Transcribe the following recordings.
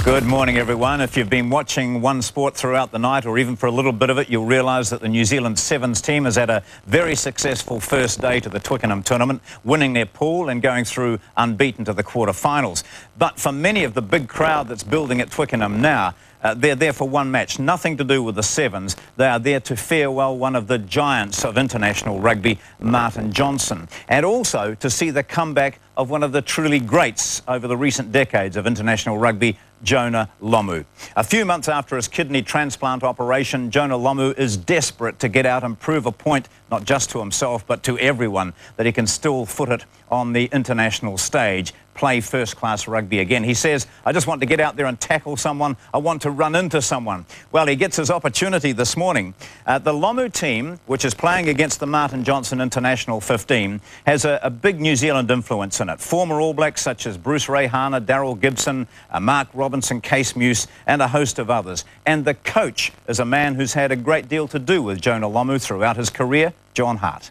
Good morning, everyone. If you've been watching one sport throughout the night, or even for a little bit of it, you'll realise that the New Zealand Sevens team has had a very successful first day to the Twickenham tournament, winning their pool and going through unbeaten to the quarter-finals. But for many of the big crowd that's building at Twickenham now, they're there for one match, nothing to do with the Sevens. They are there to farewell one of the giants of international rugby, Martin Johnson, and also to see the comeback of one of the truly greats over the recent decades of international rugby, Jonah Lomu. A few months after his kidney transplant operation, Jonah Lomu is desperate to get out and prove a point, not just to himself, but to everyone, that he can still foot it on the international stage, play first-class rugby again. He says, I just want to get out there and tackle someone. I want to run into someone. Well, he gets his opportunity this morning. The Lomu team, which is playing against the Martin Johnson International 15, has a big New Zealand influence in it. Former All Blacks such as Bruce Reihana, Daryl Gibson, Mark Robinson, Case Muse, and a host of others. And the coach is a man who's had a great deal to do with Jonah Lomu throughout his career, John Hart.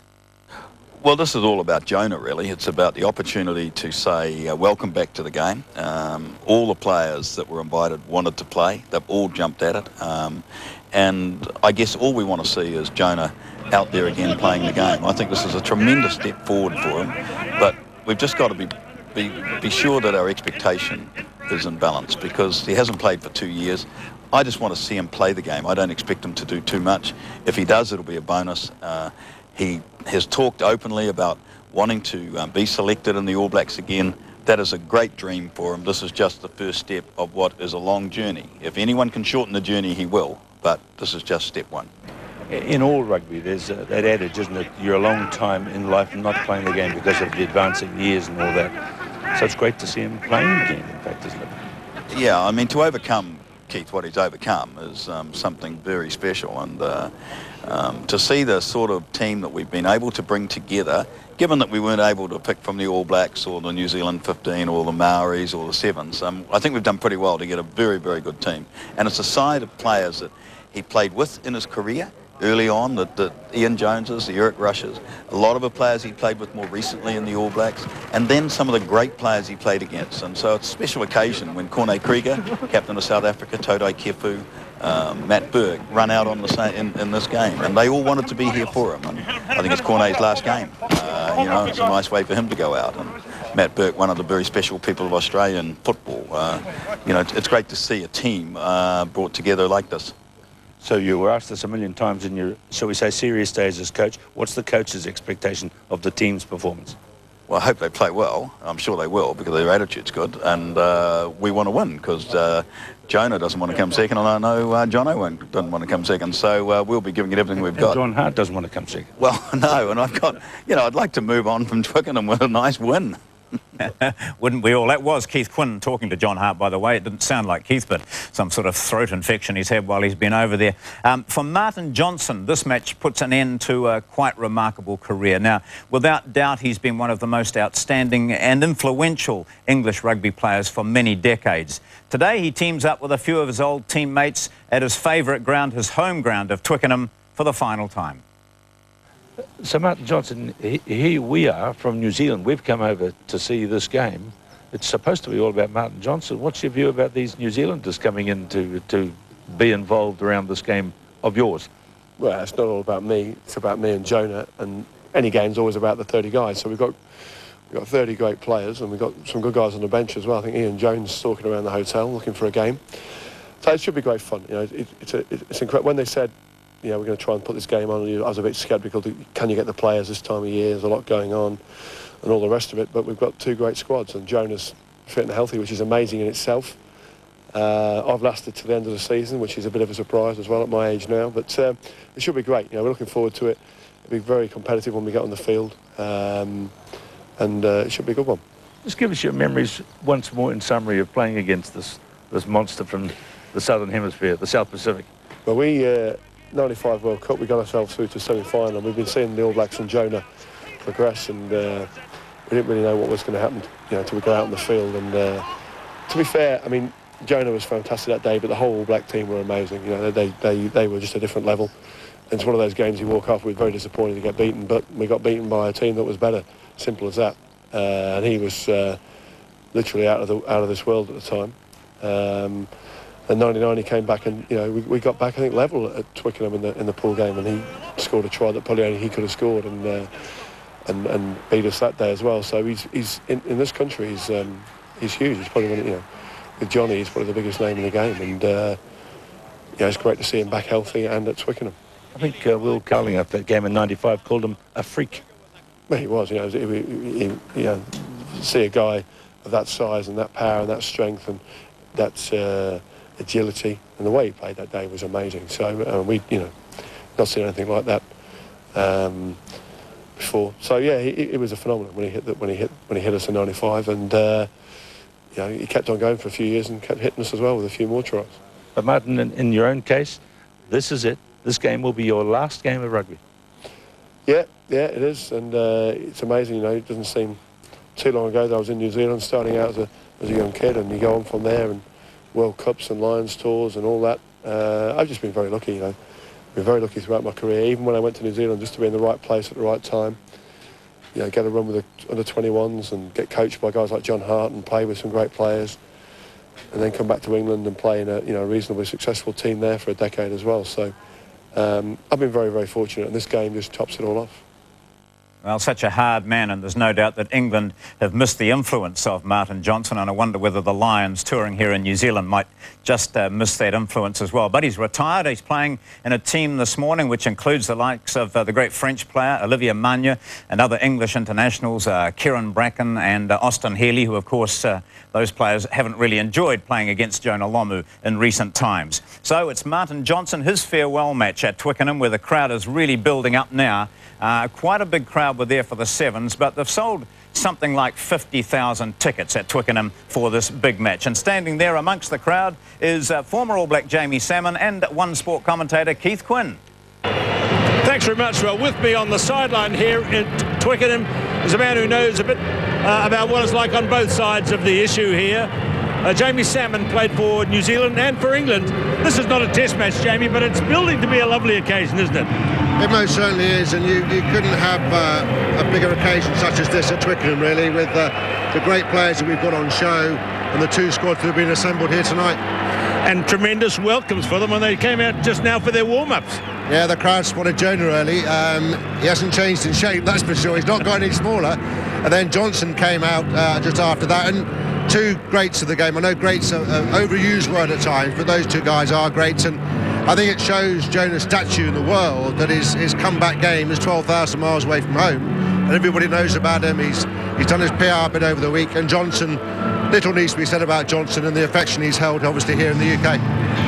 Well, this is all about Jonah, really. It's about the opportunity to say welcome back to the game. All the players that were invited wanted to play. They've all jumped at it. And I guess all we want to see is Jonah out there again playing the game. I think this is a tremendous step forward for him. But we've just got to be sure that our expectation is in balance, because he hasn't played for 2 years. I just want to see him play the game. I don't expect him to do too much. If he does, it'll be a bonus. He has talked openly about wanting to be selected in the All Blacks again. That is a great dream for him. This is just the first step of what is a long journey. If anyone can shorten the journey, he will, but this is just step one. In all rugby, there's that adage, isn't it? You're a long time in life and not playing the game because of the advancing years and all that. So it's great to see him playing again, in fact, isn't it? Yeah, I mean, to overcome, Keith, what he's overcome is something very special, and to see the sort of team that we've been able to bring together, given that we weren't able to pick from the All Blacks or the New Zealand 15 or the Maoris or the Sevens, I think we've done pretty well to get a very, very good team. And it's a side of players that he played with in his career early on, the Ian Joneses, the Eric Rushes, a lot of the players he played with more recently in the All Blacks, and then some of the great players he played against. And so it's a special occasion when Corne Krieger, captain of South Africa, Todai Kefu, Matt Burke run out on in this game, and they all wanted to be here for him. And I think it's Corne's last game. You know, it's a nice way for him to go out. And Matt Burke, one of the very special people of Australian football. You know, it's great to see a team brought together like this. So you were asked this a million times in your, shall we say, serious days as coach. What's the coach's expectation of the team's performance? Well, I hope they play well. I'm sure they will, because their attitude's good. And we want to win, because Jonah doesn't want to come second, and I know Jono doesn't want to come second. So we'll be giving it everything we've got. John Hart doesn't want to come second. Well, no, and I've got, you know, I'd like to move on from Twickenham with a nice win. Wouldn't we all? That was Keith Quinn talking to John Hart, by the way. It didn't sound like Keith, but some sort of throat infection he's had while he's been over there. For Martin Johnson, this match puts an end to a quite remarkable career. Now, without doubt, he's been one of the most outstanding and influential English rugby players for many decades. Today, he teams up with a few of his old teammates at his favourite ground, his home ground of Twickenham, for the final time. So Martin Johnson, here we are from New Zealand. We've come over to see this game. It's supposed to be all about Martin Johnson. What's your view about these New Zealanders coming in to be involved around this game of yours? Well, it's not all about me. It's about me and Jonah. And any game's always about the 30 guys. So we've got 30 great players, and we've got some good guys on the bench as well. I think Ian Jones talking around the hotel looking for a game. So it should be great fun. You know, it's incredible. When they said, yeah, we're going to try and put this game on, I was a bit sceptical. Can you get the players this time of year? There's a lot going on and all the rest of it. But we've got two great squads, and Jonah's fit and healthy, which is amazing in itself. I've lasted to the end of the season, which is a bit of a surprise as well at my age now. But it should be great. You know, we're looking forward to it. It'll be very competitive when we get on the field. And it should be a good one. Just give us your memories once more in summary of playing against this monster from the Southern Hemisphere, the South Pacific. Well, we... 95 World Cup, we got ourselves through to semi-final. We've been seeing the All Blacks and Jonah progress, and we didn't really know what was going to happen, you know, until we got out on the field. And to be fair, I mean, Jonah was fantastic that day, but the whole All Black team were amazing. You know, they were just a different level. And it's one of those games you walk off with very disappointed to get beaten, but we got beaten by a team that was better. Simple as that. And he was literally out of this world at the time. And 99 he came back and, you know, we got back, I think, level at Twickenham in the pool game, and he scored a try that probably only he could have scored, and beat us that day as well. So he's in this country, he's huge. He's probably one of, you know, with Johnny, he's probably the biggest name in the game, and yeah, it's great to see him back healthy and at Twickenham. I think Will Carling after that game in '95 called him a freak. Well, he was, you know, you know, see a guy of that size and that power and that strength and that agility, and the way he played that day was amazing. So we, you know, not seen anything like that before. So yeah, it was a phenomenon when he hit us in '95, and you know, he kept on going for a few years and kept hitting us as well with a few more tries. But Martin, in your own case, this is it. This game will be your last game of rugby. Yeah, it is, and it's amazing. You know, it doesn't seem too long ago that I was in New Zealand, starting out as a young kid, and you go on from there, and World Cups and Lions tours and all that. I've just been very lucky, you know. Been very lucky throughout my career, even when I went to New Zealand, just to be in the right place at the right time. You know, get a run with the under-21s and get coached by guys like John Hart and play with some great players, and then come back to England and play in a, you know, reasonably successful team there for a decade as well. So I've been very, very fortunate, and this game just tops it all off. Well, such a hard man, and there's no doubt that England have missed the influence of Martin Johnson, and I wonder whether the Lions touring here in New Zealand might just miss that influence as well. But he's retired. He's playing in a team this morning which includes the likes of the great French player Olivier Magne and other English internationals, Kyran, Bracken and Austin Healey, who of course those players haven't really enjoyed playing against Jonah Lomu in recent times. So it's Martin Johnson, his farewell match at Twickenham, where the crowd is really building up now. Quite a big crowd were there for the Sevens, but they've sold something like 50,000 tickets at Twickenham for this big match. And standing there amongst the crowd is former All Black Jamie Salmon and One Sport commentator Keith Quinn. Thanks very much. Well, with me on the sideline here at Twickenham is a man who knows a bit about what it's like on both sides of the issue here. Jamie Salmon played for New Zealand and for England. This is not a test match, Jamie, but it's building to be a lovely occasion, isn't it? It most certainly is, and you couldn't have a bigger occasion such as this at Twickenham, really, with the great players that we've got on show and the two squads that have been assembled here tonight. And tremendous welcomes for them when they came out just now for their warm-ups. Yeah, the crowd spotted Jonah early. He hasn't changed in shape, that's for sure. He's not got any smaller. And then Johnson came out just after that, and two greats of the game. I know greats are an overused word at times, but those two guys are greats, and I think it shows Jonah's statue in the world that his comeback game is 12,000 miles away from home, and everybody knows about him. He's done his PR bit over the week, and Johnson, little needs to be said about Johnson and the affection he's held obviously here in the UK.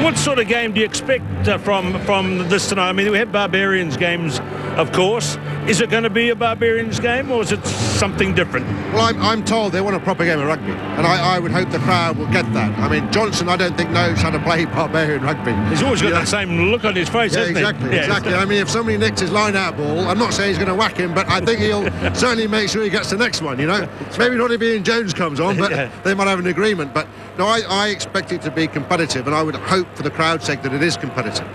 What sort of game do you expect from this tonight? I mean, we have Barbarians games, of course. Is it going to be a Barbarians game, or is it something different? Well, I'm told they want a proper game of rugby, and I would hope the crowd will get that. I mean, Johnson, I don't think knows how to play Barbarian rugby. He's always got that same look on his face, hasn't exactly, he? Yeah, exactly. I mean, if somebody nicks his line-out ball, I'm not saying he's going to whack him, but I think he'll certainly make sure he gets the next one, you know. Maybe not if Ian Jones comes on, but they might have an agreement. But no, I expect it to be competitive, and I would hope for the crowd's sake that it is competitive.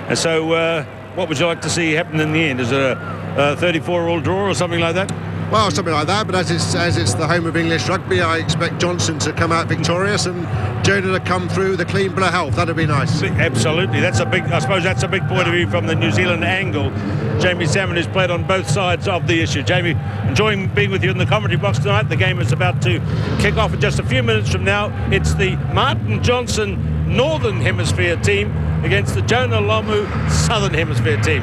And so, what would you like to see happen in the end? Is it a 34-all draw or something like that? Well, something like that, but as it's the home of English rugby, I expect Johnson to come out victorious and Jonah to come through with a clean bill of health. That'd be nice. Absolutely. I suppose that's a big point of view from the New Zealand angle. Jamie Salmon has played on both sides of the issue. Jamie, enjoying being with you in the commentary box tonight. The game is about to kick off in just a few minutes from now. It's the Martin Johnson Northern Hemisphere team against the Jonah Lomu Southern Hemisphere team.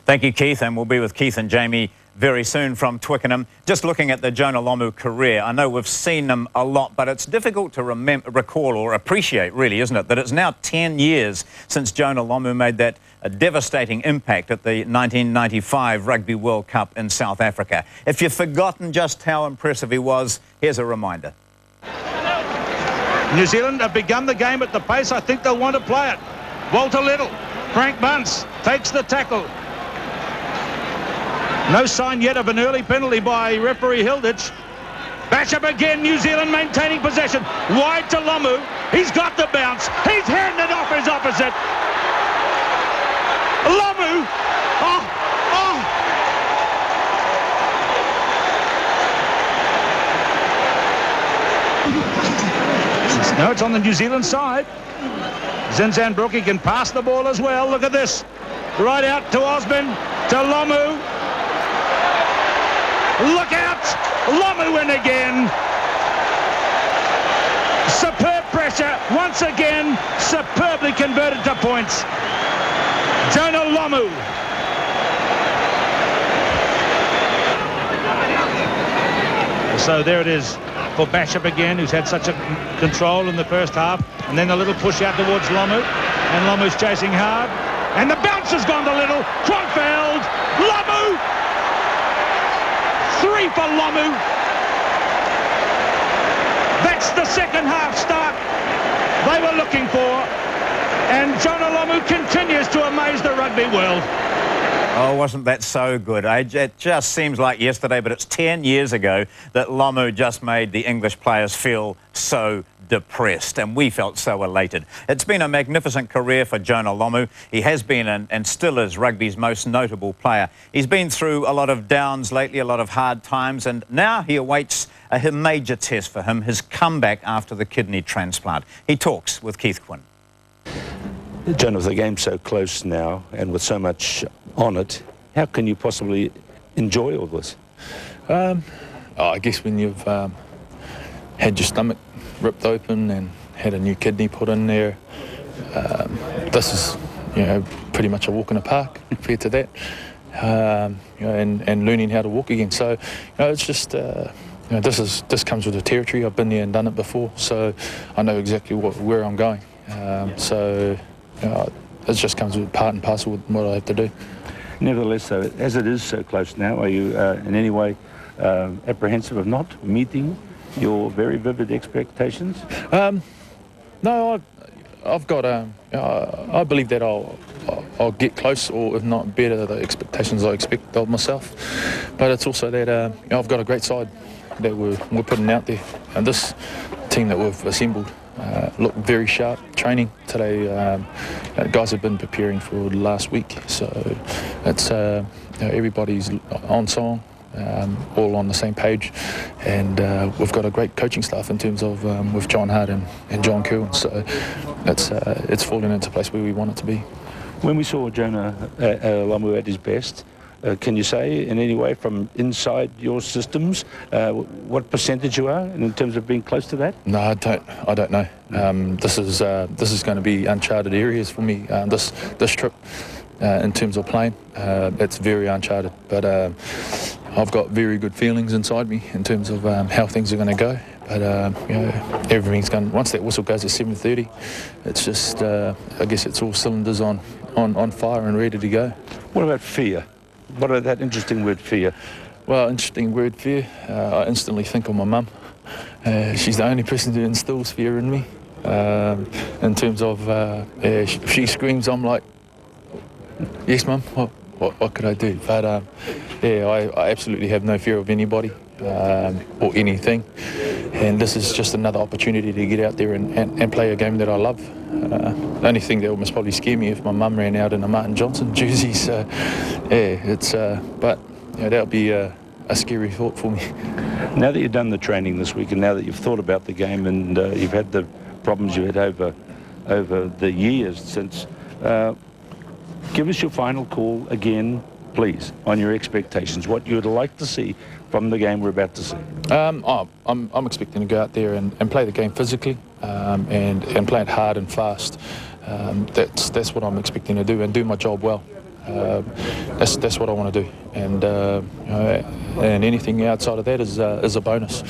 Thank you, Keith, and we'll be with Keith and Jamie very soon from Twickenham. Just looking at the Jonah Lomu career, I know we've seen him a lot, but it's difficult to recall or appreciate, really, isn't it, that it's now 10 years since Jonah Lomu made that devastating impact at the 1995 Rugby World Cup in South Africa. If you've forgotten just how impressive he was, here's a reminder. New Zealand have begun the game at the pace I think they'll want to play it. Walter Little, Frank Bunce takes the tackle. No sign yet of an early penalty by referee Hilditch. Bash up again, New Zealand maintaining possession. Wide to Lomu. He's got the bounce. He's handed off his opposite. Lomu. No, it's on the New Zealand side. Zinzan Brookie can pass the ball as well. Look at this. Right out to Osman, to Lomu. Look out! Lomu in again. Superb pressure. Once again, superbly converted to points. Jonah Lomu. So there it is for Bashop again, who's had such a control in the first half. And then a little push out towards Lomu. And Lomu's chasing hard. And the bounce has gone to little. Kronfeld. Lomu. 3 for Lomu. That's the second half start they were looking for. And Jonah Lomu continues to amaze the rugby world. Oh, wasn't that so good? It just seems like yesterday, but it's 10 years ago that Lomu just made the English players feel so depressed, and we felt so elated. It's been a magnificent career for Jonah Lomu. He has been and still is rugby's most notable player. He's been through a lot of downs lately, a lot of hard times, and now he awaits a major test for him, his comeback after the kidney transplant. He talks with Keith Quinn. Jonah, with the game so close now and with so much on it, how can you possibly enjoy all this? I guess when you've had your stomach ripped open and had a new kidney put in there, this is, you know, pretty much a walk in the park compared to that, you know, and learning how to walk again. So, you know, it's just, you know, this comes with the territory. I've been there and done it before, so I know exactly where I'm going. So, you know, it just comes with part and parcel with what I have to do. Nevertheless, though, as it is so close now, are you in any way apprehensive of not meeting your very vivid expectations? No, I've got I believe that I'll get close, or if not better, the expectations I expect of myself. But it's also that you know, I've got a great side that we're putting out there, and this team that we've assembled look very sharp. Training today, guys have been preparing for the last week, so it's you know, everybody's on song. All on the same page, and we've got a great coaching staff in terms of with John Hart and John Curran, so it's fallen into place where we want it to be. When we saw Jonah Lomu at his best, can you say in any way from inside your systems what percentage you are in terms of being close to that? No, I don't know. This is going to be uncharted areas for me. This trip. In terms of playing, it's very uncharted, but I've got very good feelings inside me in terms of how things are going to go. But you know, everything's going. Once that whistle goes at 7:30, it's just I guess it's all cylinders on fire and ready to go. What about fear? What about that interesting word, fear? Well, interesting word, fear. I instantly think of my mum. She's the only person who instills fear in me. In terms of if she screams, I'm like, yes, Mum, what could I do? But, yeah, I absolutely have no fear of anybody or anything. And this is just another opportunity to get out there and play a game that I love. The only thing that would most probably scare me if my mum ran out in a Martin Johnson jersey. So, yeah, it's, but you know, that would be a scary thought for me. Now that you've done the training this week and now that you've thought about the game and you've had the problems you had over the years since... give us your final call again, please, on your expectations, what you would like to see from the game we're about to see. I'm expecting to go out there and play the game physically and play it hard and fast. That's what I'm expecting to do and do my job well. That's what I want to do, and you know, and anything outside of that is a bonus.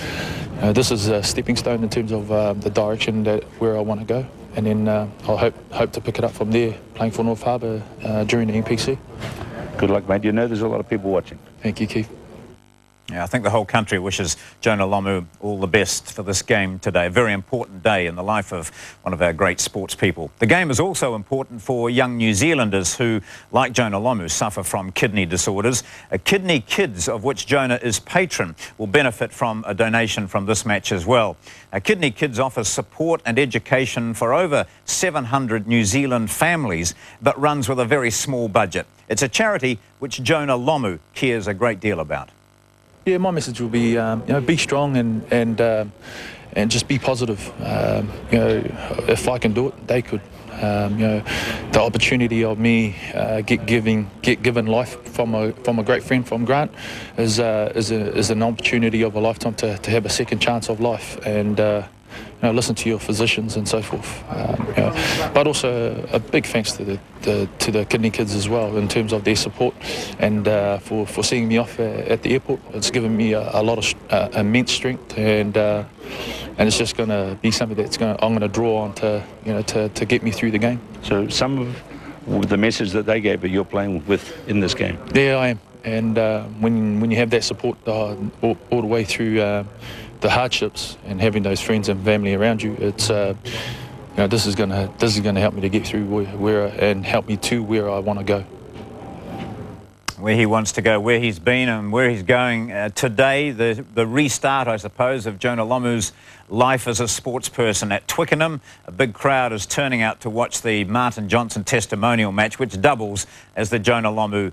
This is a stepping stone in terms of the direction where I want to go. And then I'll hope to pick it up from there, playing for North Harbour during the NPC. Good luck, mate. You know there's a lot of people watching. Thank you, Keith. Yeah, I think the whole country wishes Jonah Lomu all the best for this game today. A very important day in the life of one of our great sports people. The game is also important for young New Zealanders who, like Jonah Lomu, suffer from kidney disorders. Kidney Kids, of which Jonah is patron, will benefit from a donation from this match as well. Kidney Kids offers support and education for over 700 New Zealand families, but runs with a very small budget. It's a charity which Jonah Lomu cares a great deal about. Yeah, my message will be, you know, be strong and just be positive. You know, if I can do it, they could. You know, the opportunity of me get given life from a great friend from Grant is an opportunity of a lifetime to have a second chance of life, and you know, listen to your physicians and so forth. You know, but also a big thanks to the kidney kids as well in terms of their support and for seeing me off at the airport. It's given me a lot of immense strength, and it's just going to be something that's I'm going to draw on to get me through the game. So some of the message that they gave, but you're playing with in this game. Yeah, I am, and when you have that support all the way through the hardships and having those friends and family around you, it's you know, this is going to help me to get through where and help me to where I want to go. Where he wants to go, where he's been and where he's going today, the restart, I suppose, of Jonah Lomu's life as a sports person at Twickenham. A big crowd is turning out to watch the Martin Johnson testimonial match, which doubles as the Jonah Lomu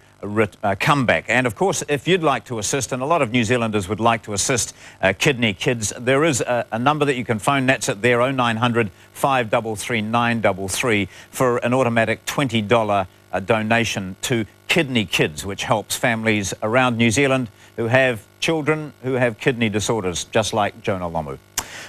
comeback. And of course, if you'd like to assist, and a lot of New Zealanders would like to assist kidney kids, there is a number that you can phone. That's at their 0900 533 933 for an automatic $20 donation to Kidney Kids, which helps families around New Zealand who have children who have kidney disorders, just like Jonah Lomu.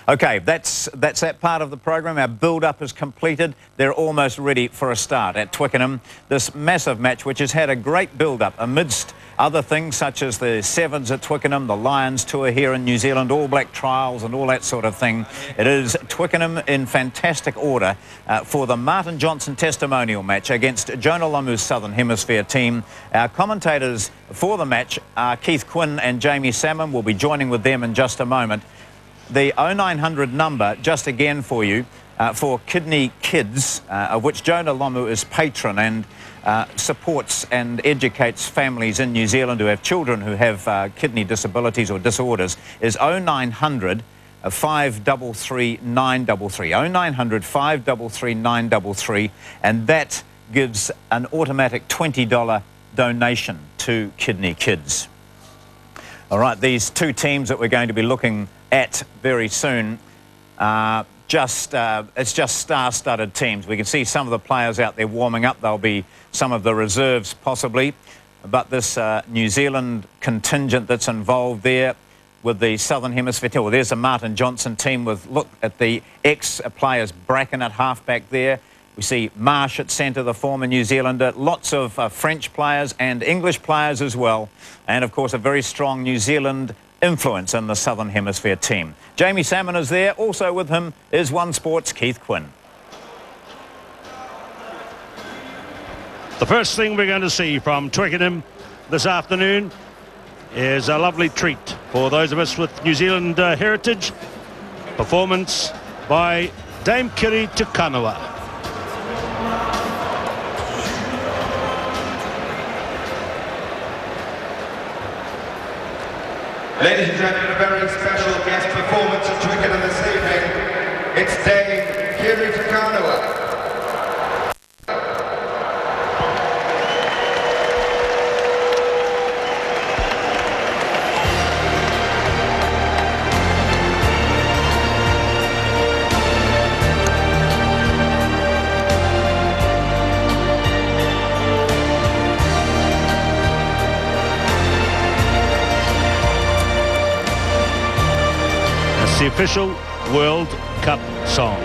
Okay, that's that part of the program. Our build-up is completed. They're almost ready for a start at Twickenham. This massive match, which has had a great build-up amidst other things such as the Sevens at Twickenham, the Lions tour here in New Zealand, All Black trials and all that sort of thing. It is Twickenham in fantastic order for the Martin Johnson testimonial match against Jonah Lomu's Southern Hemisphere team. Our commentators for the match are Keith Quinn and Jamie Salmon. We'll be joining with them in just a moment. The 0900 number, just again for you, for Kidney Kids, of which Jonah Lomu is patron and supports and educates families in New Zealand who have children who have kidney disabilities or disorders, is 0900 533 933. 0900 533 933, and that gives an automatic $20 donation to Kidney Kids. All right, these two teams that we're going to be looking at very soon it's just star-studded teams. We can see some of the players out there warming up. There'll be some of the reserves possibly, but this New Zealand contingent that's involved there with the Southern Hemisphere team. Well, there's a Martin Johnson team with, look at the ex-players, Bracken at halfback there. We see Marsh at centre, the former New Zealander. Lots of French players and English players as well. And, of course, a very strong New Zealand influence in the Southern Hemisphere team. Jamie Salmon is there. Also with him is One Sport's Keith Quinn. The first thing we're going to see from Twickenham this afternoon is a lovely treat for those of us with New Zealand heritage. Performance by Dame Kiri Tukanawa. Ladies and gentlemen, a very special guest performance at Twickenham this evening. It's Dame Kiri Tukanawa. The official World Cup song.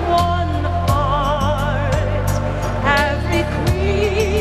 One heart, every queen.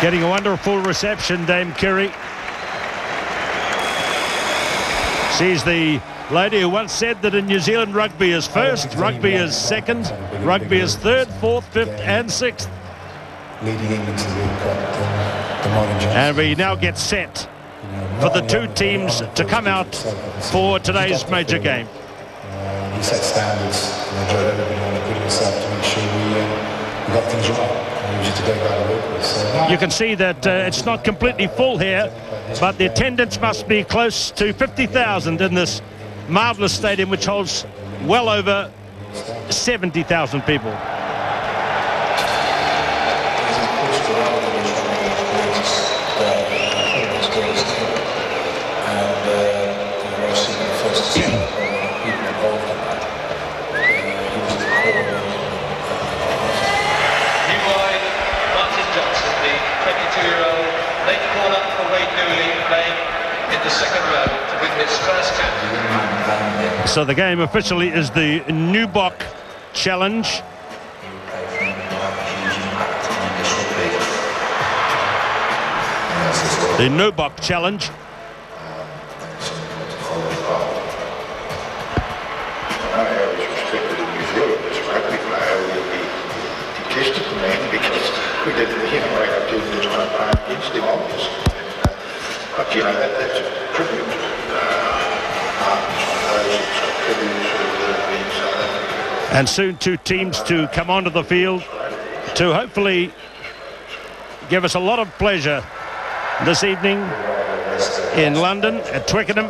Getting a wonderful reception, Dame Curie. She's the lady who once said that in New Zealand rugby is first, rugby is second, rugby is third, fourth, fifth and sixth. Leading England to the modern generation. And we now get set for the two teams to come out for today's major game. He set standards, and I enjoyed everybody on putting himself to make sure we got things right. He was just a great guy to work with. So. You can see that it's not completely full here, but the attendance must be close to 50,000 in this marvellous stadium, which holds well over 70,000 people. So the game officially is the Nubok Challenge. The Nubok Challenge. We didn't, right up to the trying to play against him, obviously. But, that's a tribute. And soon two teams to come onto the field to hopefully give us a lot of pleasure this evening in London at Twickenham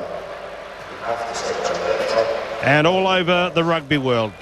and all over the rugby world.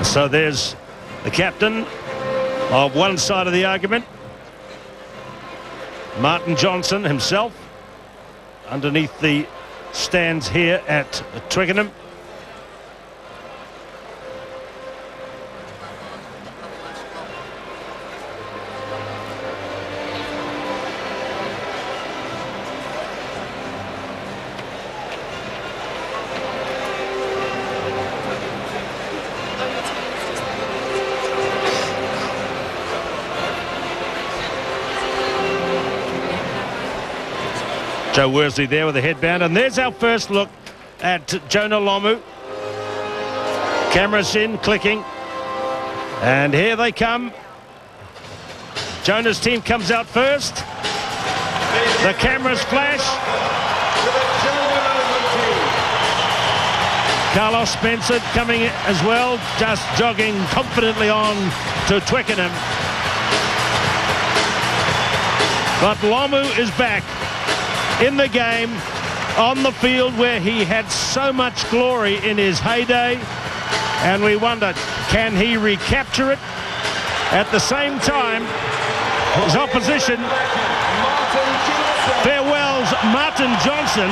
So there's the captain of one side of the argument, Martin Johnson himself, underneath the stands here at Twickenham. Joe Worsley there with the headband, and there's our first look at Jonah Lomu. Cameras in, clicking, and here they come. Jonah's team comes out first. The cameras flash. Carlos Spencer coming as well, just jogging confidently on to Twickenham. But Lomu is back in the game, on the field where he had so much glory in his heyday, and we wonder, can he recapture it? At the same time, his opposition farewells Martin Johnson,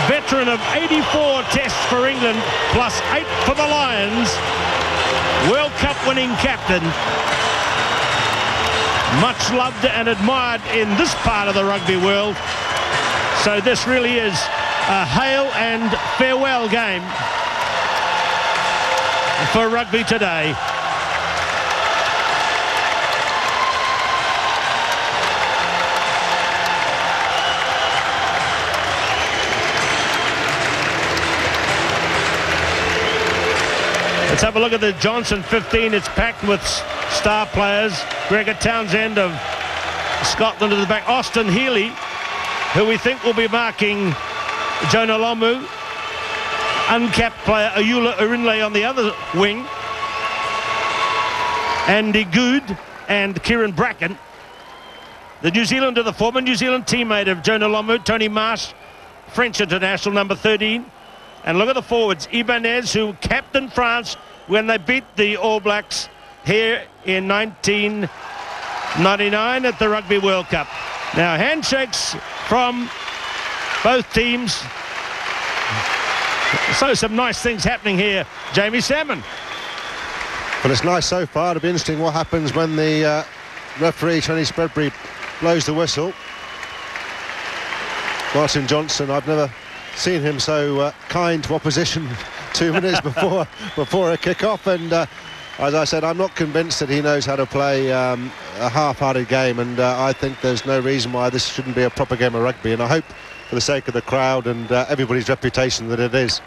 veteran of 84 tests for England plus 8 for the Lions, World Cup winning captain, much loved and admired in this part of the rugby world. So this really is a hail and farewell game for rugby today. Let's have a look at the Johnson 15. It's packed with star players. Gregor Townsend of Scotland at the back. Austin Healey, who we think will be marking Jonah Lomu. uncapped player Ayoola Erinle on the other wing. Andy Goode and Kyran Bracken. The New Zealander, the former New Zealand teammate of Jonah Lomu, Tony Marsh, French international, number 13. And look at the forwards. Ibanez, who captained France when they beat the All Blacks here in 1999 at the Rugby World Cup. Now, handshakes from both teams. So some nice things happening here. Jamie Salmon. Well, it's nice so far. It'll be interesting what happens when the referee, Tony Spreadbury, blows the whistle. Martin Johnson, I've never seen him so kind to opposition 2 minutes before a kick-off, and as I said, I'm not convinced that he knows how to play a half-hearted game, and I think there's no reason why this shouldn't be a proper game of rugby, and I hope for the sake of the crowd and everybody's reputation that it is.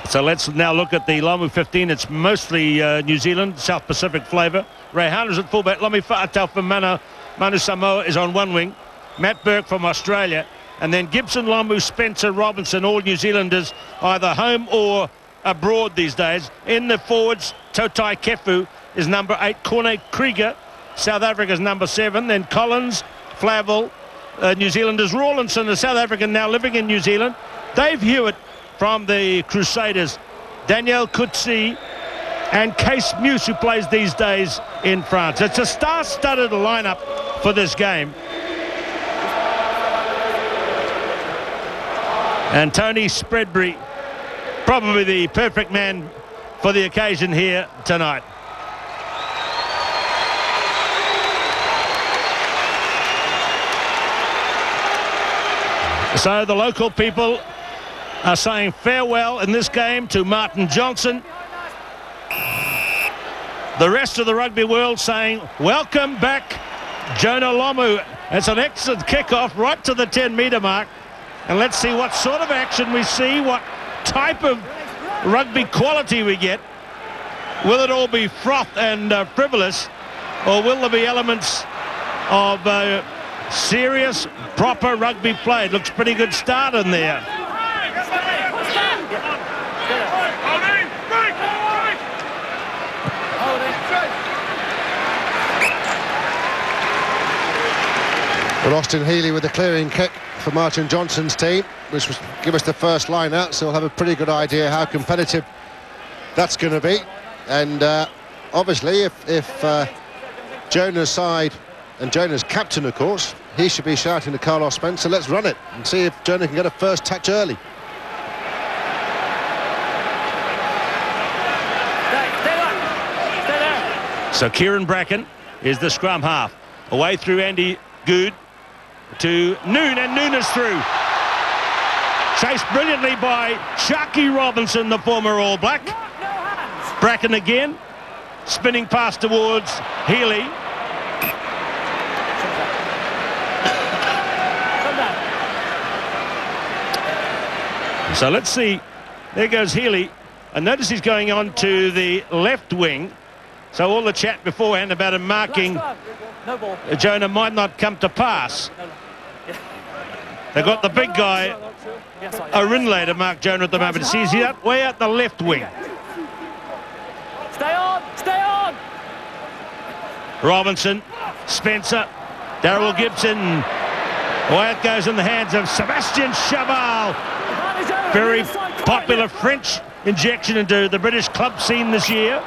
So let's now look at the Lomu 15. It's mostly New Zealand, South Pacific flavour. Reihana's at fullback. Lome Faatau from Manu Samoa is on one wing. Matt Burke from Australia. And then Gibson, Lomu, Spencer, Robinson, all New Zealanders, either home or abroad these days. In the forwards, Totai Kefu is number 8. Corne Krieger, South Africa's number 7. Then Collins, Flavel, New Zealanders. Rawlinson, a South African now living in New Zealand. Dave Hewitt from the Crusaders. Daniel Coetzee and Case Muse, who plays these days in France. It's a star-studded lineup for this game. And Tony Spreadbury, probably the perfect man for the occasion here tonight. So the local people are saying farewell in this game to Martin Johnson. The rest of the rugby world saying welcome back Jonah Lomu. It's an excellent kickoff right to the 10-metre mark. And let's see what sort of action we see, what type of rugby quality we get. Will it all be froth and frivolous, or will there be elements of serious, proper rugby play? It looks pretty good start in there. Well, Austin Healey with the clearing kick for Martin Johnson's team, which was give us the first line out, so we'll have a pretty good idea how competitive that's going to be. And obviously, if Jonah's side, and Jonah's captain, of course, he should be shouting to Carlos Spencer, let's run it, and see if Jonah can get a first touch early. So Kyran Bracken is the scrum half. Away through Andy Goode to Noon, and Noon is through. Chased brilliantly by Sharky Robinson, the former All Black. Bracken again, spinning pass towards Healey. So let's see. There goes Healey. And notice he's going on to the left wing. So all the chat beforehand about him marking Jonah might not come to pass. They've got the big guy, Erinle, to mark Jonah at the moment. He's way out the left wing. Stay on, stay on. Robinson, Spencer, Daryl Gibson. Away it goes in the hands of Sebastien Chabal. Very popular French injection into the British club scene this year.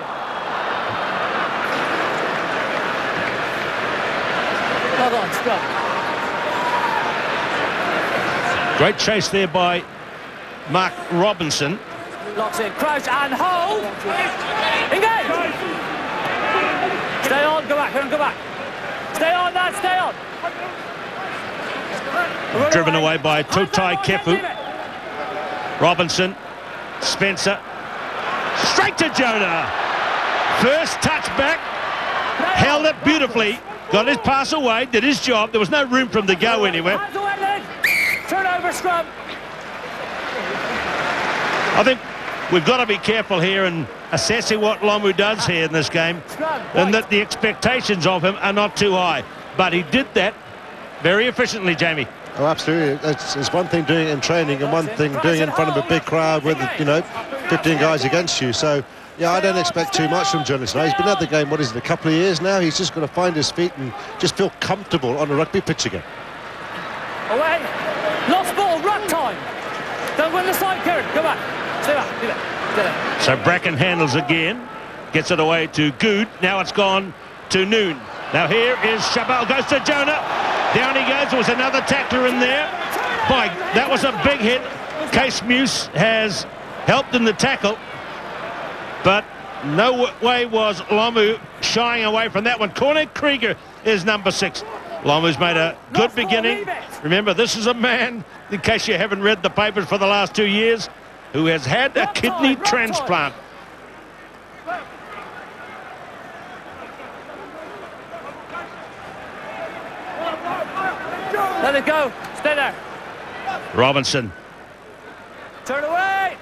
Great chase there by Mark Robinson. Locks in, crouch and hold. Engage. Stay on, go back, go back. Stay on, lad, stay on. Driven away by Totai Kefu. Robinson, Spencer, straight to Jonah. First touch back, held it beautifully, got his pass away, did his job. There was no room for him to go anywhere. Turn over, scrum. I think we've got to be careful here in assessing what Lomu does here in this game, and that the expectations of him are not too high. But he did that very efficiently, Jamie. Oh, absolutely. It's one thing doing it in training and one thing doing it in front of a big crowd with, 15 guys against you. So, yeah, I don't expect too much from Jonah Lomu. He's been at the game, what is it, a couple of years now? He's just got to find his feet and just feel comfortable on a rugby pitch again. Away. Lost ball, run time. Don't win the side, Kyran. Go back. Stay back. Do that. So Bracken handles again. Gets it away to Goode. Now it's gone to Noon. Now here is Chabal. Goes to Jonah. Down he goes. There was another tackler in there. By that was a big hit. Case Muse has helped in the tackle. But no way was Lomu shying away from that one. Corner Krieger is number 6. Lomu's made a good beginning. Remember, this is a man, in case you haven't read the papers for the last 2 years, who has had a kidney transplant. Let it go. Stay there. Robinson. Turn away.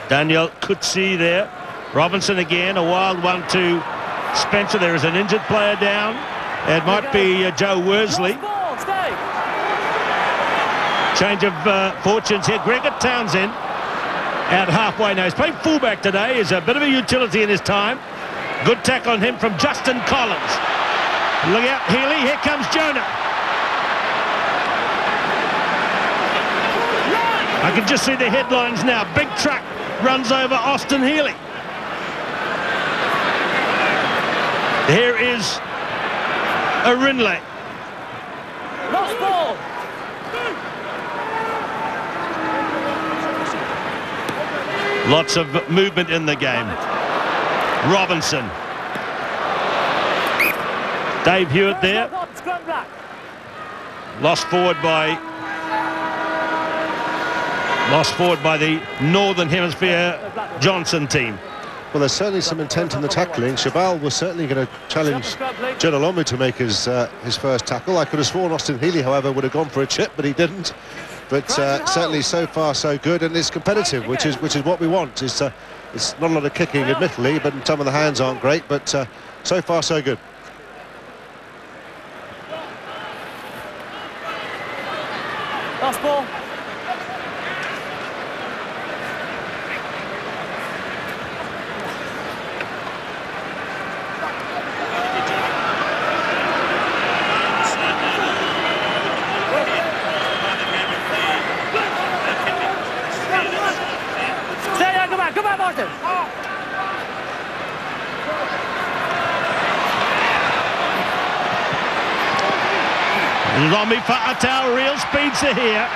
Daniel Kutsi there. Robinson again, a wild one to Spencer. There is an injured player down. It might be Joe Worsley. Change of fortunes here. Gregor Townsend out halfway now. He's playing fullback today. He's a bit of a utility in his time. Good tackle on him from Justin Collins. Look out, Healey. Here comes Jonah. I can just see the headlines now. Big truck runs over Austin Healey. Here is Erinle. Lost ball. Lots of movement in the game. Robinson. Dave Hewitt there. Lost forward by the Northern Hemisphere Johnson team. Well, there's certainly some intent in the tackling. Chabal was certainly going to challenge Jonah Lomu to make his first tackle. I could have sworn Austin Healey, however, would have gone for a chip, but he didn't. But certainly so far so good, and it's competitive, which is what we want. It's not a lot of kicking, admittedly, but some of the hands aren't great. But so far so good. Last ball. Lome Faatau, real speeds are here.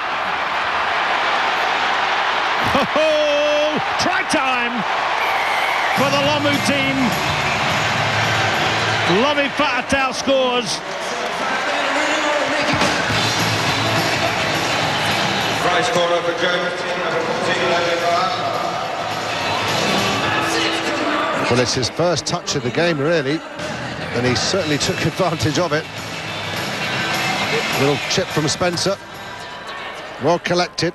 Oh, try time for the Lomu team. Lome Faatau scores. Try scorer for Germany's team, number 14, Reihana. Well, it's his first touch of the game, really, and he certainly took advantage of it. Little chip from Spencer. Well collected.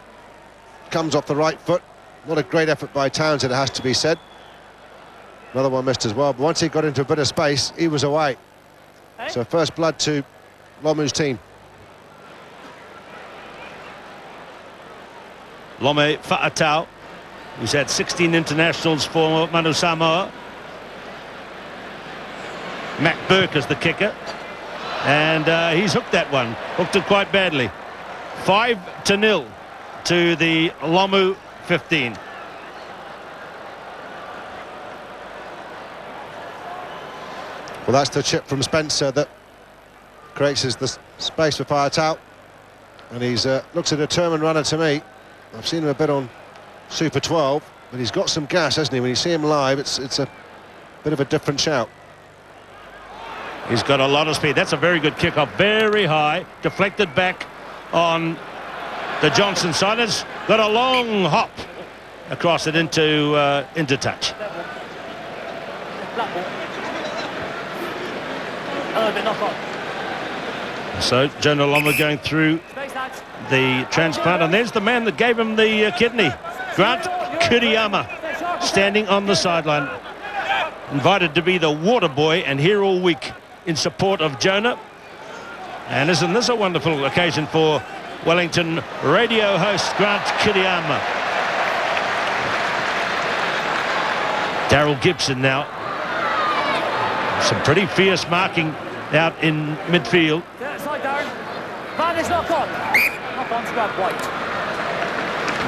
Comes off the right foot. Not a great effort by Townsend, it has to be said. Another one missed as well, but once he got into a bit of space, he was away. So first blood to Lomu's team. Lome Faatau, who's had 16 internationals for Manu Samoa. Mac Burke is the kicker. And he's hooked that one. Hooked it quite badly. 5-0 to the Lomu 15. Well, that's the chip from Spencer that creates the space for Faatau. And he's looks a determined runner to me. I've seen him a bit on Super 12, but he's got some gas, hasn't he? When you see him live, it's a bit of a different shout. He's got a lot of speed. That's a very good kick-off, very high, deflected back on the Johnson side. Has got a long hop across it into touch. So Jonah Lomu going through the transplant, and there's the man that gave him the kidney, Grant Kuriyama, standing on the sideline, invited to be the water boy and here all week in support of Jonah. And isn't this a wonderful occasion for Wellington radio host Grant Kiriyama? Daryl Gibson now. Some pretty fierce marking out in midfield. Side, Darren. Magne, knock on. Knock on, grab White.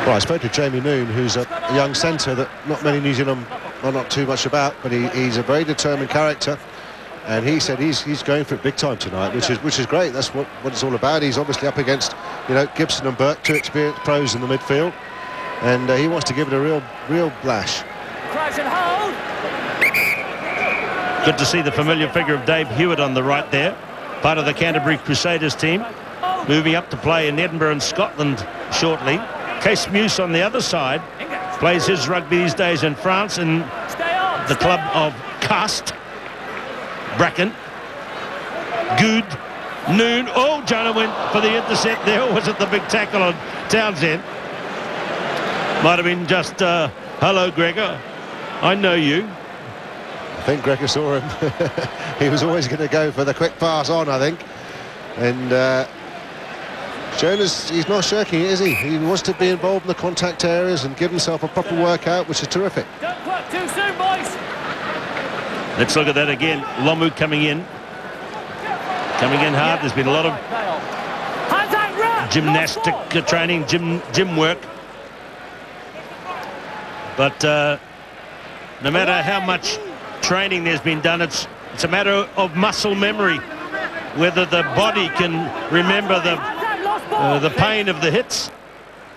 Well, I spoke to Jamie Noon, who's a young centre that not many New Zealand are not too much about, but he's a very determined character, and he said he's going for it big time tonight, which is great. That's what it's all about. He's obviously up against, you know, Gibson and Burke, two experienced pros in the midfield, and he wants to give it a real blash. Crouch and hold. Good to see the familiar figure of Dave Hewitt on the right there, part of the Canterbury Crusaders team, moving up to play in Edinburgh and Scotland shortly. Case Muse on the other side plays his rugby these days in France in the club of Cast. Bracken. Goode. Noon. Oh, Jonah went for the intercept there. Or was it the big tackle on Townsend? Might have been just, hello, Gregor. I know you. I think Gregor saw him. He was always going to go for the quick pass on, I think. And Jonah's, he's not shirking it, is he? He wants to be involved in the contact areas and give himself a proper workout, which is terrific. Don't work too soon, boys. Let's look at that again. Lomu coming in hard. There's been a lot of gymnastic training, gym work. But no matter how much training there's been done, it's a matter of muscle memory, whether the body can remember the pain of the hits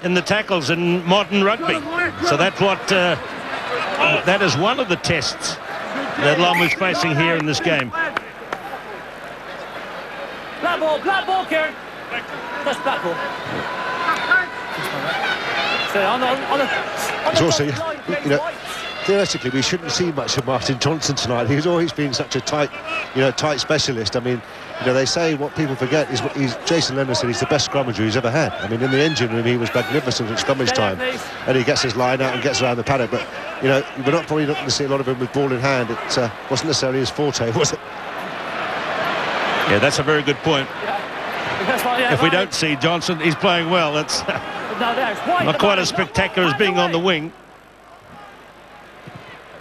in the tackles in modern rugby. So that's what that is one of the tests that Lomu's facing here in this game. Black ball, Kyran. That's black ball. So on it's also, you know, theoretically we shouldn't see much of Martin Johnson tonight. He's always been such a tight specialist. I mean, you know, they say what people forget is Jason Leonard said he's the best scrummager he's ever had. I mean, in the engine room he was magnificent at scrummage time, and he gets his line out and gets around the paddock. But you know, we're probably not going to see a lot of him with ball in hand. It wasn't necessarily his forte, was it? Yeah, that's a very good point. If we don't see Johnson, he's playing well. That's not quite as spectacular as being on the wing.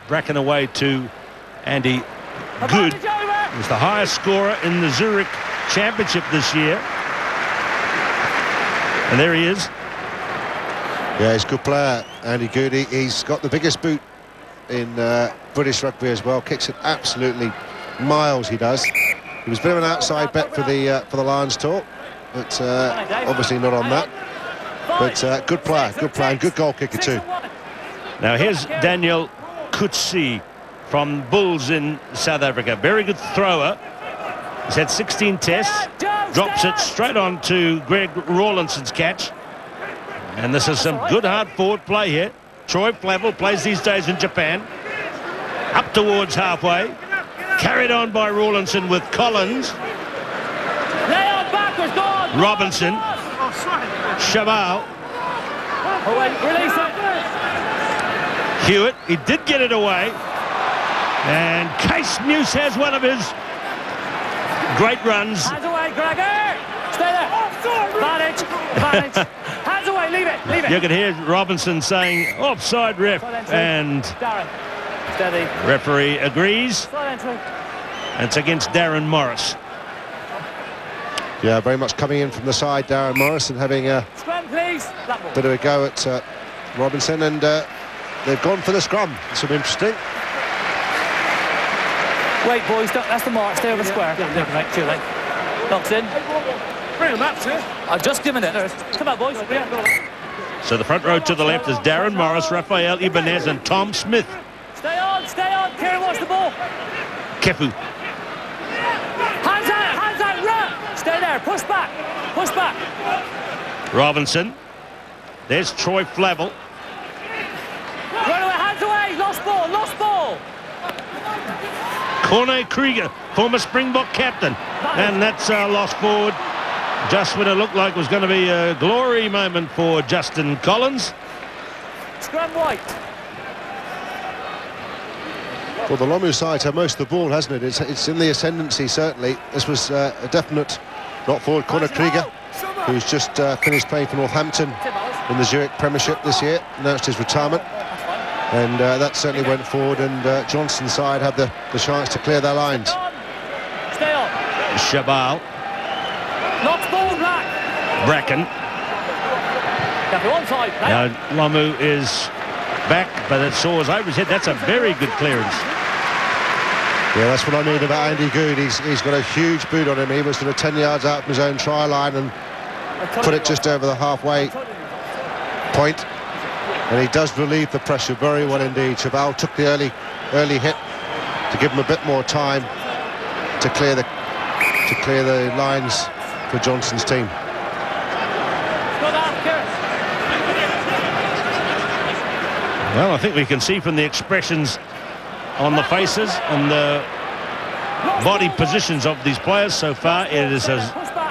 Bracken away to Andy Goode, who's the highest scorer in the Zurich Championship this year. And there he is. Yeah, he's a good player, Andy Goode. He's got the biggest boot in British rugby as well. Kicks it absolutely miles, he does. He was a bit of an outside bet for the Lions talk, but obviously not on that. But good player, and good goal kicker too. Now here's Daniel Kutsi from Bulls in South Africa. Very good thrower. He's had 16 tests. Drops it straight on to Greg Rawlinson's catch. And this is some good hard forward play here. Troy Flavel plays these days in Japan. Up towards halfway. Carried on by Rawlinson with Collins. Robinson. Chabal. Hewitt, he did get it away. And Case Muse has one of his great runs. Hands away, Gregor. Stay there. Advantage. Hands away, leave it. You can hear Robinson saying, offside ref. And Steady. Referee agrees. And it's against Darren Morris. Yeah, very much coming in from the side, Darren Morris, and having a bit of a go at Robinson, and they've gone for the scrum. This will be interesting. Wait, boys, that's the mark. Stay on the square. Right, too late. Knocks in. Bring him up, sir. I've just given it. Come on, boys. So the front row to the left is Darren Morris, Raphael, Ibanez, and Tom Smith. Stay on. Kyran, watch the ball. Kefu. Hands out, run. Stay there, push back. Robinson. There's Troy Flavel. Run away, hands away, lost ball. Corne Krieger, former Springbok captain. And that's lost forward just when it looked like it was going to be a glory moment for Justin Collins. Scrum White. Well, the Lomu side's had most of the ball, hasn't it? It's in the ascendancy, certainly. This was a definite not forward corner Krieger, who's just finished playing for Northampton in the Zurich Premiership this year, announced his retirement. And that certainly went forward, and Johnson's side had the chance to clear their lines. Chabal. Bracken. Now Lomu is back, but it soars over his head. That's a very good clearance. Yeah, that's what I mean about Andy Goode. He's got a huge boot on him. He was sort of 10 yards out from his own try line and put it just over the halfway point. And he does relieve the pressure very well indeed. Chabal took the early hit to give him a bit more time to clear the lines for Johnson's team. Well, I think we can see from the expressions on the faces and the body positions of these players so far, it is a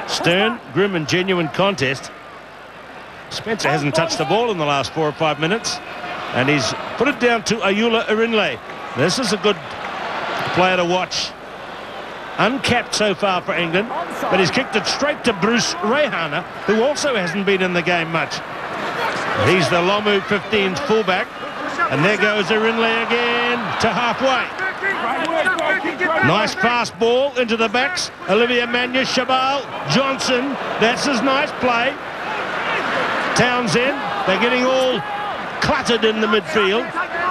stern, grim and genuine contest. Spencer hasn't touched the ball in the last 4 or 5 minutes, and he's put it down to Ayoola Erinle. This is a good player to watch. Uncapped so far for England, but he's kicked it straight to Reihana, who also hasn't been in the game much. He's the Lomu 15's fullback, and there goes Erinle again to halfway. Nice fast ball into the backs. Olivier, Magne, Chabal, Johnson. That's his nice play. Townsend, they're getting all cluttered in the midfield.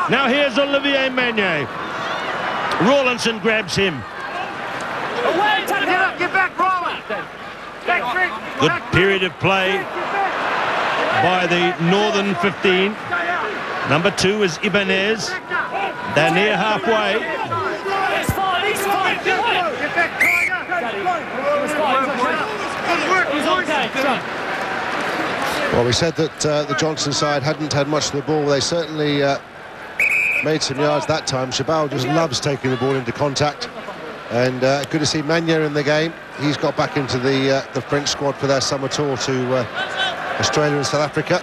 Now here's Olivier Magne. Rawlinson grabs him. Good period of play by the Northern 15. Number 2 is Ibanez. They're near halfway. Well, we said that the Johnson side hadn't had much of the ball. They certainly made some yards that time. Chabal just loves taking the ball into contact. And good to see Magne in the game. He's got back into the French squad for their summer tour to Australia and South Africa.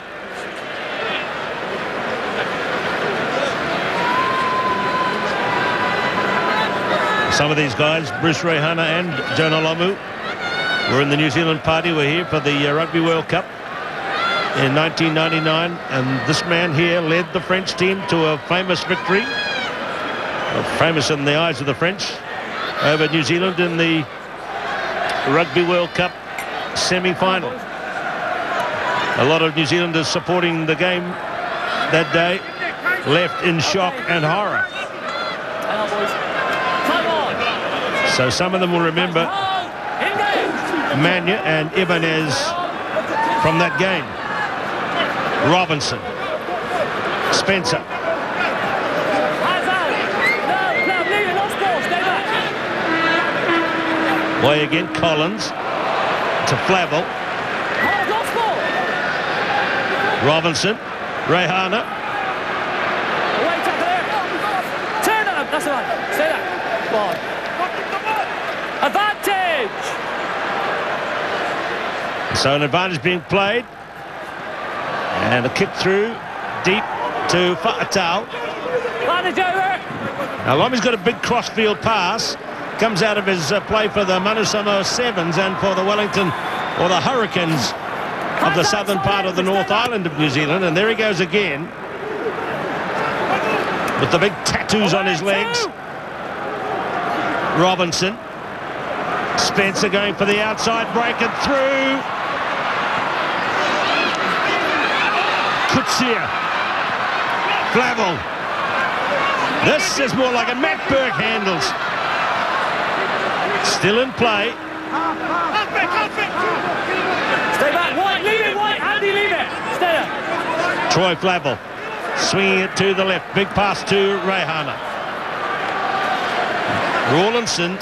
Some of these guys, Reihana and Jonah Lomu, were in the New Zealand party. We're here for the Rugby World Cup in 1999, and this man here led the French team to a famous victory, famous in the eyes of the French, over New Zealand in the Rugby World Cup semi-final. A lot of New Zealanders supporting the game that day left in shock and horror. So some of them will remember Magne and Ibanez from that game. Robinson, Spencer. Way again, Collins to Flavel. Robinson, Reihana. Turn up, that's right. Stay there. Advantage! So an advantage being played. And a kick through deep to Faatau. Now Lome's got a big crossfield pass. Comes out of his play for the Manusamo Sevens and for the Wellington or the Hurricanes of the southern part of the North Island of New Zealand. And there he goes again with the big tattoos on his legs. Robinson. Spencer going for the outside, breaking through. Kutsia. Flavel. This is more like a Matt Burke handles. Still in play. Stay back, White, leave it, White, Andy, leave it. Stay there. Troy Flavel swinging it to the left. Big pass to Reihana. Rawlinson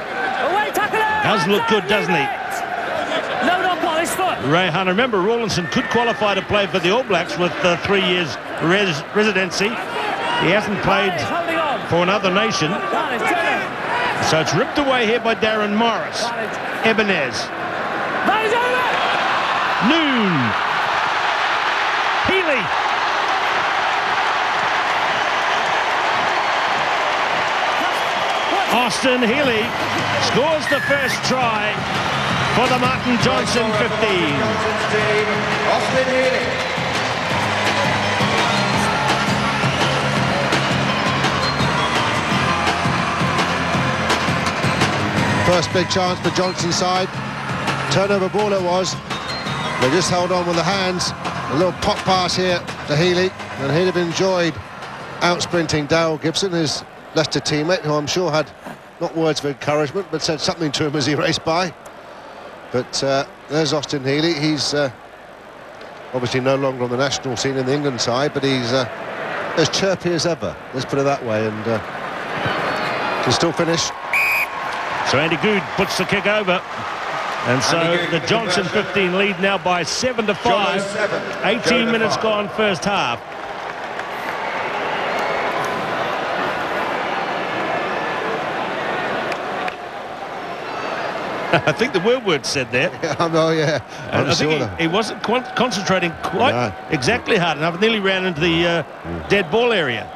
does look good, doesn't he? Load up on his foot. Reihana, remember Rawlinson could qualify to play for the All Blacks with 3 years residency. He hasn't played for another nation. So it's ripped away here by Darren Morris. Ibanez. Noon. Healey. Austin Healey scores the first try for the Martin Johnson 15. Johnson's team, Austin Healey. First big chance for Johnson's side. Turnover ball it was. They just held on with the hands. A little pop pass here to Healey, and he'd have enjoyed out-sprinting Daryl Gibson, his Leicester teammate, who I'm sure had not words of encouragement, but said something to him as he raced by. But there's Austin Healey. He's obviously no longer on the national scene in the England side, but he's as chirpy as ever, let's put it that way, and can still finish. So Andy Goode puts the kick over. And so the Johnson 15 lead now by 7-5. 18 minutes gone first half. I think the word said there. Oh, yeah. I think he wasn't concentrating quite exactly hard enough. Nearly ran into the dead ball area.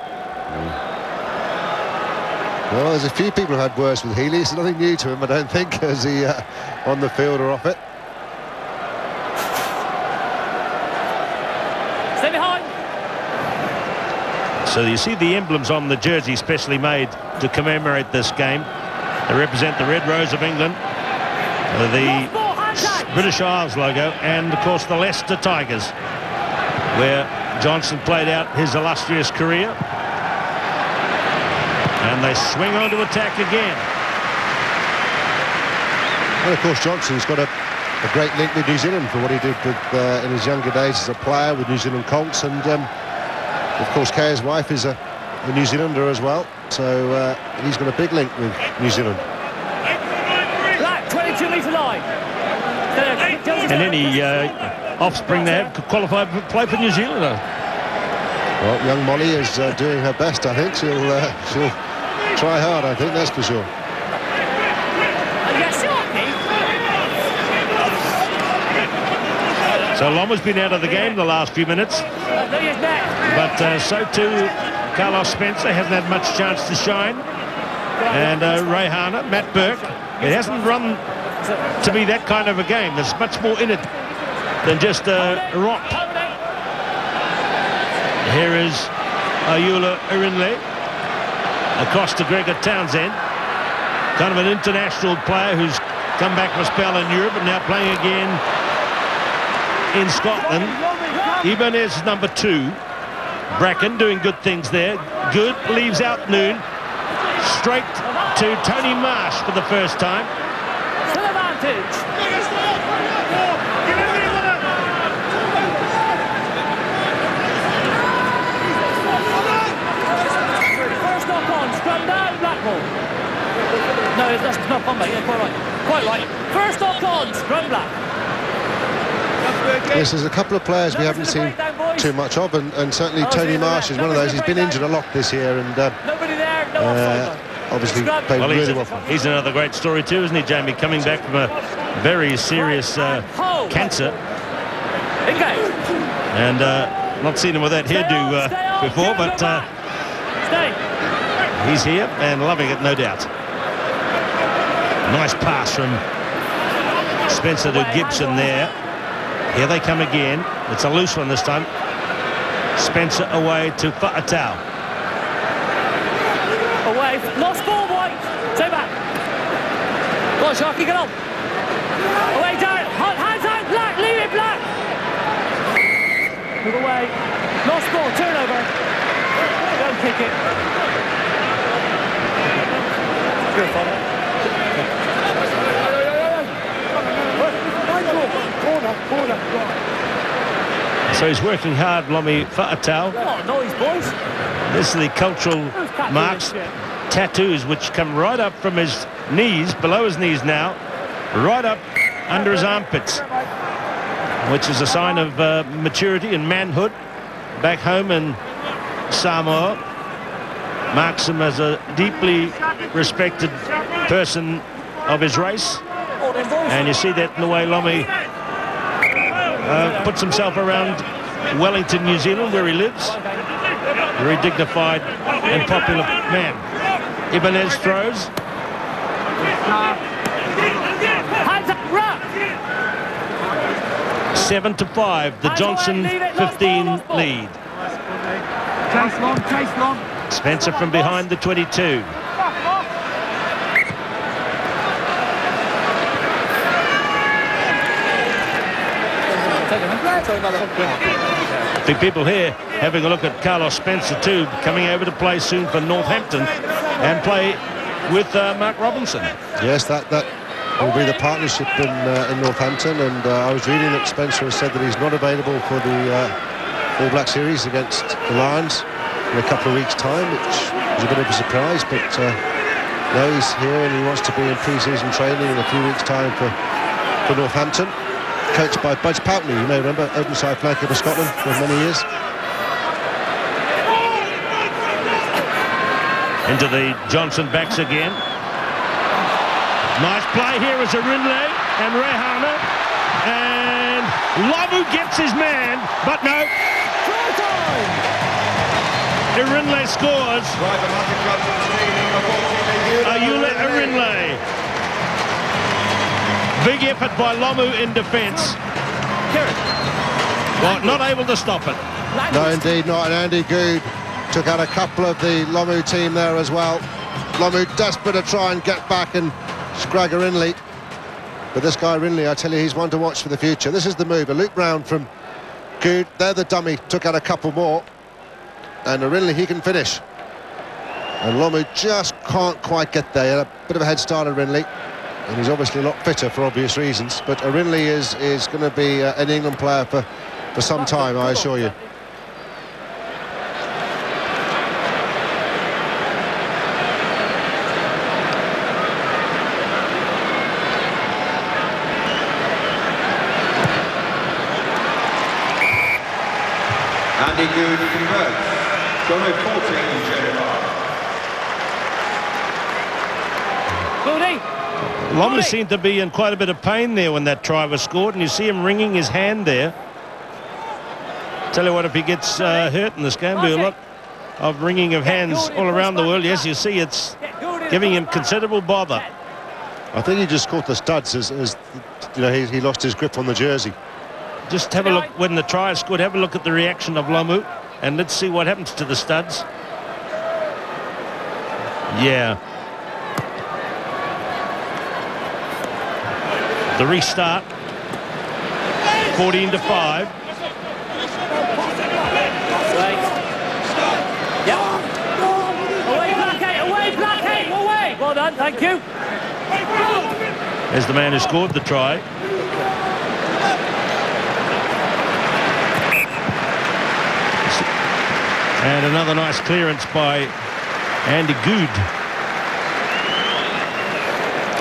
Well, there's a few people who had words with Healey. It's nothing new to him, I don't think, as he on the field or off it. Stay behind. So you see the emblems on the jersey specially made to commemorate this game. They represent the Red Rose of England, the British Isles logo, and of course the Leicester Tigers, where Johnson played out his illustrious career. And they swing on to attack again. And of course Johnson's got a great link with New Zealand for what he did with, in his younger days as a player with New Zealand Colts, and of course Kay's wife is a New Zealander as well, so he's got a big link with New Zealand. Black, 22-metre line. And any offspring they have could qualify to play for New Zealand. Well, young Molly is doing her best, I think. She'll try hard, I think, that's for sure. So Lome's been out of the game the last few minutes, but so too Carlos Spencer hasn't had much chance to shine, and Reihana, Matt Burke. It hasn't run to be that kind of a game. There's much more in it than just a romp. Here is Ayoola Erinle across to Gregor Townsend, kind of an international player who's come back from a spell in Europe and now playing again in Scotland. Ibanez is number 2. Bracken doing good things there. Goode leaves out noon. Straight to Tony Marsh for the first time. Full advantage. First knock on, scrum down, Blackpool. No, that's not on, mate. Yeah, quite right. Quite right. First knock on, scrum black. Yes, there's a couple of players we haven't seen too much of, and certainly Tony Marsh is one of those. He's been injured a lot this year, and obviously played really well for him. He's another great story too, isn't he, Jamie? Coming back from a very serious cancer. And not seen him with that hairdo before, but he's here and loving it, no doubt. Nice pass from Spencer to Gibson there. Here they come again. It's a loose one this time. Spencer away to Faatau. Away. Lost ball, boy. Stay back. Go on, Sharky, get on. Away, Darren. Hands out, Black. Leave it, Black. Move away. Lost ball. Turnover. Don't kick it. Good fun. So he's working hard, Lome Faatau. Noise, boys. This is the cultural marks, tattoos, which come right up from his knees, below his knees now, right up under his armpits, which is a sign of maturity and manhood. Back home in Samoa, marks him as a deeply respected person of his race. And you see that in the way Lome puts himself around Wellington, New Zealand, where he lives. Very dignified and popular man. Ibanez throws. Hands up, rock. 7-5, the Johnson 15 lead. Chase long, chase long. Spencer from behind the 22. The people here having a look at Carlos Spencer too, coming over to play soon for Northampton and play with Mark Robinson. Yes, that will be the partnership in Northampton, and I was reading that Spencer has said that he's not available for the All Black Series against the Lions in a couple of weeks' time, which is a bit of a surprise, but now he's here and he wants to be in pre-season training in a few weeks' time for Northampton, coached by Budge Pountney, you may remember, open side flanker for Scotland for many years. Into the Johnson backs again. Nice play here is Erinle and Reihana, and Lomu gets his man, but no. Erinle scores. Ayoola Erinle. Big effort by Lomu in defence. Well, not able to stop it. No, indeed not. And Andy Goode took out a couple of the Lomu team there as well. Lomu desperate to try and get back and scrag Erinle. But this guy Erinle, I tell you, he's one to watch for the future. This is the move. A loop round from Goode. They're the dummy. Took out a couple more. And Erinle, he can finish. And Lomu just can't quite get there. A bit of a head start, Erinle. And he's obviously a lot fitter for obvious reasons. But Erinle is going to be an England player for some time, I assure you. Andy Goode converts. Jonah 14, Lome seemed to be in quite a bit of pain there when that try was scored, and you see him wringing his hand there. Tell you what, if he gets hurt in this game, there'll be a lot of wringing of hands all around the world. Yes, you see it's giving him considerable bother. I think he just caught the studs as you know, he lost his grip on the jersey. Just have a look when the try is scored. Have a look at the reaction of Lomu, and let's see what happens to the studs. Yeah. The restart. 14-5. Away, Bracken, away! Well done, thank you. As the man who scored the try. And another nice clearance by Andy Goode.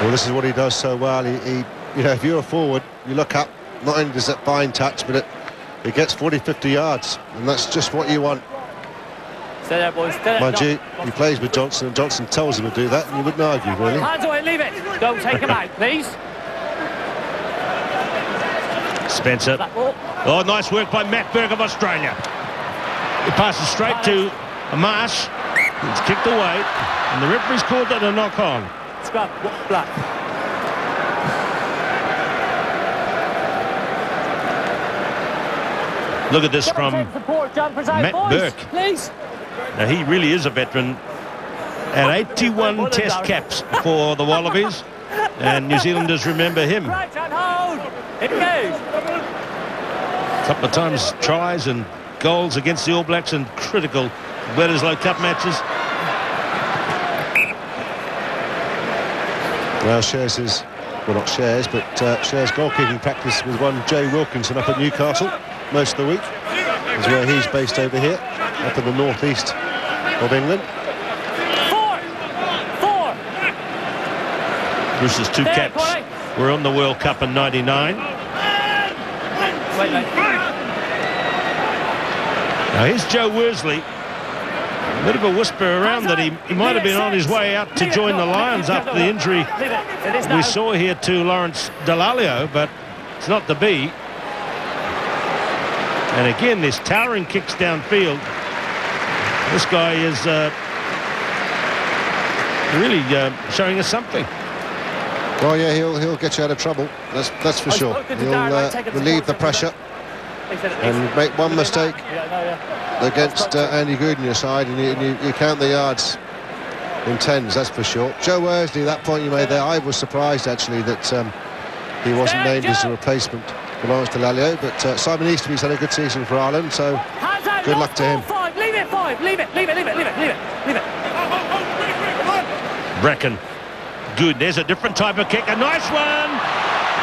Well, this is what he does so well. He you know, if you're a forward, you look up, not only does that fine touch, but it gets 40-50 yards, and that's just what you want. Stay there, boys. Stay there. Mind you, he plays with Johnson, and Johnson tells him to do that, and you wouldn't argue, really. Hands away, leave it. Don't take him out, please. Spencer. Oh, nice work by Matt Burke of Australia. He passes straight to Marsh. It's kicked away, and the referee's called that a knock-on. Scrap, black. Look at this from Matt Burke. Please. Now, he really is a veteran. At 81 test caps for the Wallabies, and New Zealanders remember him. A couple of times tries and goals against the All Blacks in critical Bledisloe Cup matches. Well, shares his, well, not shares, but shares goalkeeping practice with one Jay Wilkinson up at Newcastle most of the week. Is where he's based over here, up in the northeast of England. Bruce's two caps were on the World Cup in '99. Now here's Joe Worsley. A bit of a whisper around that he might have been on his way out to join the Lions after the injury we saw here to Lawrence Dallaglio, but it's not to be. And again, this towering kicks downfield. This guy is really showing us something. Well, yeah, he'll get you out of trouble. That's for sure. He'll relieve the pressure and make one mistake against Andy Goode on your side, and you count the yards in tens, that's for sure. Joe Worsley, that point you made there, I was surprised actually that he wasn't named as a replacement for Lawrence Delalio, but Simon Easterby's had a good season for Ireland, so good luck to him. Leave it, five. Leave it. Bracken. Good. There's a different type of kick. A nice one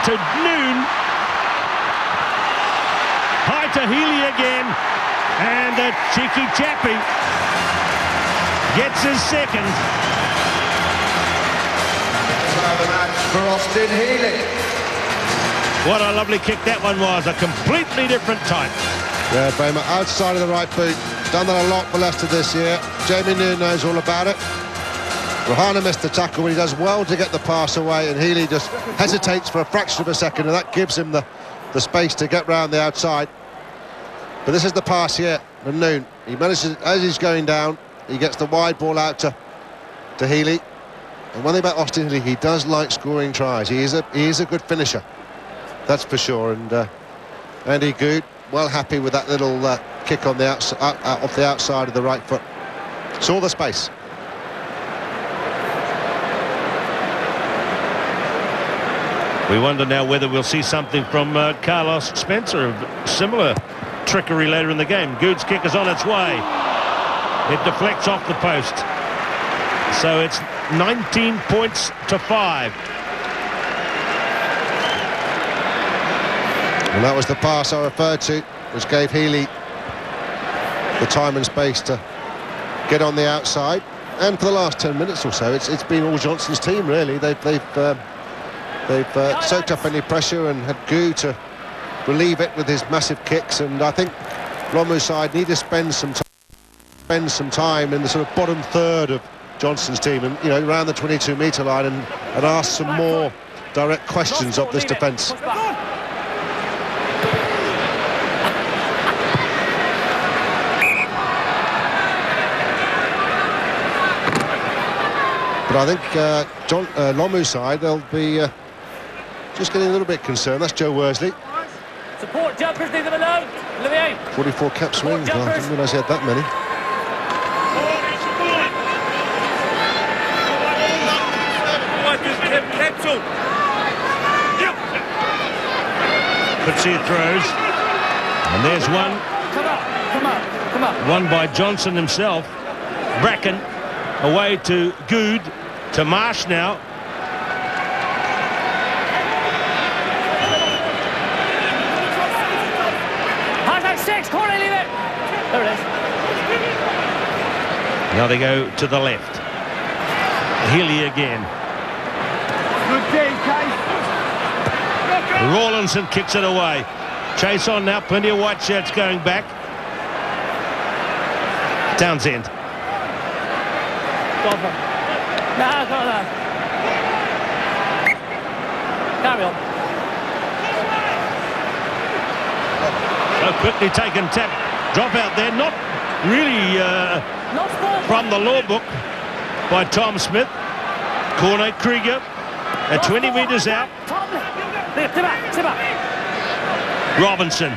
to Noon. High to Healey again. And the cheeky chappie gets his second. For Austin Healey. What a lovely kick that one was. A completely different type. Yeah, Bramer, outside of the right boot. Done that a lot for Leicester this year. Jamie Noon knows all about it. Reihana missed the tackle, but he does well to get the pass away, and Healey just hesitates for a fraction of a second, and that gives him the space to get round the outside. But this is the pass here from Noon. He manages, as he's going down, he gets the wide ball out to Healey. And one thing about Austin Healey, he does like scoring tries. He is a good finisher, that's for sure. And Andy Goode, well happy with that little kick on the off the outside of the right foot. Saw the space. We wonder now whether we'll see something from Carlos Spencer of similar trickery later in the game. Goode's kick is on its way. It deflects off the post. So it's 19 points to 5. And that was the pass I referred to, which gave Healey the time and space to get on the outside. And for the last 10 minutes or so, it's been all Johnson's team really. They've soaked up any pressure and had Goode to relieve it with his massive kicks. And I think Lomu's side need to spend some time in the sort of bottom third of Johnson's team, and around the 22-metre line, and ask some more direct questions of this defence. But I think Lomu's side, they'll be just getting a little bit concerned. That's Joe Worsley. Support jumpers, leave them alone. Olivier. 44 cap swings. Well, I didn't realise he had that many. Fitzy throws. And there's one. Come on. One by Johnson himself. Bracken away to Goode, to Marsh now. High 6, corner, leave it. There it is. Now they go to the left. Healey again. Good game, Case. Rawlinson kicks it away. Chase on now, plenty of white shirts going back. Townsend. Go on. Carry on. So quickly taken tap. Drop out there. Not really from the law book by Tom Smith. Corner, Krieger. At 20 metres out. Robinson.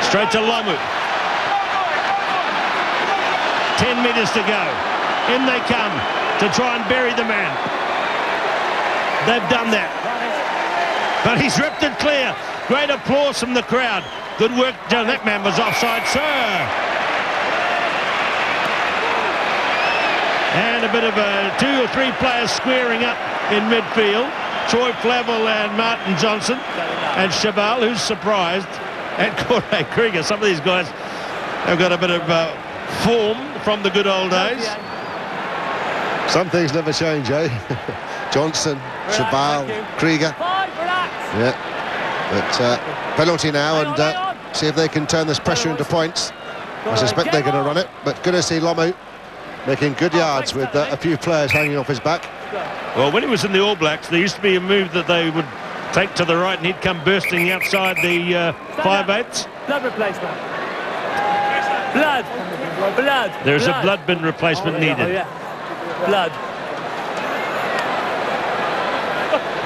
Straight to Lomu. 10 metres to go. In they come to try and bury the man. They've done that. But he's ripped it clear. Great applause from the crowd. Good work done. That man was offside, sir. And a bit of 2 or 3 players squaring up in midfield. Troy Flavel and Martin Johnson and Chabal, who's surprised, and Corey Krieger. Some of these guys have got a bit of form from the good old days. Some things never change, eh? Johnson, Chabal, Krieger. Yeah. But penalty now, and see if they can turn this pressure into points. I suspect they're going to run it, but good to see Lomu making good yards with a few players hanging off his back. Well, when he was in the All Blacks, there used to be a move that they would take to the right and he'd come bursting outside the 5/8. Blood replacement. Blood. There's a blood bin replacement needed. Oh, yeah. Blood.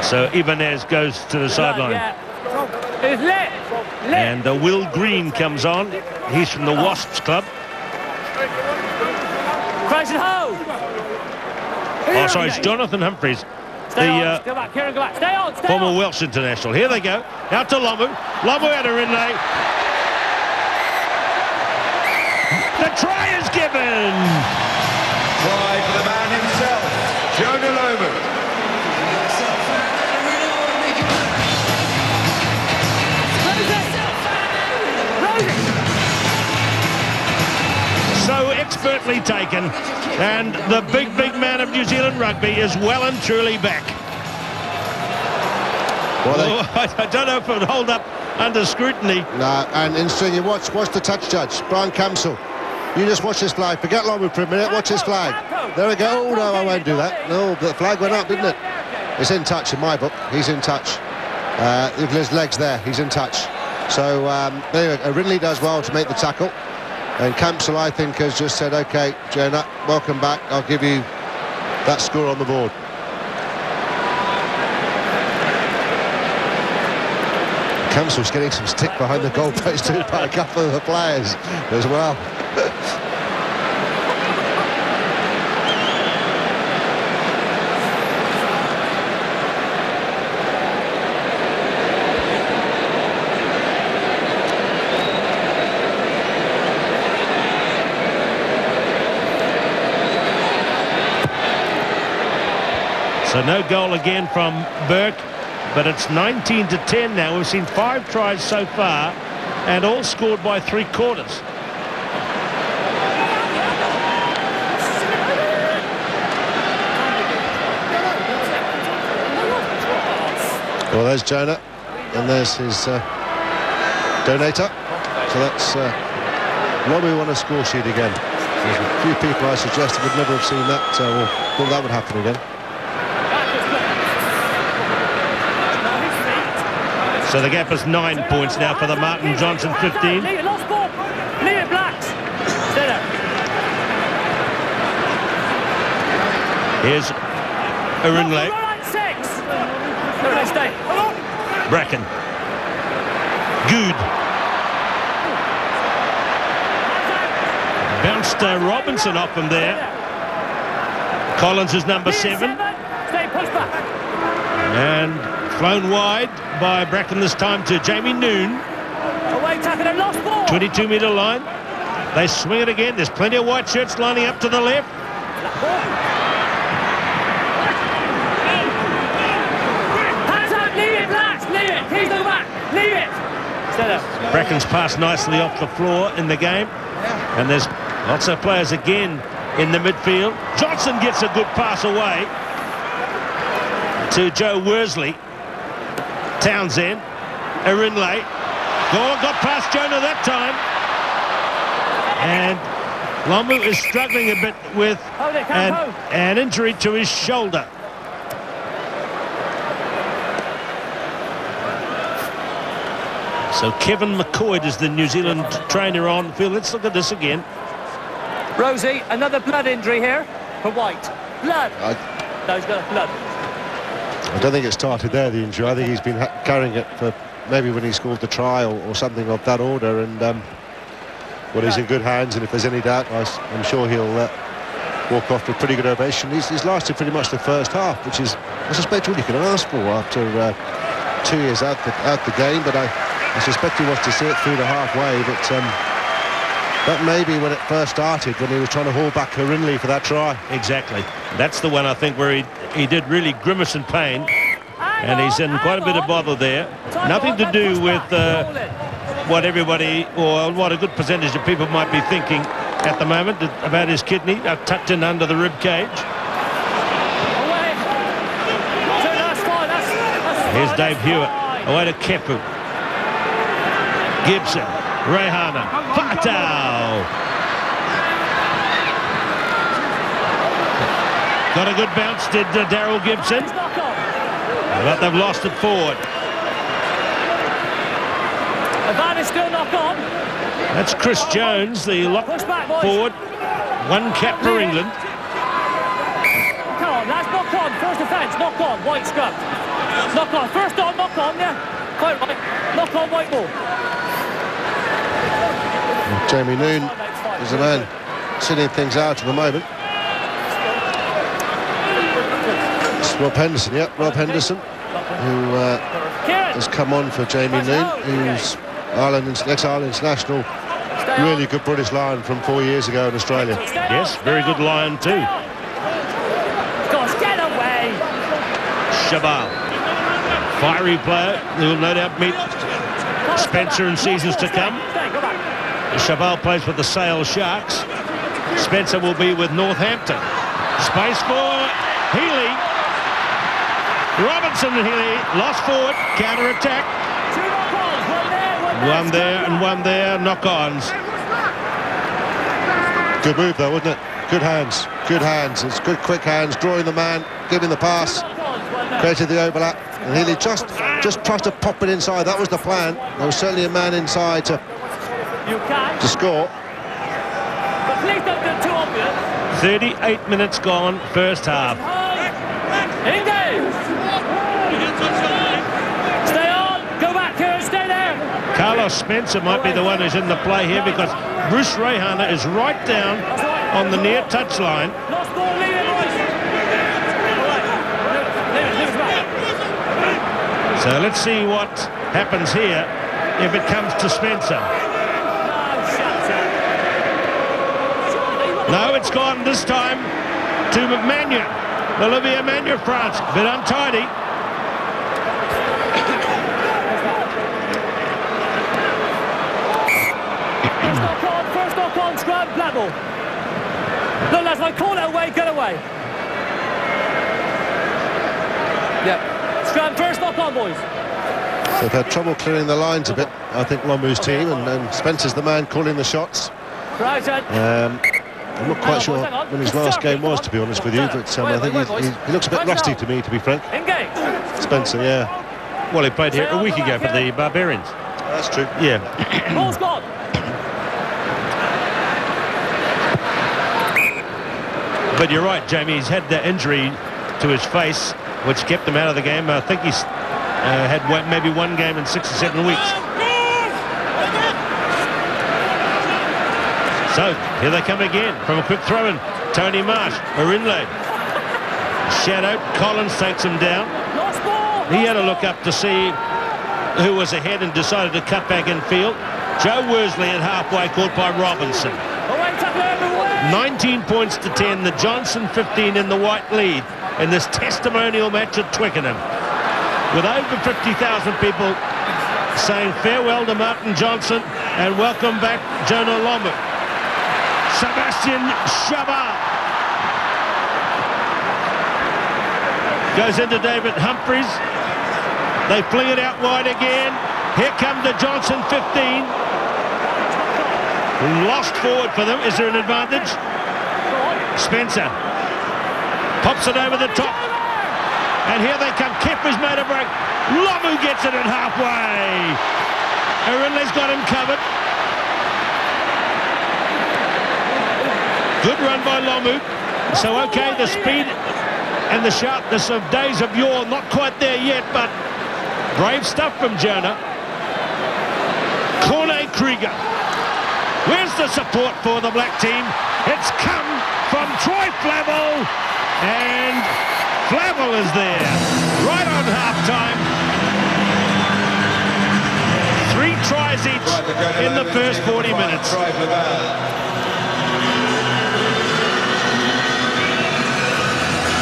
So Ibanez goes to the sideline. It's lit. And Will Green comes on. He's from the Wasps club. Christ and Ho. Oh, sorry, it's Jonathan Humphreys. Stay on. Go back, Kyran, go back. Stay on, stay former on. Welsh international. Here they go. Out to Lomu. Lomu out of Erinle. The try is given. Try for the man himself, Jonah Lomu. So expertly taken, and the big man of New Zealand rugby is well and truly back. Well, I don't know if it would hold up under scrutiny. No, and interesting, you watch the touch judge, Brian Camsell. You just watch this flag. Forget Lomu for a minute, watch this flag. There we go. Oh, no, I won't do that. No, the flag went up, didn't it? It's in touch in my book. He's in touch. Look at his legs there. He's in touch. So, anyway, Erinle does well to make the tackle. And Camsell, I think, has just said, OK, Jonah, welcome back. I'll give you that score on the board. Camsell's getting some stick behind the goalpost too by a couple of the players as well. So no goal again from Burke, but it's 19-10 now. We've seen 5 tries so far, and all scored by 3 quarters. Well, there's Jonah, and there's his donator. So that's Lomu on a score sheet again. There's a few people I suggested would never have seen that, or thought that would happen again. So the gap is 9 points now for the Martin Johnson 15. Leave it, lost ball. Leave it, Blacks. Stay there. Here's Erinle. Stay. Bracken. Goode. Bounced Robinson off him there. Collins is number 7. Stay, push back. And flown wide by Bracken this time to Jamie Noon. Away tackle and lost ball. 22-metre line. They swing it again. There's plenty of white shirts lining up to the left. Hands up, leave it, Blacks, leave it. Please go back, leave it. Stay there. Bracken's passed nicely off the floor in the game. And there's lots of players again in the midfield. Johnson gets a good pass away to Joe Worsley. Townsend, Erinle, got past Jonah that time, and Lomu is struggling a bit with an injury to his shoulder. So Kevin McCoy is the New Zealand trainer on the field. Let's look at this again. Rosie, another blood injury here for White. Blood. No, he's got blood. I don't think it started there, the injury. I think he's been carrying it for maybe when he scored the try or something of that order. And well, he's in good hands, and if there's any doubt, I'm sure he'll walk off with pretty good ovation. He's lasted pretty much the first half, which is, I suspect, all you can ask for after 2 years out the game. But I suspect he wants to see it through the halfway. But that may be when it first started, when he was trying to haul back Erinle for that try. Exactly. That's the one, I think, where he did really grimace in pain. And he's in quite a bit of bother there. Nothing to do with what everybody, or what a good percentage of people might be thinking at the moment about his kidney, tucked in under the rib cage. Here's Dave Hewitt, away to Kepu. Gibson, Reihana, Faatau. Got a good bounce, did Daryl Gibson. But they've lost it forward. Ibanez still knock on. That's Chris Jones, the lock forward. 1 cap for England. Come on, that's knock on. First offence, knock on. White scrum. Knock on, first on, knock on, yeah. Quite right. Knock on, white ball. Jamie Noon is the man sitting things out at the moment. It's Rob Henderson, yep, Rob Henderson, who has come on for Jamie Noon, who's ex-Ireland international, really good British lion from 4 years ago in Australia. Yes, very good lion too. Gosh, get away! Chabal, fiery player who will no doubt meet Spencer in seasons to come. Chabal plays with the Sale Sharks. Spencer will be with Northampton. Space for Healey. Robinson and Healey lost forward, counter-attack. One there and one there, knock-ons. Good move though, wasn't it? Good hands, good hands. It's good quick hands, drawing the man, giving the pass, created the overlap. And Healey just tried to pop it inside. That was the plan. There was certainly a man inside to score. But please don't do too obvious. 38 minutes gone, first half. Engage! Stay on, go back here and stay there. Carlos Spencer might be the one who's in the play here because Bruce Reihana is right down on the near touchline. Lost ball, leave it, boys. Leave it back. So let's see what happens here if it comes to Spencer. No, it's gone this time to Magne. Olivier Magne, France. Bit untidy. First knock on, scrum, black ball. Look, lads, I call it away, get away. Yep. Scrum, first knock on, boys. So they've had trouble clearing the lines a bit, I think, Lomu's team, and Spencer's the man calling the shots. I'm not quite sure when his last game was, to be honest with you, but I think he looks a bit rusty to me, to be frank. Engage. Spencer, yeah. Well, he played here a week ago for the Barbarians. That's true. Yeah. Ball's gone. But you're right, Jamie, he's had the injury to his face, which kept him out of the game. I think he's had maybe one game in 6 or 7 weeks. So, here they come again from a quick throw-in. Tony Marsh, Erinle. Shadow, Collins takes him down. He had a look up to see who was ahead and decided to cut back in field. Joe Worsley at halfway, caught by Robinson. 19 points to 10, the Johnson 15 in the white lead in this testimonial match at Twickenham. With over 50,000 people saying farewell to Martin Johnson and welcome back Jonah Lomu. Sebastien Chabal goes into David Humphreys. They fling it out wide again. Here comes the Johnson 15. Lost forward for them. Is there an advantage? Spencer pops it over the top. And here they come. Kepa's made a break. Lomu gets it at halfway. Erinle's got him covered. Good run by Lomu. So, okay, the speed and the sharpness of days of yore, not quite there yet, but brave stuff from Jonah. Corne Krieger. Where's the support for the black team? It's come from Troy Flavel, and Flavel is there right on half-time. 3 tries each in the first 40 minutes.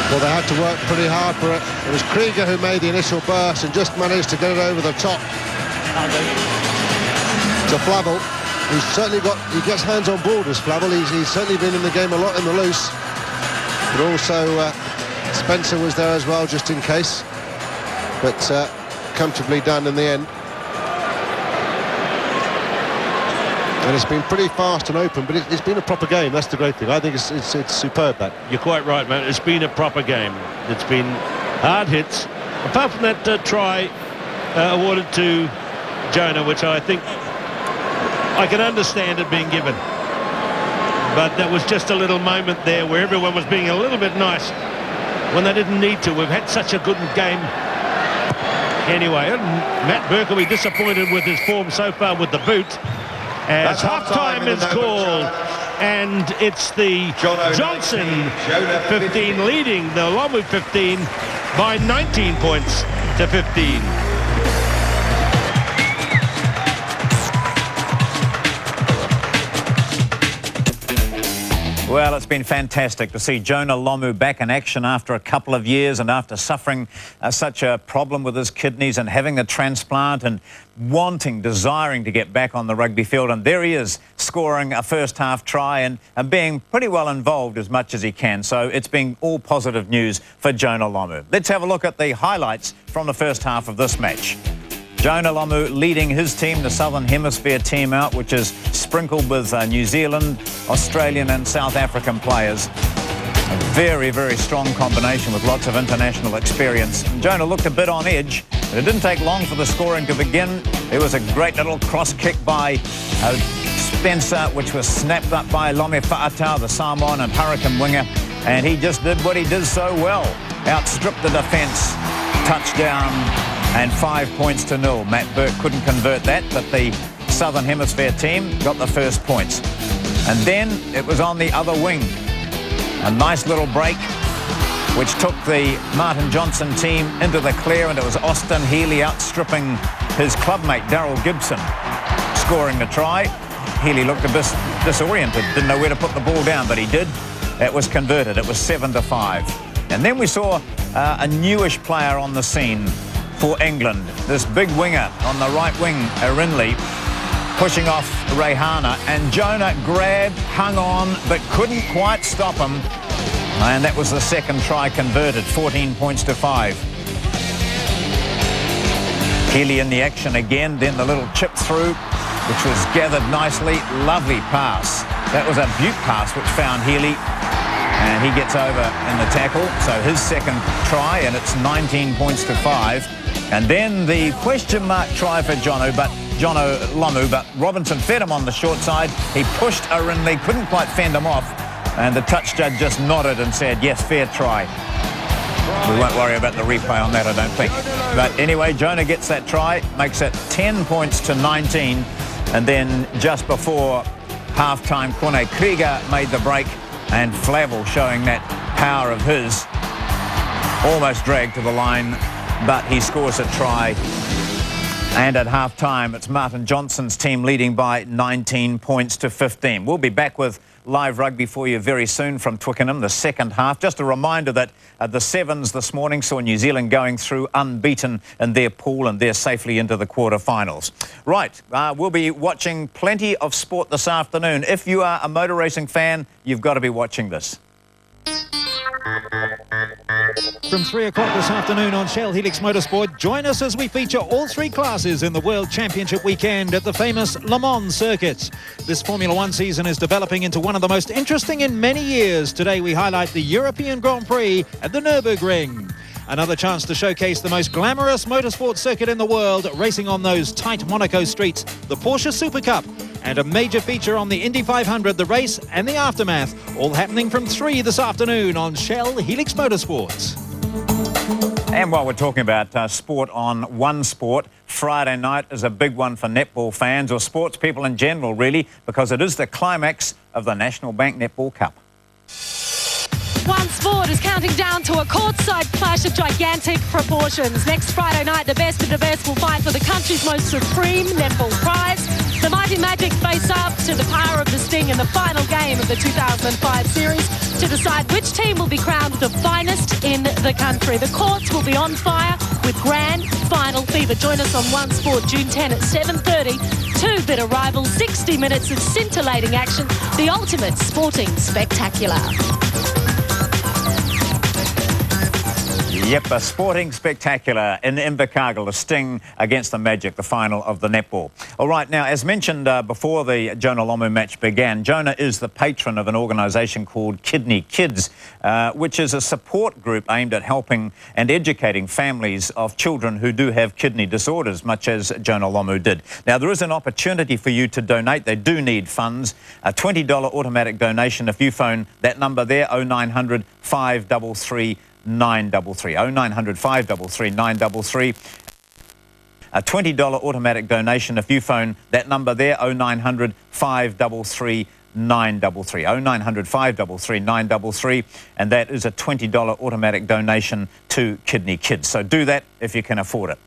Well, they had to work pretty hard for it. It was Krieger who made the initial burst and just managed to get it over the top to Flavel. He's certainly he gets hands on borders, Flavel. He's certainly been in the game a lot in the loose. But also Spencer was there as well, just in case. But comfortably done in the end. And it's been pretty fast and open, but it's been a proper game. That's the great thing. I think it's superb, that. You're quite right, man. It's been a proper game. It's been hard hits. Apart from that try awarded to Jonah, which I think I can understand it being given. But that was just a little moment there where everyone was being a little bit nice when they didn't need to. We've had such a good game anyway. And Matt Burke will be disappointed with his form so far with the boot. As half-time is called, and it's the Johnson 15 leading the Lomu 15 by 19 points to 15. Well, it's been fantastic to see Jonah Lomu back in action after a couple of years and after suffering such a problem with his kidneys and having a transplant and desiring to get back on the rugby field. And there he is, scoring a first-half try and being pretty well involved as much as he can. So it's been all positive news for Jonah Lomu. Let's have a look at the highlights from the first half of this match. Jonah Lomu leading his team, the Southern Hemisphere team out, which is sprinkled with New Zealand, Australian and South African players. A very, very strong combination with lots of international experience. And Jonah looked a bit on edge, but it didn't take long for the scoring to begin. There was a great little cross kick by Spencer, which was snapped up by Lome Faatau, the Samoan and Hurricane winger, and he just did what he did so well. Outstripped the defence, touchdown, and 5 points to 0. Matt Burke couldn't convert that, but the Southern Hemisphere team got the first points. And then it was on the other wing. A nice little break, which took the Martin Johnson team into the clear, and it was Austin Healey outstripping his clubmate Daryl Gibson, scoring the try. Healey looked a bit disoriented, didn't know where to put the ball down, but he did. It was converted. It was 7-5. And then we saw a newish player on the scene for England. This big winger on the right wing, Erinle, pushing off Reihana, and Jonah grabbed, hung on, but couldn't quite stop him. And that was the second try converted, 14 points to 5. Healey in the action again, then the little chip through, which was gathered nicely. Lovely pass. That was a beaut pass which found Healey, and he gets over in the tackle. So his second try, and it's 19 points to 5. And then the question mark try for Jonah Lomu, but Robinson fed him on the short side. He pushed Erinle, couldn't quite fend him off, and the touch judge just nodded and said, yes, fair try. We won't worry about the replay on that, I don't think. But anyway, Jonah gets that try, makes it 10 points to 19, and then just before half-time, Kone Krieger made the break, and Flavel, showing that power of his, almost dragged to the line, but he scores a try. And at half-time, it's Martin Johnson's team leading by 19 points to 15. We'll be back with live rugby for you very soon from Twickenham, the second half. Just a reminder that the Sevens this morning saw New Zealand going through unbeaten in their pool, and they're safely into the quarterfinals. Right, we'll be watching plenty of sport this afternoon. If you are a motor racing fan, you've got to be watching this. From 3 o'clock this afternoon on Shell Helix Motorsport, join us as we feature all three classes in the World Championship weekend at the famous Le Mans circuit. This Formula One season is developing into one of the most interesting in many years. Today we highlight the European Grand Prix at the Nürburgring. Another chance to showcase the most glamorous motorsport circuit in the world, racing on those tight Monaco streets, the Porsche Super Cup, and a major feature on the Indy 500, the race and the aftermath, all happening from 3 this afternoon on Shell Helix Motorsports. And while we're talking about sport on One Sport, Friday night is a big one for netball fans, or sports people in general, really, because it is the climax of the National Bank Netball Cup. One Sport is counting down to a courtside clash of gigantic proportions. Next Friday night, the best of the best will fight for the country's most supreme netball prize. The Mighty Magic face up to the power of the Sting in the final game of the 2005 series to decide which team will be crowned the finest in the country. The courts will be on fire with grand final fever. Join us on One Sport June 10 at 7:30. Two bitter rivals, 60 minutes of scintillating action, the ultimate sporting spectacular. Yep, a sporting spectacular in Invercargill, the Sting against the Magic, the final of the netball. All right, now, as mentioned before the Jonah Lomu match began, Jonah is the patron of an organisation called Kidney Kids, which is a support group aimed at helping and educating families of children who do have kidney disorders, much as Jonah Lomu did. Now, there is an opportunity for you to donate. They do need funds. A $20 automatic donation if you phone that number there, 0900 533 933, 0900 533 933. a $20 automatic donation if you phone that number there, 0900 533 933, 0900 533 933, and that is a $20 automatic donation to Kidney Kids. So do that if you can afford it.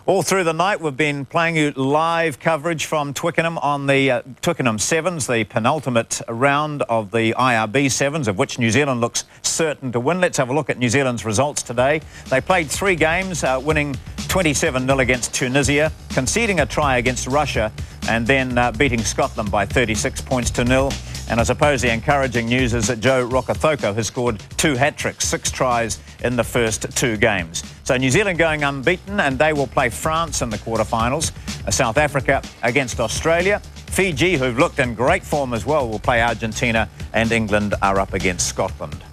All through the night, we've been playing you live coverage from Twickenham on the Twickenham Sevens, the penultimate round of the IRB Sevens, of which New Zealand looks certain to win. Let's have a look at New Zealand's results today. They played 3 games, winning 27-0 against Tunisia, conceding a try against Russia, and then beating Scotland by 36 points to 0. And I suppose the encouraging news is that Joe Rokocoko has scored 2 hat-tricks, 6 tries in the first 2 games. So New Zealand going unbeaten, and they will play France in the quarterfinals. South Africa against Australia. Fiji, who've looked in great form as well, will play Argentina, and England are up against Scotland.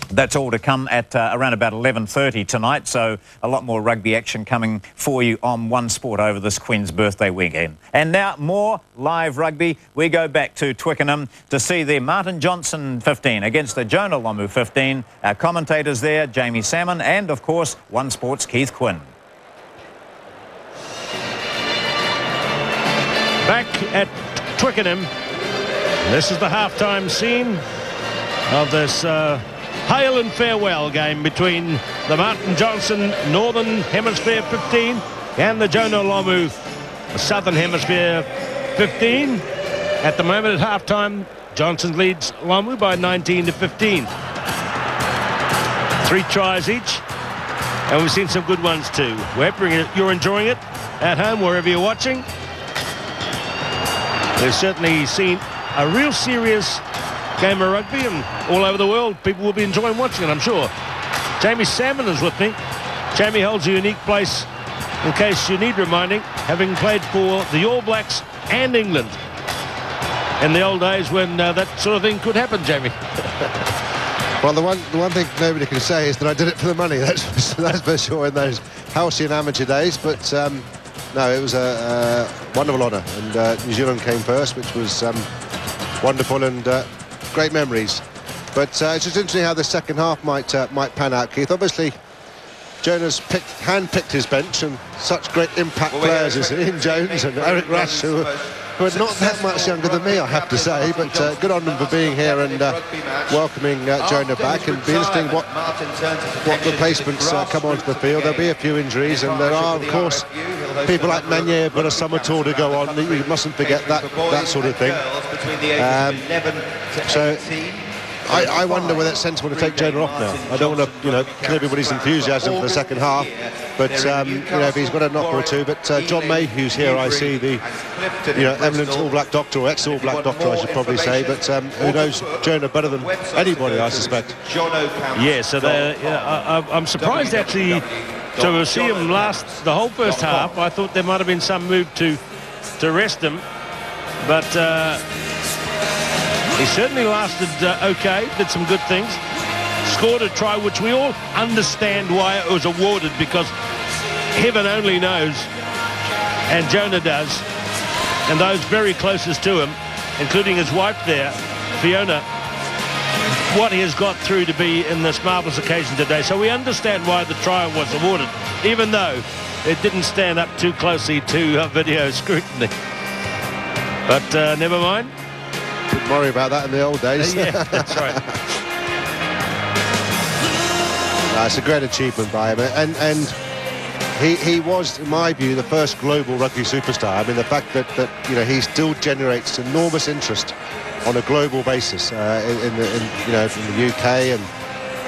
That's all to come at around about 11:30 tonight, so a lot more rugby action coming for you on One Sport over this Queen's birthday weekend. And now more live rugby. We go back to Twickenham to see the Martin Johnson 15 against the Jonah Lomu 15. Our commentators there, Jamie Salmon, and of course One Sport's Keith Quinn. Back at Twickenham, this is the halftime scene of this hail and farewell game between the Martin Johnson Northern Hemisphere 15 and the Jonah Lomu Southern Hemisphere 15. At the moment at halftime, Johnson leads Lomu by 19-15. 3 tries each, and we've seen some good ones too. We're hoping you're enjoying it at home, wherever you're watching. We've certainly seen a real serious game of rugby, and all over the world people will be enjoying watching it, I'm sure. Jamie Salmon is with me. Jamie holds a unique place, in case you need reminding, having played for the All Blacks and England in the old days when that sort of thing could happen, Jamie. Well, the one thing nobody can say is that I did it for the money. That's for sure in those halcyon amateur days. But no, it was a wonderful honour, and New Zealand came first, which was wonderful, and great memories. But it's just interesting how the second half might pan out, Keith. Obviously, Jonah's hand-picked his bench, and such great impact players as Ian Jones and Eric Rush, who are not that much younger than me, I have to say. But good on them for being here and welcoming Jonah back. And be interesting what replacements come onto the field. There'll be a few injuries, and there are, of course, people like Magne have got a summer tour to go on. You mustn't forget that sort of thing. So I wonder whether it's sensible to take Jonah off now. I don't want to, kill everybody's enthusiasm for the second half. But, if he's got a knock or two. But John Mayhew's here, I see, the, eminent All Black doctor, or ex-All Black doctor, I should probably say. But who knows Jonah better than anybody, I suspect. Yeah, so I'm surprised, actually, to see him last the whole first half. I thought there might have been some move to rest him. But he certainly lasted okay, did some good things. Scored a try, which we all understand why it was awarded, because heaven only knows, and Jonah does, and those very closest to him, including his wife there, Fiona, what he has got through to be in this marvellous occasion today. So we understand why the try was awarded, even though it didn't stand up too closely to video scrutiny. But never mind. Didn't worry about that in the old days. Yeah, that's right. It's a great achievement by him, and he was, in my view, the first global rugby superstar. I mean, the fact that he still generates enormous interest on a global basis in the UK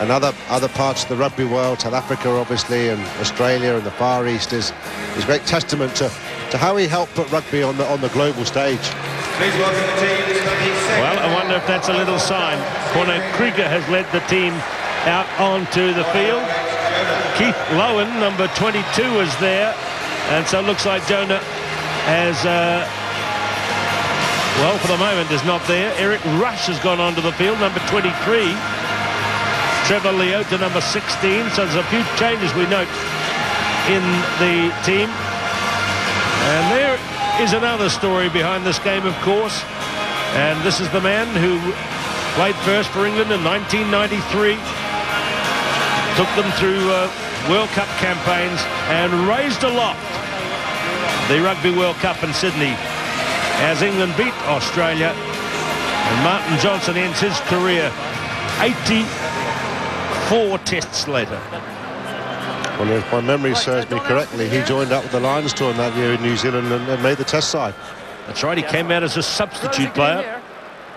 and other parts of the rugby world, South Africa obviously, and Australia and the Far East is a great testament to how he helped put rugby on the global stage. Please welcome the team. Well, I wonder if that's a little sign. Corner Krieger has led the team out onto the field. Keith Lowen, number 22, is there, and so it looks like Jonah has, well, for the moment is not there. Eric Rush has gone onto the field, number 23. Trevor Leota, number 16. So there's a few changes we note in the team. And there is another story behind this game, of course, and this is the man who played first for England in 1993. Took them through World Cup campaigns and raised aloft the Rugby World Cup in Sydney as England beat Australia, and Martin Johnson ends his career 84 tests later. Well, if my memory serves me correctly, he joined up with the Lions tour that year in New Zealand and made the test side. That's right, he came out as a substitute player.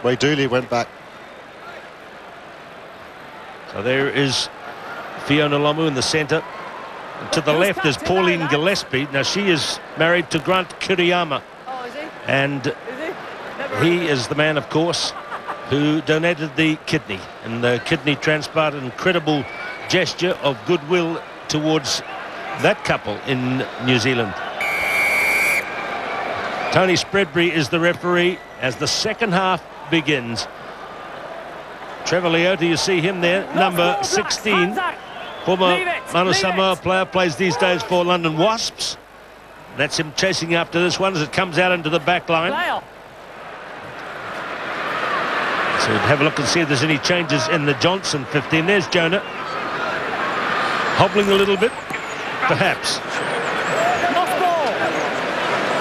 Wade Dooley went back. So there is Fiona Lomu in the centre. To the left is Pauline Gillespie. Now she is married to Grant Kiriyama. And he is the man, of course, who donated the kidney. And the kidney transplant, an incredible gesture of goodwill towards that couple in New Zealand. Tony Spreadbury is the referee as the second half begins. Trevor Leota, you see him there, number 16. Former Manu Samoa player, plays these days for London Wasps. That's him chasing after this one as it comes out into the back line. So have a look and see if there's any changes in the Johnson 15. There's Jonah. Hobbling a little bit, perhaps.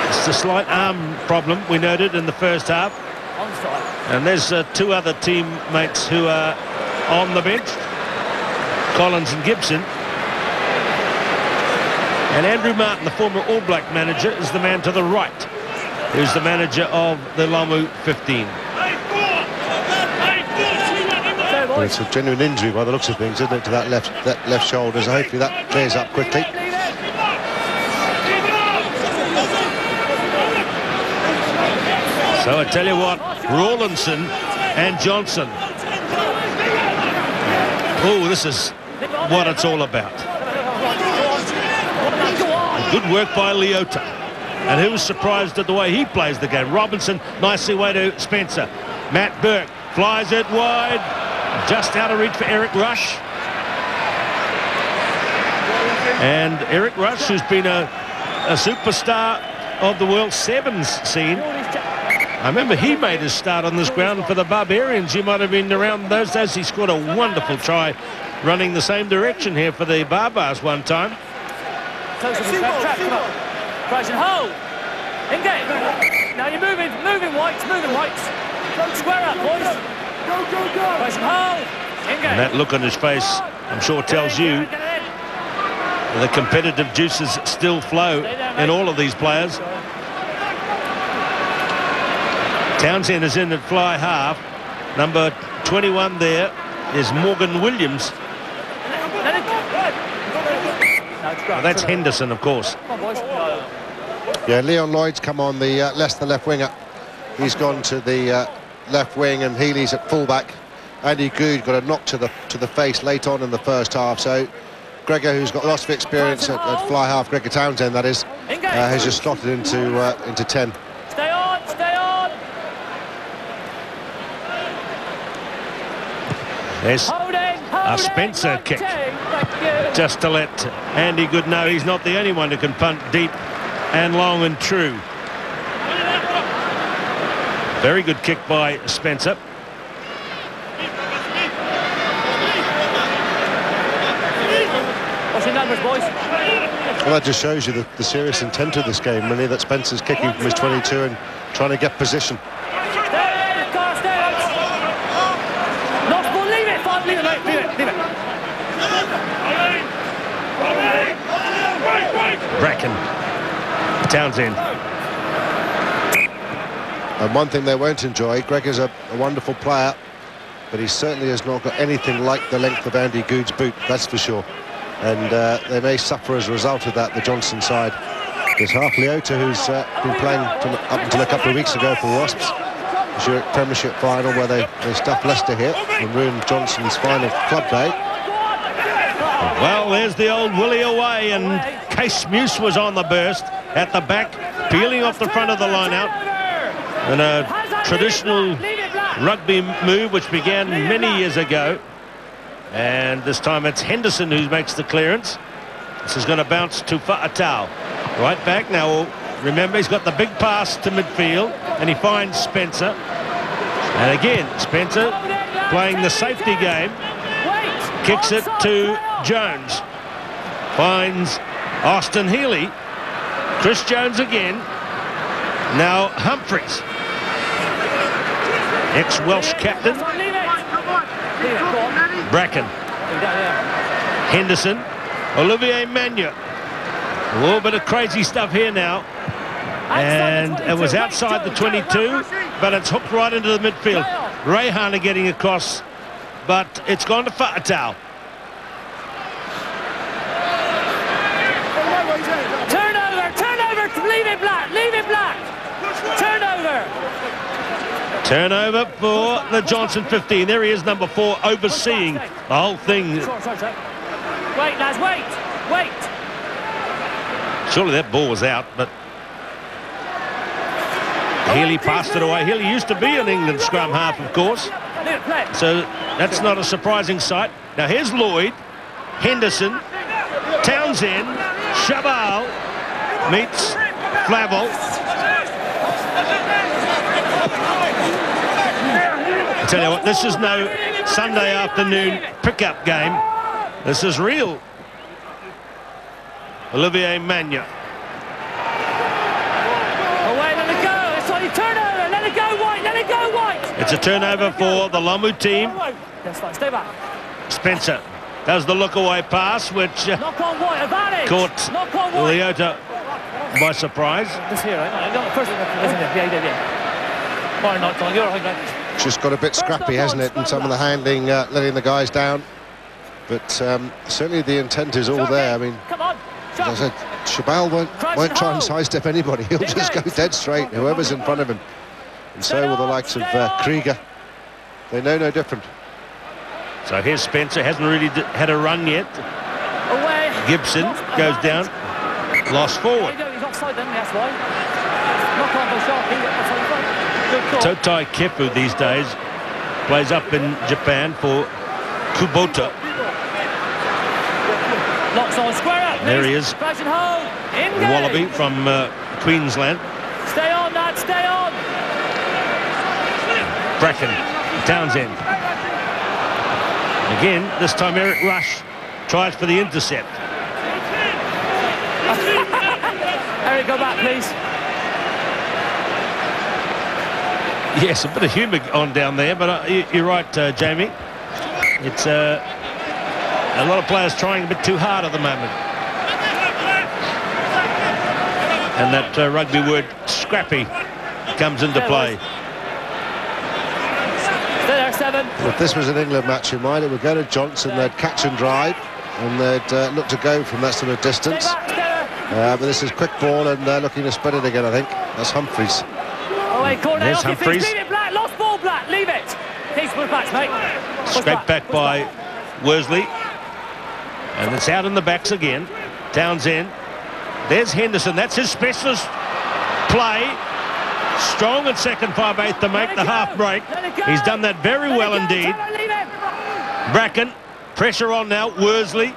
It's a slight arm problem we noted in the first half. And there's two other teammates who are on the bench, Collins and Gibson. And Andrew Martin, the former All Black manager, is the man to the right, who's the manager of the Lomu 15. Well, it's a genuine injury by the looks of things, isn't it, to that left shoulder, so hopefully that clears up quickly. So I tell you what, Rawlinson and Johnson. Oh, this is what it's all about. Good work by Leota. And who was surprised at the way he plays the game? Robinson, nicely way to Spencer. Matt Burke flies it wide. Just out of reach for Eric Rush. And Eric Rush, who's been a superstar of the World Sevens scene. I remember he made his start on this ground for the Barbarians. You might have been around those days. He scored a wonderful try running the same direction here for the Barbars one time. Hold. Engage. Now you're moving Whites. Square up, boys. Hold. Engage. And that look on his face, I'm sure, tells you the competitive juices still flow in all of these players. Townsend is in at fly half. Number 21 there is Morgan Williams. Well, that's Henderson, of course. Yeah, Leon Lloyd's come on the left winger. He's gone to the left wing, and Healey's at fullback. Andy Goode got a knock to the face late on in the first half. So Gregor, who's got lots of experience at fly half, Gregor Townsend that is, has just slotted into 10. Stay on. There's a Spencer kick, just to let Andy Goode know he's not the only one who can punt deep and long and true. Very good kick by Spencer. What's your numbers, boys? Well, that just shows you the serious intent of this game, really, that Spencer's kicking from his 22 and trying to get position. Bracken, Townsend. And one thing they won't enjoy, Gregor's a wonderful player, but he certainly has not got anything like the length of Andy Goode's boot, that's for sure. And they may suffer as a result of that, the Johnson side. There's half Leota, who's been playing up until a couple of weeks ago for Wasps. The Zurich Premiership final, where they stuffed Leicester here and ruined Johnson's final club day. Well, there's the old Willie away, and Case Muse was on the burst at the back, peeling off the front of the line out. And a traditional rugby move which began many years ago. And this time it's Henderson who makes the clearance. This is going to bounce to Faatau. Right back now. Remember, he's got the big pass to midfield, and he finds Spencer. And again, Spencer playing the safety game. Kicks it to Jones. Finds Austin Healey. Chris Jones again. Now Humphreys, ex-Welsh captain. Bracken. Henderson. Olivier Magne. A little bit of crazy stuff here now. And it was outside the 22, but it's hooked right into the midfield. Reihana getting across, but it's gone to Faatau. Turnover, leave it black. Turnover for the Johnson 15. There he is, number 4, overseeing the whole thing. Wait, lads, wait. Surely that ball was out, but Healey passed it away. Healey used to be an England scrum half, of course, so that's not a surprising sight. Now here's Lloyd, Henderson, Townsend, Chabal meets Flavel. I tell you what, this is no Sunday afternoon pickup game. This is real. Olivier Magne. Away, let it go. It's on your turnover. Let it go, White. It's a turnover for the Lomu team. That's fine. Stay back. Spencer does the look-away pass, which knock on White. Advantage. Caught Leota by surprise. This here, right? First, yeah. You're right. It's just got a bit scrappy, hasn't it? And some of the handling, letting the guys down. But certainly the intent is all there. I mean, as I said, Chabal won't try and sidestep anybody. He'll just go dead straight, whoever's in front of him. And so will the likes of Krieger. They know no different. So here's Spencer, hasn't really had a run yet. Gibson goes down, lost forward. Totai Kepu these days plays up in Japan for Kubota. Locks on, square up. There he is. Wallaby from Queensland. Stay on, lad, stay on. Bracken, Townsend. Again, this time Eric Rush tries for the intercept. Eric, go back, please. Yes, a bit of humour on down there, but you're right, Jamie. It's a lot of players trying a bit too hard at the moment. And that rugby word scrappy comes into play. There, 7. If this was an England match in mind, it would go to Johnson, they'd catch and drive, and they'd look to go from that sort of distance. But this is quick ball, and they're looking to spread it again, I think. That's Humphreys. There's Humphreys. Leave it, Black. Lost ball, Black. Leave it. Keep push back, mate. Scraped back by Worsley. And it's out in the backs again. Townsend. There's Henderson. That's his specialist play. Strong at second 5/8 to make the half break. He's done that very well indeed. Bracken. Pressure on now. Worsley.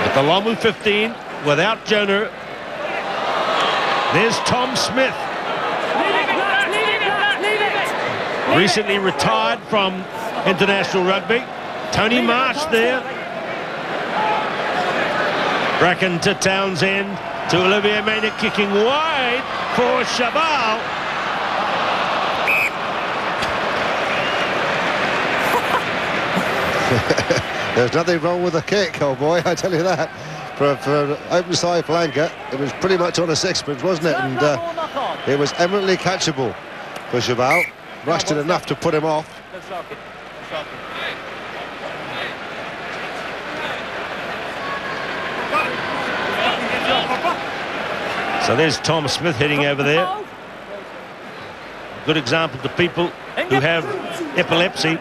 At the Lomu 15 without Jonah. There's Tom Smith. Recently retired from international rugby. Tony Marsh there. Bracken to Townsend to Olivier Magne, kicking wide for Chabal. There's nothing wrong with the kick, oh boy, I tell you that. For an open side flanker, it was pretty much on a sixpence, wasn't it? And it was eminently catchable for Chabal. Rushed it enough to put him off. So there's Tom Smith heading over there. Good example to people who have epilepsy.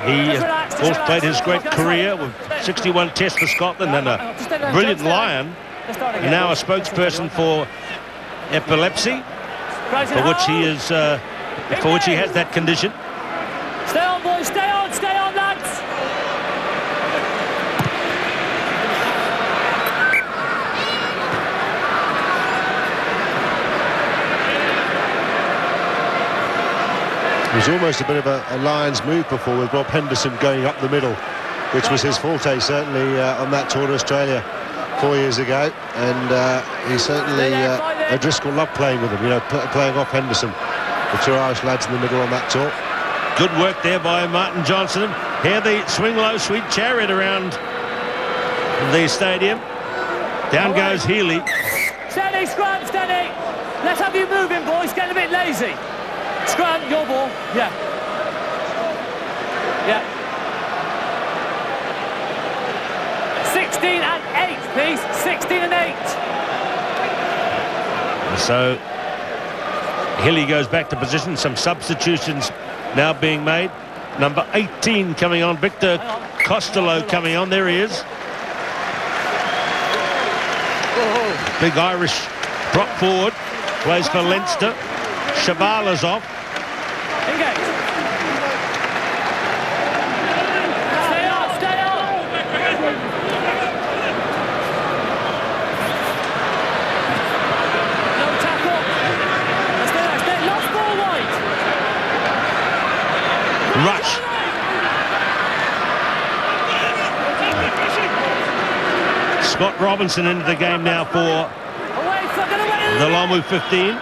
He, of course, played his great career with 61 tests for Scotland and a brilliant Lion. And now a spokesperson for epilepsy, for which he is, for which he has that condition. Stay on, boys. Stay on, lads. It was almost a bit of a Lions move before, with Rob Henderson going up the middle, which was his forte certainly on that tour to Australia a 4 years ago, and he certainly O'Driscoll loved playing with him, you know, playing off Henderson, the two Irish lads in the middle on that tour. Good work there by Martin Johnson. Here the swing low sweet chariot around the stadium. Down goes Healey. Steady, scrum, steady. Let's have you moving, boys. Getting a bit lazy. Scrum, your ball. Yeah. Yeah. 16 and 8, please. 16 and 8. So Healey goes back to position. Some substitutions now being made. Number 18 coming on. Victor Costello coming on. There he is. Big Irish prop forward. Plays for Leinster. Chabal is off. Engage. Stay on, stay on. No tackle. Stay. Lost ball wide. Rush. Scott Robinson into the game now for the Lomu 15.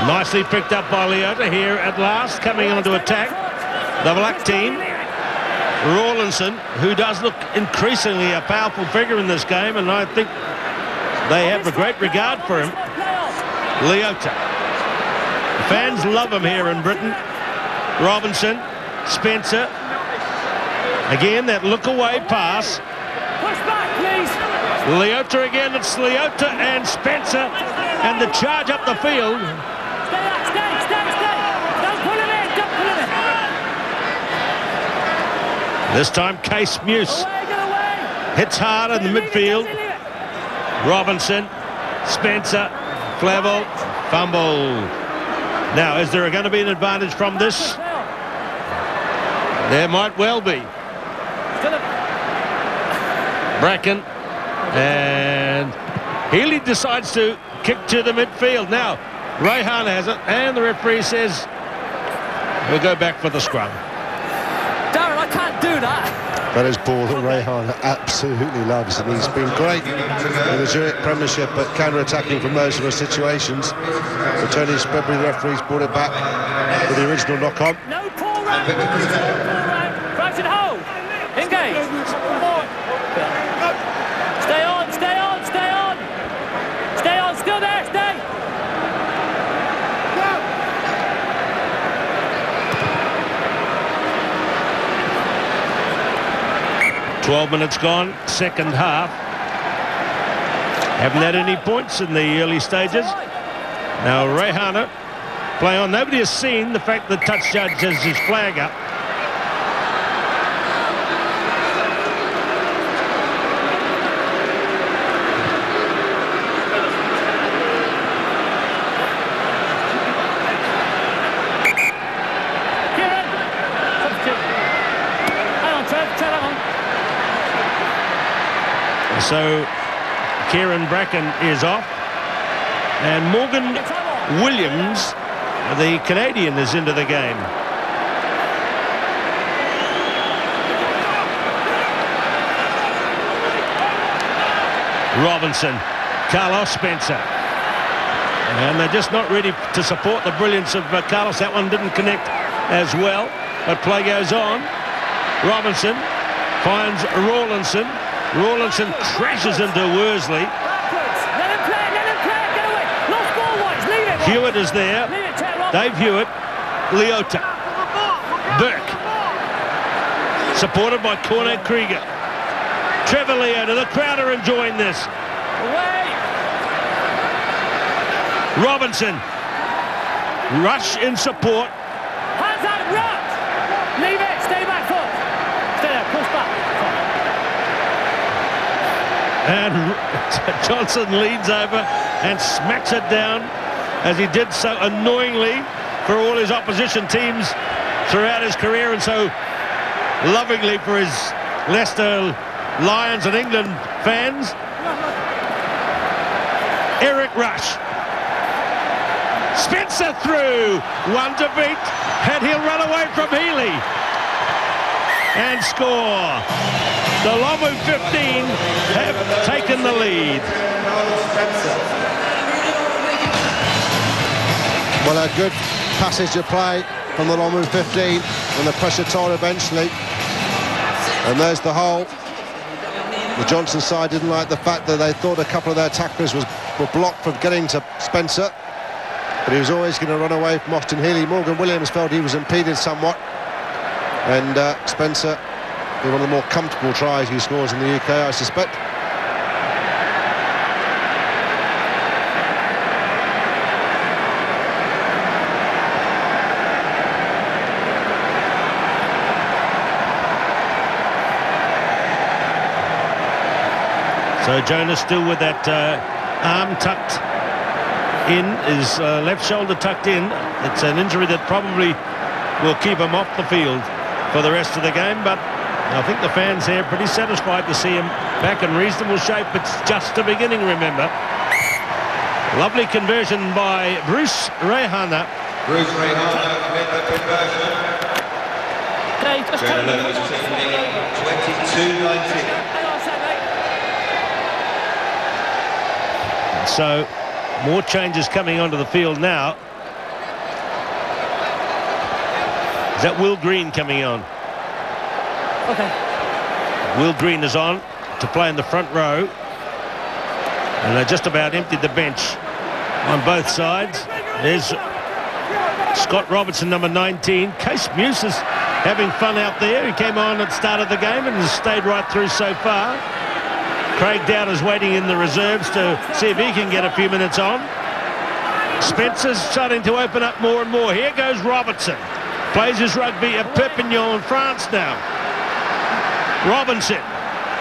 Nicely picked up by Leota here at last, coming on to attack. The black team. Rawlinson, who does look increasingly a powerful figure in this game, and I think they have a great regard for him. Leota. Fans love him here in Britain. Robinson, Spencer. Again, that look-away pass. Push back, please. Leota again, it's Leota and Spencer, and the charge up the field. Stay. Don't pull him in, This time, Case Muse hits hard in the midfield. Robinson, Spencer, Flavel, fumble. Now, is there going to be an advantage from this? There might well be. Bracken, and Healey decides to kick to the midfield. Now, Reihana has it, and the referee says we'll go back for the scrum. Darren, I can't do that. That is ball that Reihana absolutely loves, and he's been great in the Zurich Premiership at counter-attacking from those sort of situations. But Tony Spebry, the referee's brought it back with the original knock-on. No pull round. Bracken, hold. Engage. Stay on. Stay on, still there, stay. 12 minutes gone, second half. Haven't had any points in the early stages. Now Reihana play on. Nobody has seen the fact that the touch judge has his flag up. So Kyran Bracken is off, and Morgan Williams, the Canadian, is into the game. Robinson, Carlos Spencer, and they're just not ready to support the brilliance of Carlos. That one didn't connect as well, but play goes on. Robinson finds Rawlinson. Rawlinson crashes into Worsley. Let him play, get away. Lost ball wise, leave it. Hewitt is there. Dave Hewitt. Leota. Burke. Supported by Cornet Krieger. Trevor Leota. The crowd are enjoying this. Away. Robinson. Rush in support. Hands out, rush. Leave it, stay back foot. Stay there, push back. And Johnson leans over and smacks it down, as he did so annoyingly for all his opposition teams throughout his career, and so lovingly for his Leicester Lions and England fans. Eric Rush. Spencer through. One to beat, and he'll run away from Healey. and score. The Lomu 15 have taken the lead. Well, a good passage of play from the Lomu 15, and the pressure told eventually. And there's the hole. The Johnson side didn't like the fact that they thought a couple of their tacklers were blocked from getting to Spencer, but he was always going to run away from Austin Healey. Morgan Williams felt he was impeded somewhat, and Spencer, one of the more comfortable tries he scores in the UK, I suspect. So Jonah still with that arm tucked in, his left shoulder tucked in. It's an injury that probably will keep him off the field for the rest of the game, but I think the fans here are pretty satisfied to see him back in reasonable shape. It's just the beginning, remember. Lovely conversion by Bruce Reihana. Bruce Reihana with the conversion. Jonah Lomu XV, 22-19. So more changes coming onto the field now. Is that Will Green coming on? Okay. Will Green is on to play in the front row, and they just about emptied the bench on both sides. There's Scott Robertson, number 19. Case Muse is having fun out there. He came on at the start of the game and has stayed right through so far. Craig Dowd is waiting in the reserves to see if he can get a few minutes on. Spencer's starting to open up more and more. Here goes Robertson. Plays his rugby at Perpignan in France now. Robinson.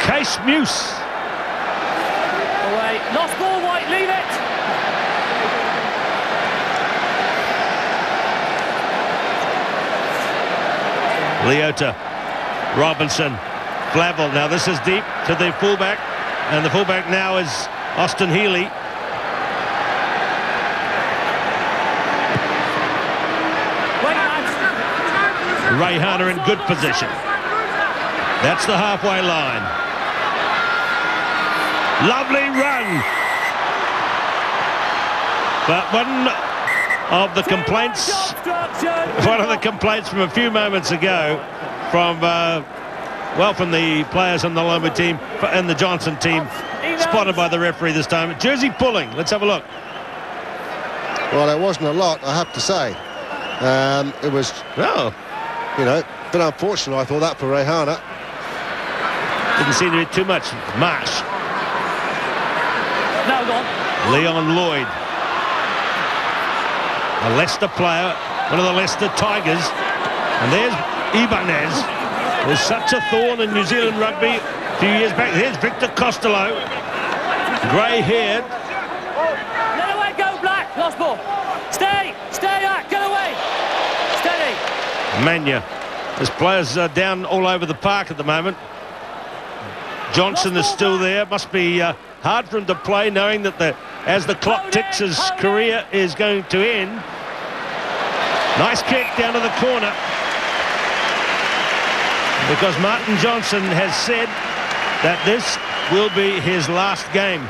Case Muse. Away. Lost ball, White. Leave it. Leota. Robinson. Flavel. Now this is deep to the fullback. And the fullback now is Austin Healey. Reihana in good position. That's the halfway line. Lovely run. But one of the complaints from a few moments ago from from the players on the Lome team and the Johnson team, spotted by the referee this time. Jersey pulling. Let's have a look. Well, it wasn't a lot, I have to say. It was, you know, a bit unfortunate, I thought, that for Reihana. Didn't seem to be too much. Marsh. No, go on. Leon Lloyd. A Leicester player, one of the Leicester Tigers. And there's Ibanez. Was such a thorn in New Zealand rugby a few years back. Here's Victor Costello, grey-haired. Let away, go Black. Lost ball. Stay back, get away. Steady. Magne. There's players down all over the park at the moment. Johnson is still there. Must be hard for him to play, knowing that as the clock ticks, his career is going to end. Nice kick down to the corner. Because Martin Johnson has said that this will be his last game.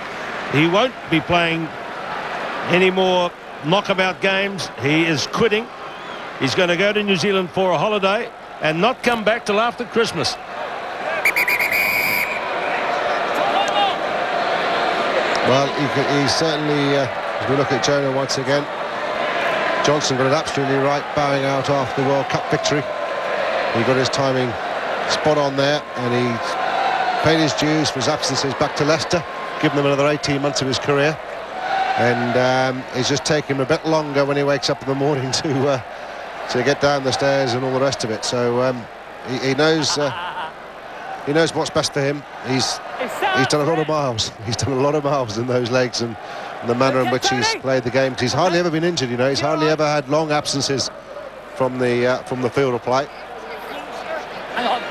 He won't be playing any more knockabout games. He is quitting. He's going to go to New Zealand for a holiday and not come back till after Christmas. Well, he certainly, as we look at Jonah once again, Johnson got it absolutely right, bowing out after the World Cup victory. He got his timing spot on there, and he paid his dues for his absences back to Leicester, giving them another 18 months of his career. And it's just taking him a bit longer when he wakes up in the morning to get down the stairs and all the rest of it. So he knows what's best for him. He's done a lot of miles. He's done a lot of miles in those legs, and the manner in which he's played the game. He's hardly ever been injured, you know. He's hardly ever had long absences from the field of play. Hang on.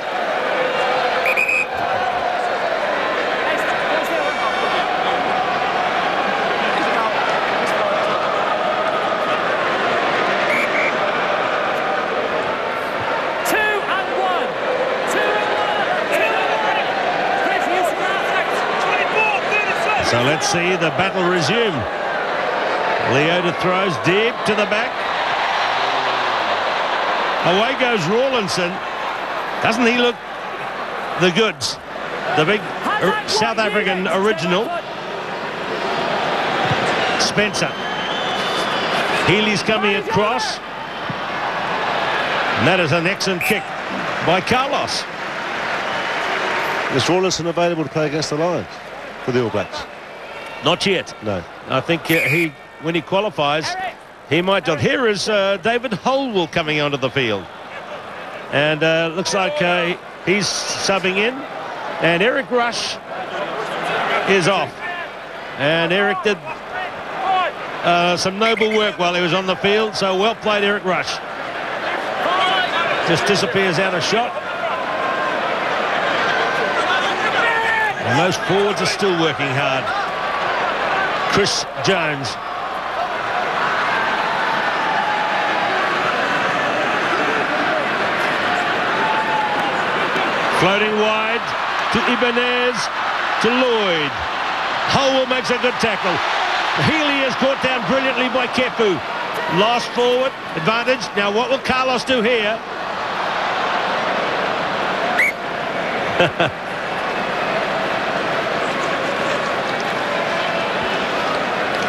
So let's see the battle resume. Leota throws deep to the back. Away goes Rawlinson. Doesn't he look the goods? The big South African original. Spencer. Healey's coming across. And that is an excellent kick by Carlos. Is Rawlinson available to play against the Lions for the All Blacks? Not yet. No. I think when he qualifies, he might not. Here is David Holwell coming onto the field. And looks like he's subbing in. And Eric Rush is off. And Eric did some noble work while he was on the field. So well played, Eric Rush. Just disappears out of shot. And those forwards are still working hard. Chris Jones. Floating wide to Ibanez, to Lloyd. Holwell makes a good tackle. Healey is caught down brilliantly by Kepu. Lost forward, advantage. Now what will Carlos do here?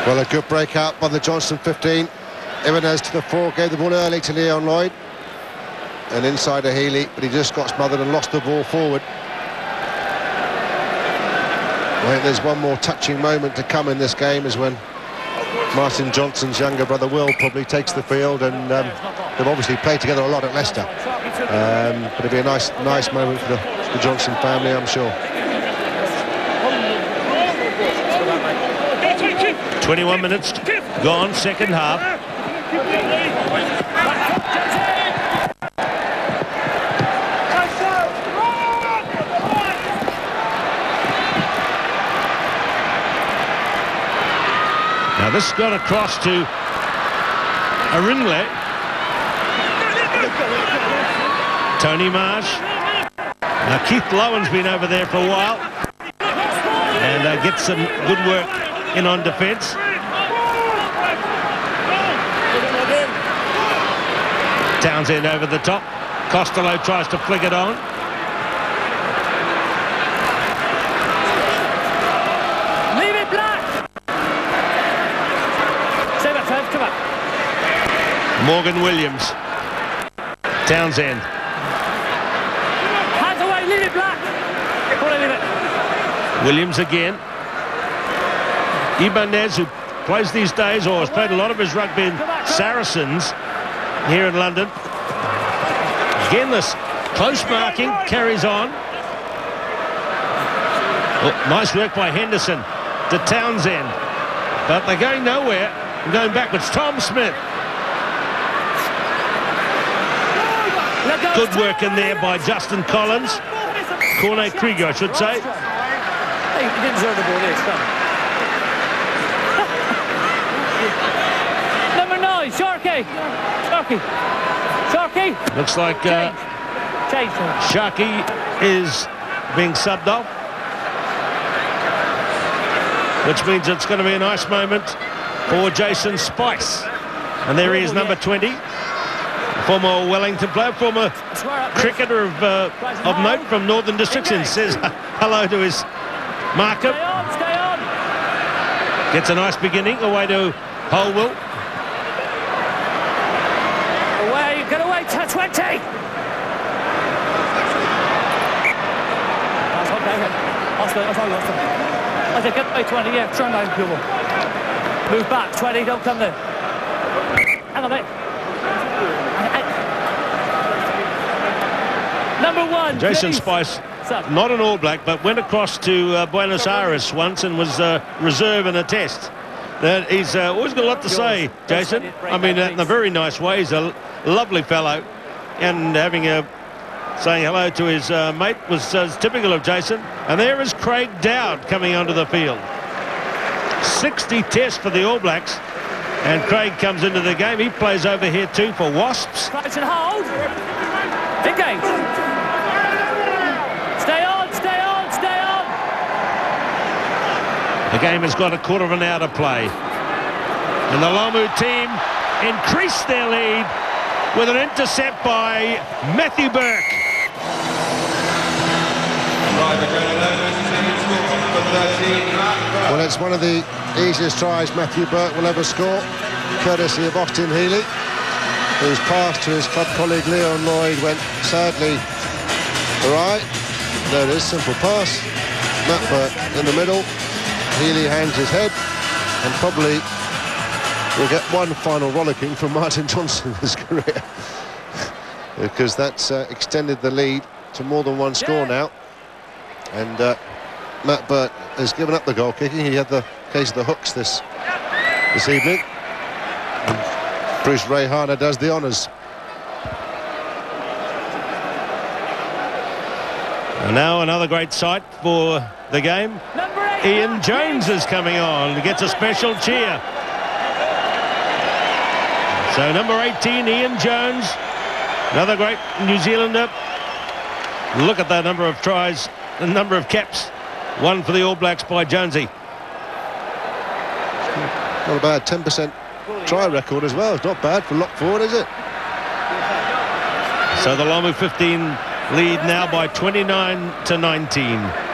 Well, a good breakout by the Johnson 15. Ibanez to the fore, gave the ball early to Leon Lloyd. And inside to Healey, but he just got smothered and lost the ball forward. I think there's one more touching moment to come in this game, is when Martin Johnson's younger brother Will probably takes the field, and they've obviously played together a lot at Leicester. But it'll be a nice moment for the Johnson family, I'm sure. 21 minutes gone, second half. Now this got across to Erinle. Tony Marsh. Now Keith Lowen's been over there for a while and gets some good work in on defence. Townsend over the top. Costello tries to flick it on. Leave it black. Sebastien, come on. Morgan Williams. Townsend. Hands away, leave it black. Leave it. Williams again. Ibanez, who plays these days, or has played a lot of his rugby in Saracens here in London. Again, this close marking carries on. Oh, nice work by Henderson to Townsend. But they're going nowhere and going backwards. Tom Smith. Good work in there by Justin Collins. Corne Krieger, I should say. He didn't deserve the ball there, son. Number 9, Sharkey. Sharkey. Looks like Sharkey is being subbed off, which means it's going to be a nice moment for Jason Spice. And there he is, number 20. Former Wellington player, former cricketer of note from Northern Districts, and says hello to his marker. Stay on. Gets a nice beginning away to Holwell. Away, get away to 20. I said get away 20, yeah, turn down people. Move back, 20, don't come there. Hang on, mate. Number 1, Jason please. Spice, not an All Black, but went across to Buenos Aires once and was reserve in a test. He's always got a lot to say, Jason. I mean, in a very nice way. He's a lovely fellow, and having saying hello to his mate was typical of Jason. And there is Craig Dowd coming onto the field. 60 tests for the All Blacks, and Craig comes into the game. He plays over here too for Wasps. Crouch and hold. Engage. Stay on, stay on, stay on. The game has got a quarter of an hour to play. And the Lomu team increased their lead with an intercept by Matthew Burke. Well, it's one of the easiest tries Matthew Burke will ever score, courtesy of Austin Healey, whose pass to his club colleague Leon Lloyd went sadly awry. There it is, simple pass. Matt Burke in the middle. Healey hangs his head, and probably will get one final rollicking from Martin Johnson in his career, because that's extended the lead to more than one score now. And Matt Burke has given up the goal kicking. He had the case of the hooks this evening. And Bruce Reihana does the honours. And now another great sight for the game. Ian Jones is coming on. He gets a special cheer. So number 18, Ian Jones, another great New Zealander. Look at that number of tries, the number of caps. One for the All Blacks by Jonesy. Not a bad 10% try record as well. It's not bad for lock forward, is it? So the Lomu 15 lead now by 29-19.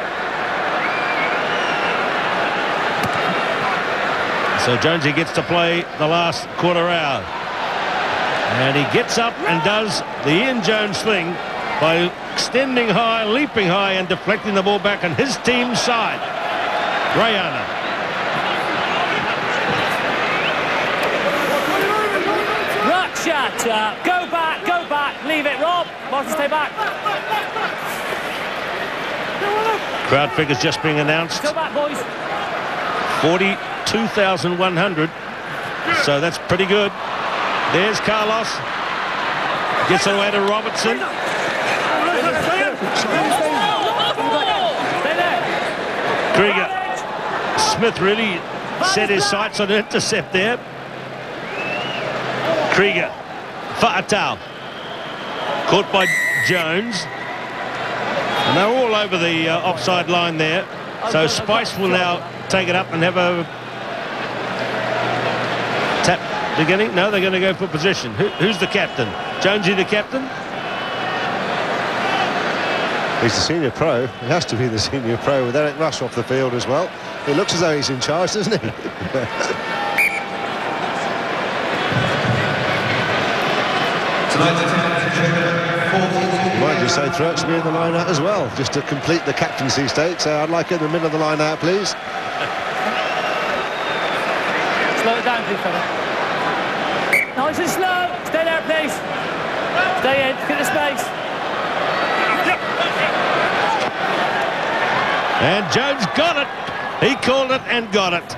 So Jonesy gets to play the last quarter hour. And he gets up and does the Ian Jones thing by extending high, leaping high, and deflecting the ball back on his team's side. Reihana. Ruck shot. Go back, leave it, Rob. Martin, stay back. Crowd figures just being announced. Go back, boys. 42,100. So that's pretty good. There's Carlos. Gets away to Robertson. Gregor. Smith really set his sights on an intercept there. Gregor. Faatau. Caught by Jones. And they're all over the offside line there. So Spice will now take it up and have a tap beginning. No, they're going to go for position. Who's the captain? Jonesy the captain? He's the senior pro. He has to be the senior pro with Eric Rush off the field as well. It looks as though he's in charge, doesn't he? Might just say throw it to me in the line out as well, just to complete the captaincy stake. So I'd like it in the middle of the line out, please. Slow it down, please, fella. Nice and slow. Stay there, please. Stay in. Get the space. And Jones got it. He called it and got it.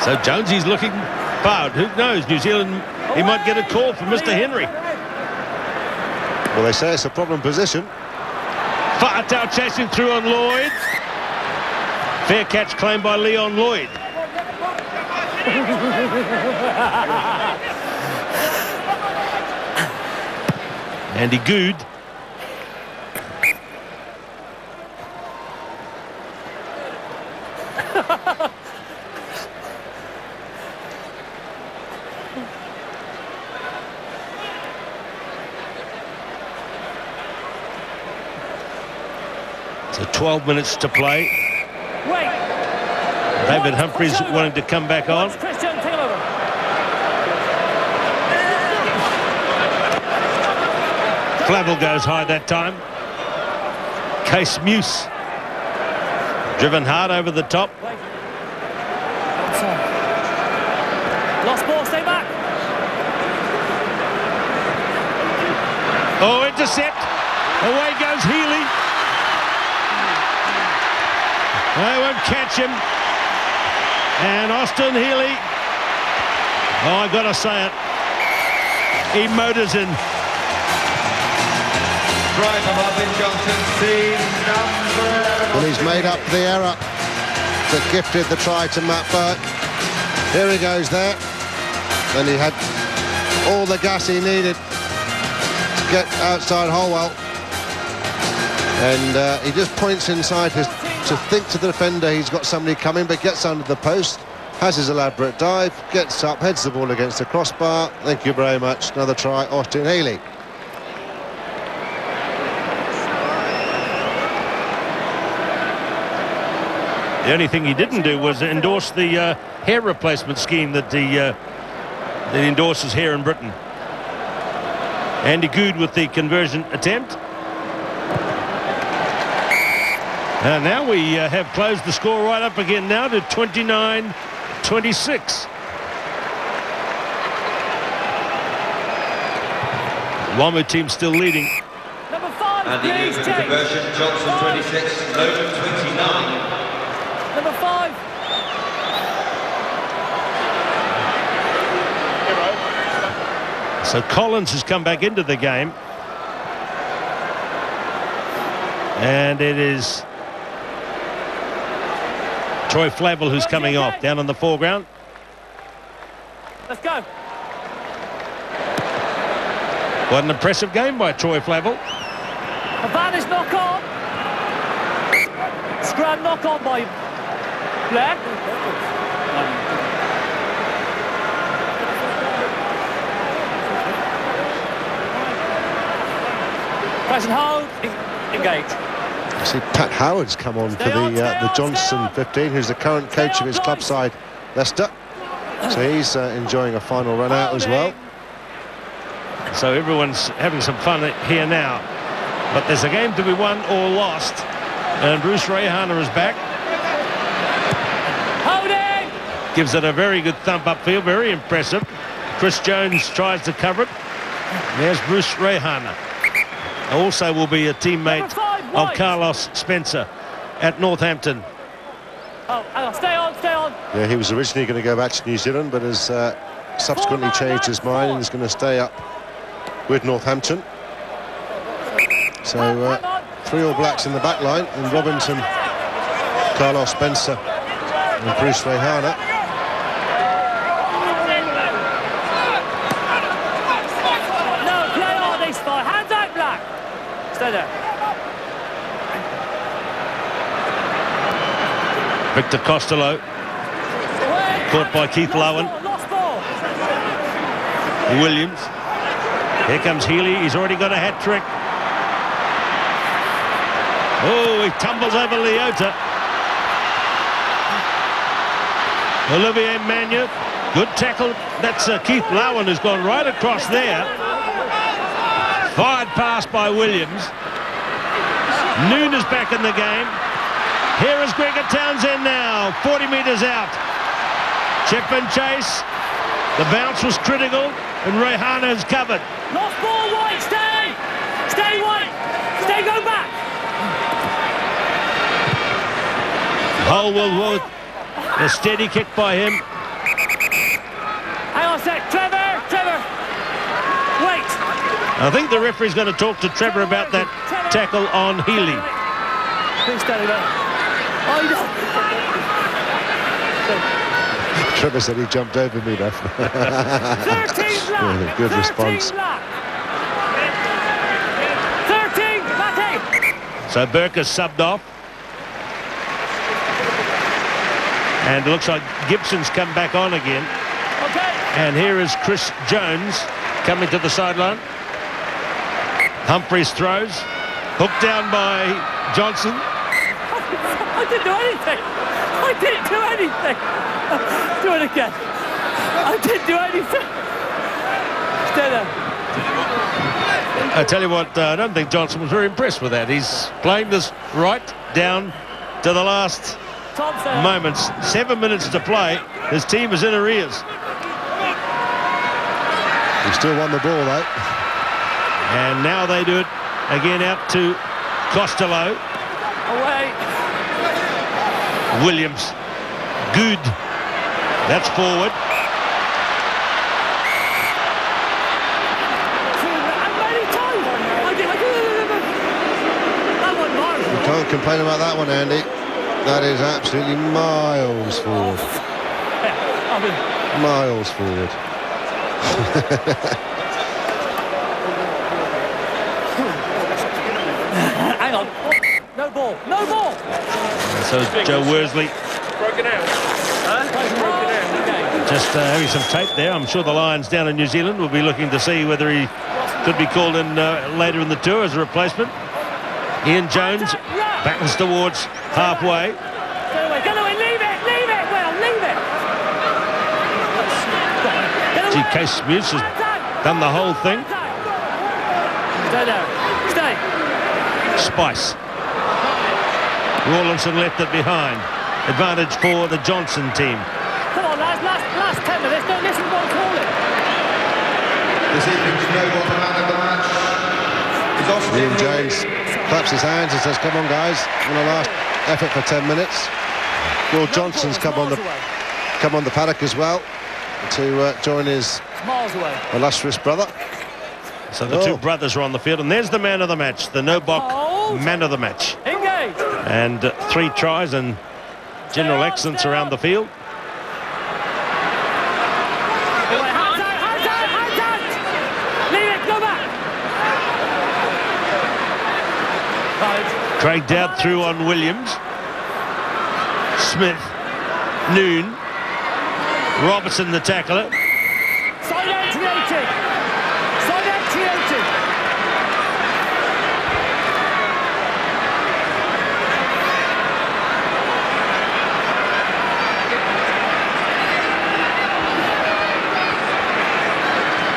So Jonesy's looking proud. Who knows? New Zealand, he might get a call from Mr. Henry. Well, they say it's a problem position. Faatau chasing through on Lloyd. Fair catch claimed by Leon Lloyd. Andy Goode. So 12 minutes to play. David Humphreys wanting to come back on. Flavel goes high that time. Case Muse. Driven hard over the top. Lost ball, stay back. Oh, intercept. Away goes Healey. They won't catch him. And Austin Healey. Oh, I gotta say it. He motors in. Well, he's made up the error that gifted the try to Matt Burke. Here he goes there. And he had all the gas he needed to get outside Holwell. And he just points inside his to think to the defender he's got somebody coming, but gets under the post, has his elaborate dive, gets up, heads the ball against the crossbar. Thank you very much. Another try, Austin Healey. The only thing he didn't do was endorse the hair replacement scheme that endorses here in Britain. Andy Goode with the conversion attempt. And now we have closed the score right up again now to 29-26. Lome team still leading. Number 5, and please, the conversion, Johnson 26, Lome 29. Number 5. So Collins has come back into the game. And it is Troy Flavel who's coming off down in the foreground. Let's go. What an impressive game by Troy Flavel. Ibanez knock on. Scrum knock on by Black. Press and hold. Engage. You see Pat Howard's come on for the Johnson 15, who's the current coach of his club side, Leicester. So he's enjoying a final run out as well. So everyone's having some fun here now. But there's a game to be won or lost. And Bruce Reihana is back. Holding! Gives it a very good thump upfield, very impressive. Chris Jones tries to cover it. There's Bruce Reihana. Also will be a teammate of Carlos Spencer at Northampton. Oh, stay on, stay on. Yeah, he was originally going to go back to New Zealand, but has subsequently changed his mind and is going to stay up with Northampton. So 3 All Blacks in the back line, and Robinson, Carlos Spencer and Bruce Reihana. No, play on this far. Hands out, Black. Stay there. Victor Costello, caught by Keith Lowen. Williams. Here comes Healey. He's already got a hat-trick. Oh, he tumbles over Leota. Olivier Magne. Good tackle. That's Keith Lowen who's gone right across there. Fired pass by Williams. Noon is back in the game. Here is Gregor Townsend now, 40 metres out. Chip and chase. The bounce was critical, and Reihana has covered. Lost ball, White, stay! Stay, White! Stay, go back! Holwell, a steady kick by him. Hang on a sec, Trevor! Wait! I think the referee's going to talk to Trevor about that tackle on Healey. Please stay there. Oh, no. Trevor said he jumped over me, though. 13 black. Good response. 13 black. So Burke is subbed off. And it looks like Gibson's come back on again. Okay. And here is Chris Jones coming to the sideline. Humphreys throws. Hooked down by Johnson. I didn't do anything. I didn't do anything. Do it again. I didn't do anything. Stay there. I tell you what, I don't think Johnson was very impressed with that. He's playing this right down to the last moments. 7 minutes to play. His team is in arrears. He still won the ball, though. And now they do it again out to Costello. Away. Williams. Goode. That's forward. You can't complain about that one, Andy. That is absolutely miles forward. Miles forward. Hang on. No ball. No ball. So is Joe Worsley. Broken out. Just having some tape there. I'm sure the Lions down in New Zealand will be looking to see whether he could be called in later in the tour as a replacement. Ian Jones battles towards halfway. Get away. Leave it. Leave it. Well, leave it. Gee, Case Muse has done the whole thing. Stay there. Stay. Spice. Rawlinson left it behind. Advantage for the Johnson team. Come on, lads. Last 10 minutes. Don't listen to what I'm calling. This evening's no-ball man of the match is Austin Ian Jones claps his hands and says, come on, guys. On the last effort for 10 minutes. Lord Johnson's come on the paddock as well to join his illustrious brother. So the two brothers are on the field, and there's the man of the match, the no-bok man of the match. Engage. And 3 tries and general excellence around the field. Leave it. Go back. Craig Dowd through on Williams. Smith. Noon. Robertson the tackler. Side out to 80. Side out to 80.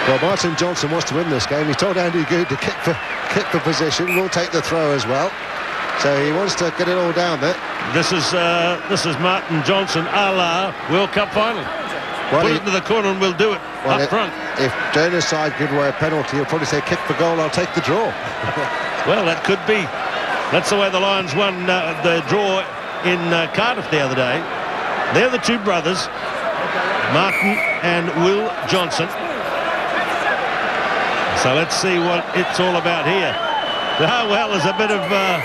Well, Martin Johnson wants to win this game. He told Andy Goode to kick for position. We'll take the throw as well. So he wants to get it all down there. This is Martin Johnson a la World Cup final. Well, Put it into the corner and we'll do it up front. If Jonah's side give away a penalty, he'll probably say kick for goal, I'll take the draw. Well, that could be. That's the way the Lions won the draw in Cardiff the other day. They're the two brothers, Martin and Will Johnson. So let's see what it's all about here. Oh, well, there's a bit of a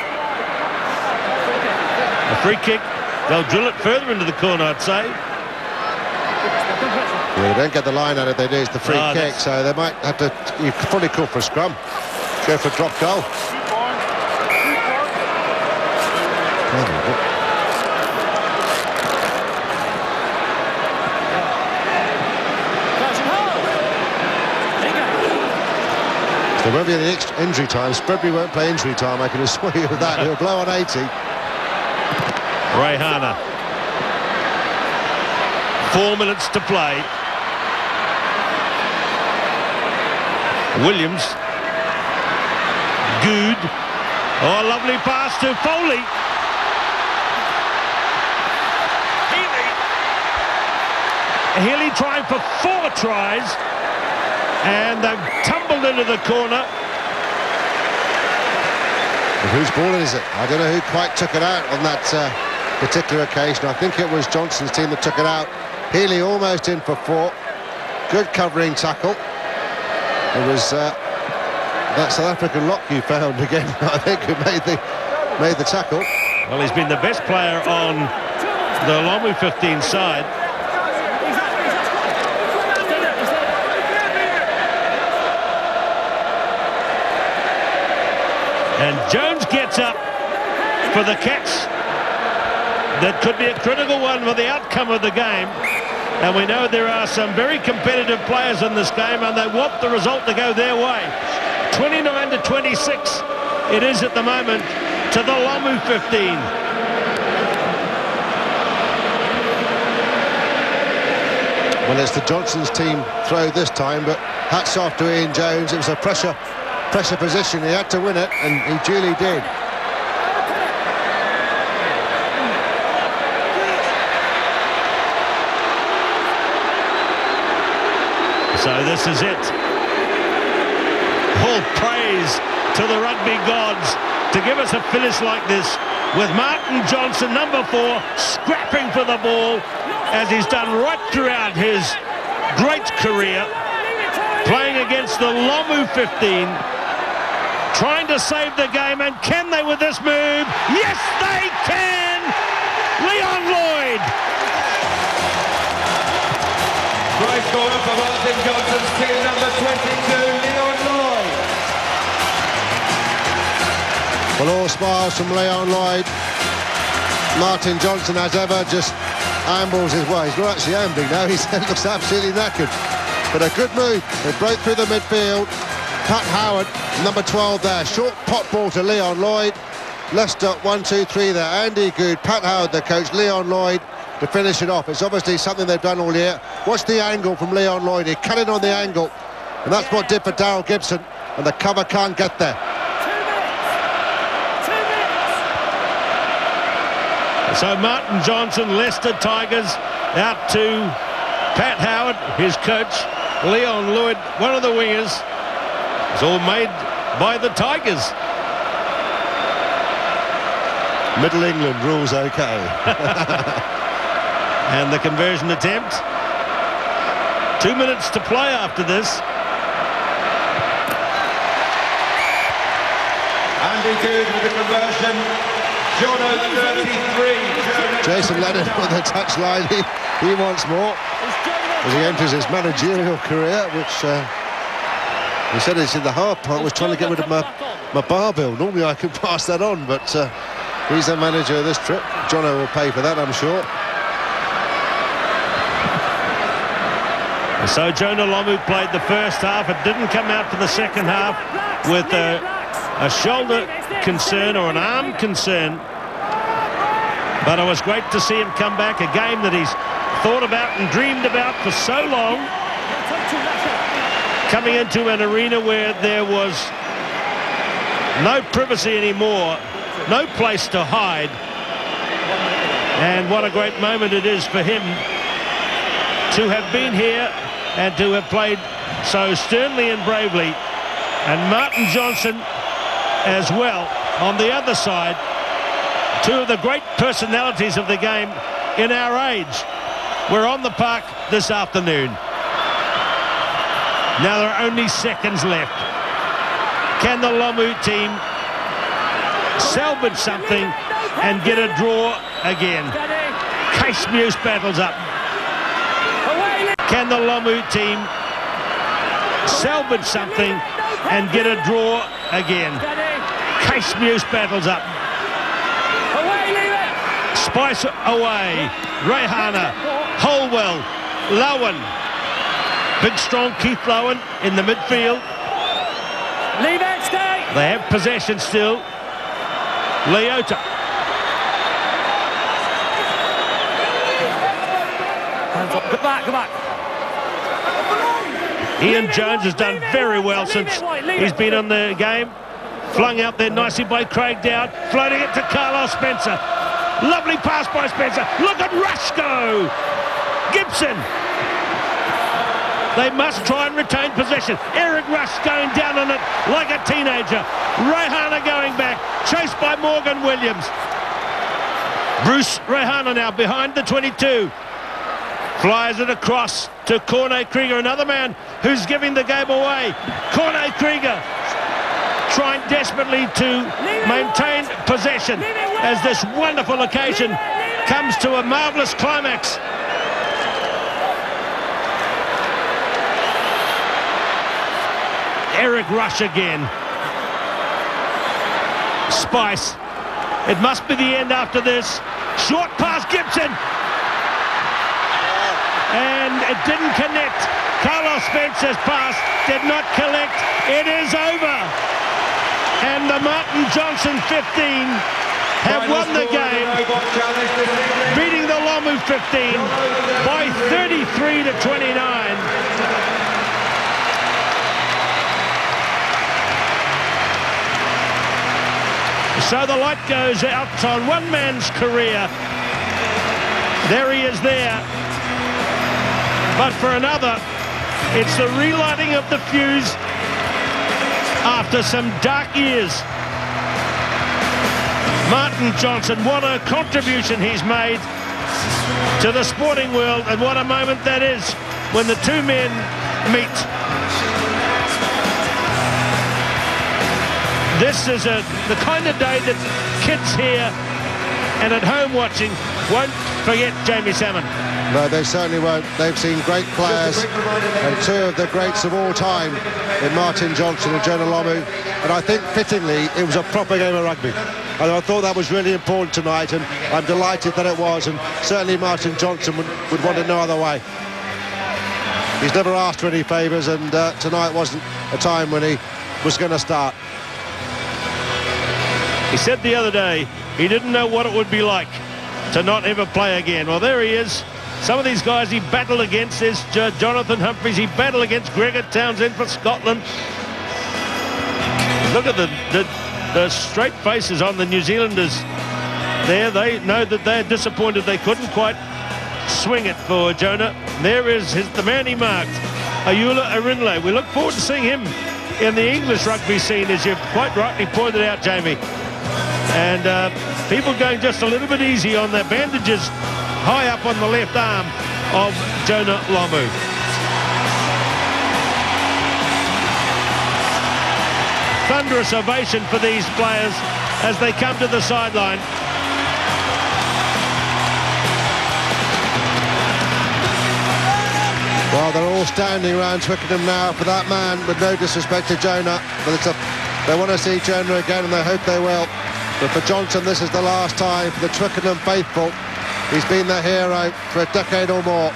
free kick. They'll drill it further into the corner, I'd say. Well, they don't get the line out if they do. It's the free kick, so they might have to. You could probably call for a scrum. Go for a drop goal. There won't be any injury time. Spreadbury won't play injury time, I can assure you of that. He'll blow on 80. Reihana. 4 minutes to play. Williams. Goode. Oh, lovely pass to Foley. Healey trying for 4 tries. And they've tumbled into the corner. And whose ball is it? I don't know who quite took it out on that particular occasion. I think it was Johnson's team that took it out. Healey almost in for 4. Good covering tackle. It was that South African lock you found again, I think, who made the tackle. Well, he's been the best player on the Lomu 15 side. And Jones gets up for the catch. That could be a critical one for the outcome of the game. And we know there are some very competitive players in this game, and they want the result to go their way. 29-26 it is at the moment to the Lomu 15. Well, it's the Johnson's team throw this time, but hats off to Ian Jones. It was a pressure position. He had to win it, and he duly did. So this is it. All praise to the rugby gods to give us a finish like this, with Martin Johnson, number 4, scrapping for the ball, as he's done right throughout his great career, playing against the Lomu 15, trying to save the game. And can they with this move? Yes, they can! Leon Lloyd! Great corner for Martin Johnson's team, number 22, Leon Lloyd. Well, all smiles from Leon Lloyd. Martin Johnson, as ever, just ambles his way. He's not actually ambling now. He looks absolutely knackered. But a good move. They broke through the midfield. Pat Howard, number 12 there. Short pot ball to Leon Lloyd. Leicester 1-2-3 there. Andy Goode, Pat Howard the coach, Leon Lloyd to finish it off. It's obviously something they've done all year. Watch the angle from Leon Lloyd. He cut in on the angle. And that's what did for Daryl Gibson. And the cover can't get there. 2 minutes. So Martin Johnson, Leicester Tigers, out to Pat Howard, his coach. Leon Lloyd, one of the wingers. It's all made by the Tigers. Middle England rules okay. And the conversion attempt. 2 minutes to play after this. Andy Goode with the conversion. Jonah 33. Jason Lennon on the touchline. He wants more as he enters his managerial career, which he said he's in the hard part, was trying to get rid of my bar bill. Normally I could pass that on, but he's the manager of this trip. Jono will pay for that, I'm sure. So Jonah Lomu played the first half. It didn't come out for the second half with a shoulder concern or an arm concern. But it was great to see him come back, a game that he's thought about and dreamed about for so long. Coming into an arena where there was no privacy anymore, no place to hide. And what a great moment it is for him to have been here and to have played so sternly and bravely. And Martin Johnson as well on the other side, two of the great personalities of the game in our age. We're on the park this afternoon. Now there are only seconds left. Can the Lomu team salvage something and get a draw again? Case Muse battles up. Can the Lomu team salvage something and get a draw again? Case Muse battles up. Spice away. Reihana, Holwell, Lowen. Big strong Keith Lowen in the midfield. They have possession still. Leota. Go back. Ian Jones has done very well since he's been on the game. Flung out there nicely by Craig Dowd. Floating it to Carlos Spencer. Lovely pass by Spencer. Look at Rush go. Gibson. They must try and retain possession. Eric Rush going down on it like a teenager. Reihana going back. Chased by Morgan Williams. Bruce Reihana now behind the 22. Flies it across to Corne Krieger, another man who's giving the game away. Corne Krieger trying desperately to maintain possession as this wonderful occasion comes to a marvellous climax. Eric Rush again. Spice. It must be the end after this. Short pass, Gibson. And it didn't connect. Carlos Spencer's pass did not collect. It is over. And the Martin Johnson 15 have won the game, beating the Lomu 15 by 33-29. So the light goes out on one man's career. There he is there. But for another, it's the relighting of the fuse after some dark years. Martin Johnson, what a contribution he's made to the sporting world, and what a moment that is when the two men meet. This is the kind of day that kids here and at home watching won't forget Jamie Salmon. No, they certainly won't. They've seen great players, and two of the greats of all time in Martin Johnson and Jonah Lomu. And I think, fittingly, it was a proper game of rugby. And I thought that was really important tonight, and I'm delighted that it was. And certainly Martin Johnson would want it no other way. He's never asked for any favours, and tonight wasn't a time when he was going to start. He said the other day he didn't know what it would be like to not ever play again. Well, there he is. Some of these guys he battled against. There's Jonathan Humphreys. He battled against Gregor, Townsend for Scotland. Look at the straight faces on the New Zealanders there. They know that they're disappointed they couldn't quite swing it for Jonah. There is the man he marked, Ayoola Erinle. We look forward to seeing him in the English rugby scene, as you've quite rightly pointed out, Jamie. And people going just a little bit easy on their bandages high up on the left arm of Jonah Lomu. Thunderous ovation for these players as they come to the sideline. Well, they're all standing around Twickenham now for that man, with no disrespect to Jonah. But they want to see Jonah again, and they hope they will. But for Johnson, this is the last time. For the Twickenham faithful, he's been the hero for a decade or more.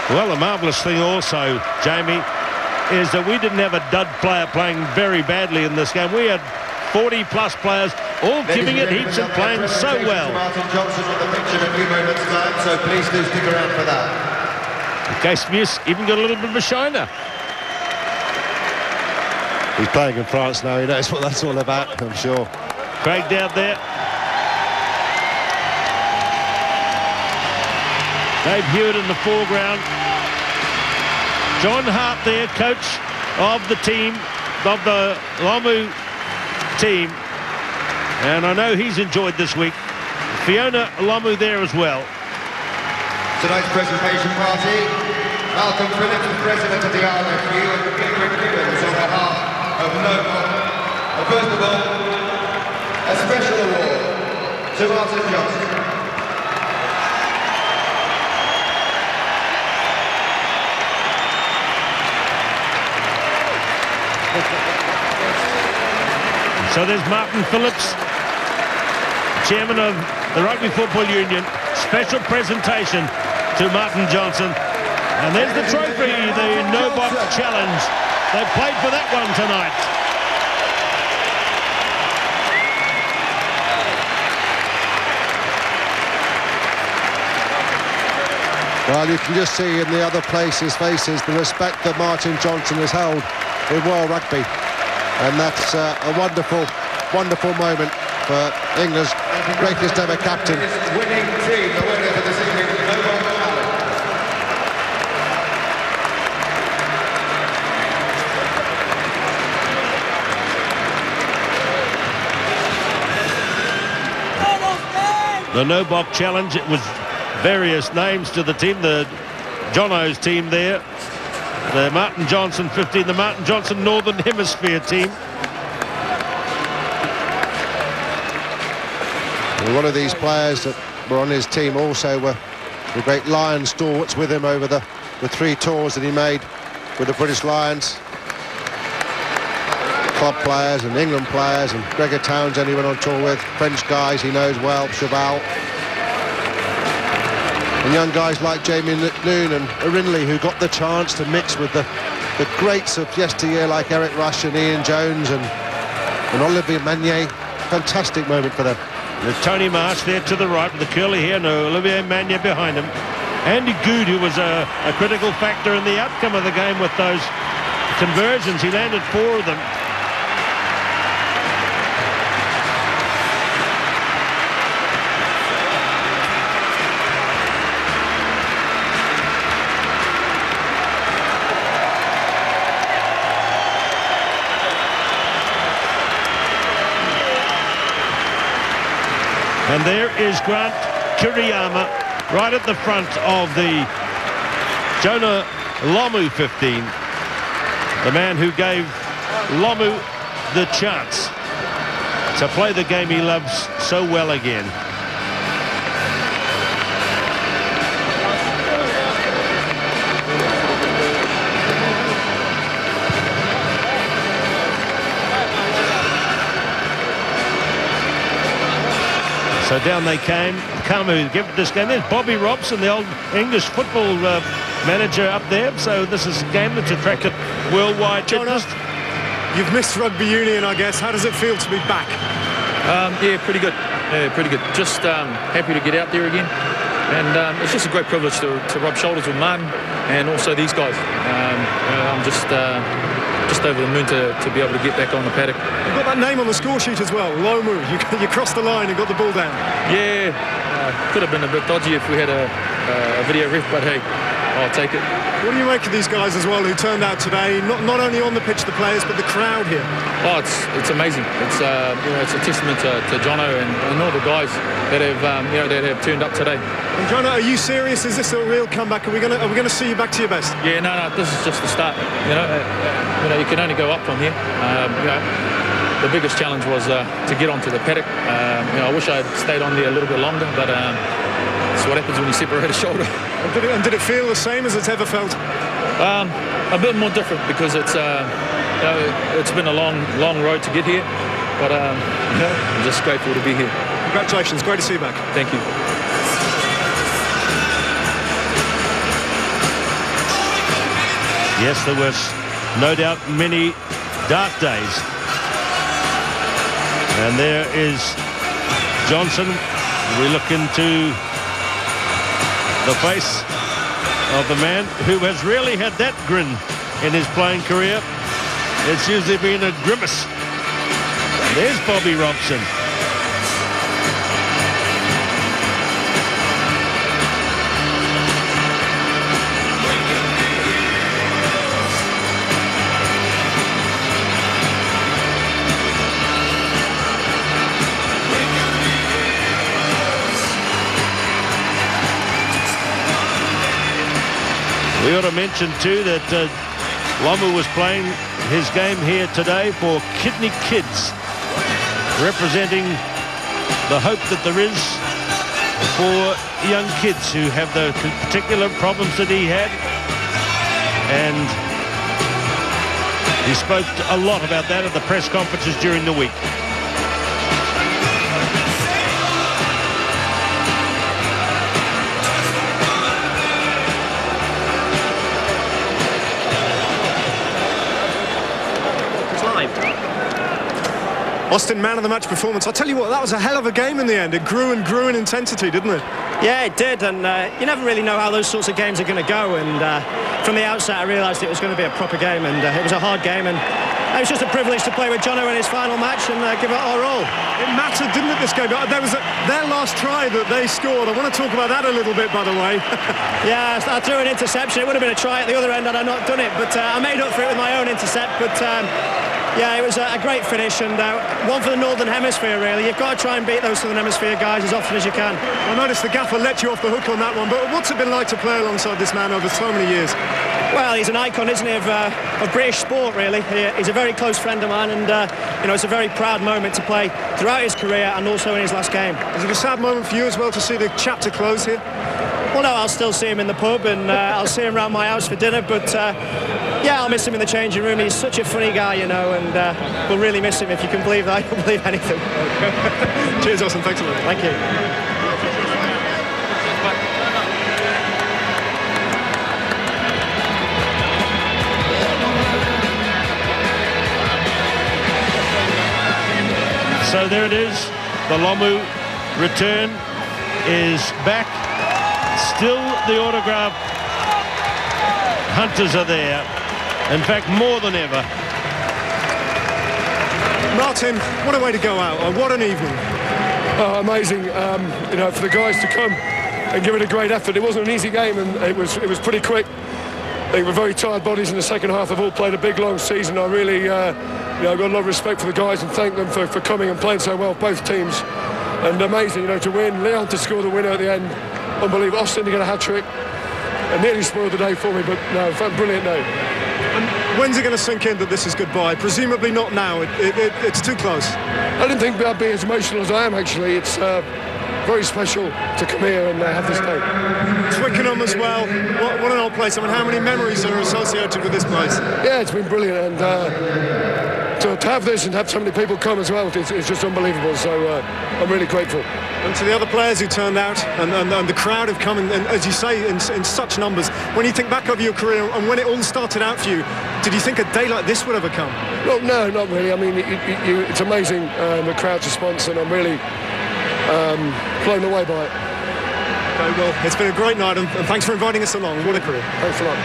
Well, the marvellous thing also, Jamie, is that we didn't have a dud player playing very badly in this game. We had 40-plus players all giving it heaps and playing so well. Martin Johnson on the pitch in a few moments' time, so please do stick around for that. Case Muse even got a little bit of a shiner. He's playing in France now. He knows what that's all about, I'm sure. Craig down there. Dave Hewitt in the foreground. John Hart there, coach of the team, of the Lomu team. And I know he's enjoyed this week. Fiona Lomu there as well. Tonight's presentation party, Malcolm Phillips, the president of the RFU, and Gregor on behalf of Lome. First of all, a special award to Martin Johnson. So there's Martin Phillips, chairman of the Rugby Football Union. Special presentation to Martin Johnson. And there's the trophy, the no-box challenge. They played for that one tonight. Well, you can just see in the other places' faces the respect that Martin Johnson has held in world rugby. And that's a wonderful, wonderful moment for England's greatest ever captain. Winning team, the winner for this evening, no-box challenge. The no-box challenge, it was various names to the team, the Jono's team there. The Martin Johnson 15, the Martin Johnson Northern Hemisphere team. And one of these players that were on his team also were the great Lions stalwarts with him over the 3 tours that he made with the British Lions. Club players and England players, and Gregor Townsend he went on tour with. French guys he knows well, Chabal. And young guys like Jamie Noon and Erinle, who got the chance to mix with the greats of yesteryear like Eric Rush and Ian Jones and Olivier Magne. Fantastic moment for them. There's Tony Marsh there to the right with the curly hair, and Olivier Magne behind him. Andy Goode, who was a critical factor in the outcome of the game with those conversions. He landed 4 of them. And there is Grant Kiriyama right at the front of the Jonah Lomu 15, the man who gave Lomu the chance to play the game he loves so well again. So down they came. Kamu give this game. There's Bobby Robson, the old English football manager up there. So this is a game that's attracted worldwide interest. You've missed rugby union, I guess. How does it feel to be back? Yeah, pretty good. Yeah, pretty good. Just happy to get out there again. And it's just a great privilege to rub shoulders with Magne and also these guys. I'm just over the moon to be able to get back on the paddock. You've got that name on the score sheet as well, Lomu. You crossed the line and got the ball down. Yeah, could have been a bit dodgy if we had a video ref, but hey, I'll take it. What do you make of these guys as well who turned out today, not only on the pitch, the players, but the crowd here? Oh, it's amazing. It's it's a testament to Jono and all the guys that have that have turned up today. And Jono, are you serious? Is this a real comeback? Are we gonna see you back to your best? Yeah, no, this is just the start. You can only go up from here. The biggest challenge was to get onto the paddock. I wish I had stayed on there a little bit longer, but that's what happens when you separate a shoulder. And did it feel the same as it's ever felt? A bit more different because it's been a long road to get here, but I'm just grateful to be here. Congratulations, great to see you back. Thank you. Yes, there was no doubt many dark days. And there is Johnson. We look into the face of the man who has rarely had that grin in his playing career. It's usually been a grimace. There's Bobby Robson. We ought to mention too that Lomu was playing his game here today for Kidney Kids, representing the hope that there is for young kids who have the particular problems that he had. And he spoke a lot about that at the press conferences during the week. Austin, man of the match performance. I'll tell you what, that was a hell of a game in the end. It grew and grew in intensity, didn't it? Yeah, it did, and you never really know how those sorts of games are going to go, and from the outset I realised it was going to be a proper game, and it was a hard game, and it was just a privilege to play with Jono in his final match and give it our all. It mattered, didn't it, this game? There was their last try that they scored. I want to talk about that a little bit, by the way. Yeah, I threw an interception. It would have been a try at the other end had I not done it, but I made up for it with my own intercept, but yeah, it was a great finish, and one for the Northern Hemisphere, really. You've got to try and beat those Southern Hemisphere guys as often as you can. I noticed the gaffer let you off the hook on that one, but what's it been like to play alongside this man over so many years? Well, he's an icon, isn't he, of British sport, really. He's a very close friend of mine, and it's a very proud moment to play throughout his career and also in his last game. Is it a sad moment for you as well to see the chapter close here? Well, no, I'll still see him in the pub, and I'll see him around my house for dinner, but yeah, I'll miss him in the changing room. He's such a funny guy, and we'll really miss him. If you can believe that, I can believe anything. Cheers, Austin. Thanks a lot. Thank you. So there it is. The Lomu return is back. Still the autograph hunters are there. In fact, more than ever. Martin, what a way to go out. What an evening. Oh, amazing. For the guys to come and give it a great effort. It wasn't an easy game, and it was pretty quick. I think we're very tired bodies in the second half. They've all played a big, long season. I really, I've got a lot of respect for the guys and thank them for coming and playing so well, both teams. And amazing, you know, to win. Leon to score the winner at the end. Unbelievable. Austin to get a hat-trick. And nearly spoiled the day for me, but no, brilliant day. And when's it going to sink in that this is goodbye? Presumably not now. It's too close. I didn't think I'd be as emotional as I am, actually. It's very special to come here and have this day. Twickenham as well. What an old place. I mean, how many memories are associated with this place? Yeah, it's been brilliant. And to have this and have so many people come as well, it's just unbelievable. So I'm really grateful. And to the other players who turned out, and the crowd have come, and as you say, in such numbers. When you think back over your career and when it all started out for you, did you think a day like this would ever come? Well, no, not really. I mean, it's amazing, the crowd's response, and I'm really blown away by it. Okay, well, it's been a great night, and thanks for inviting us along. What a career. Thanks a lot.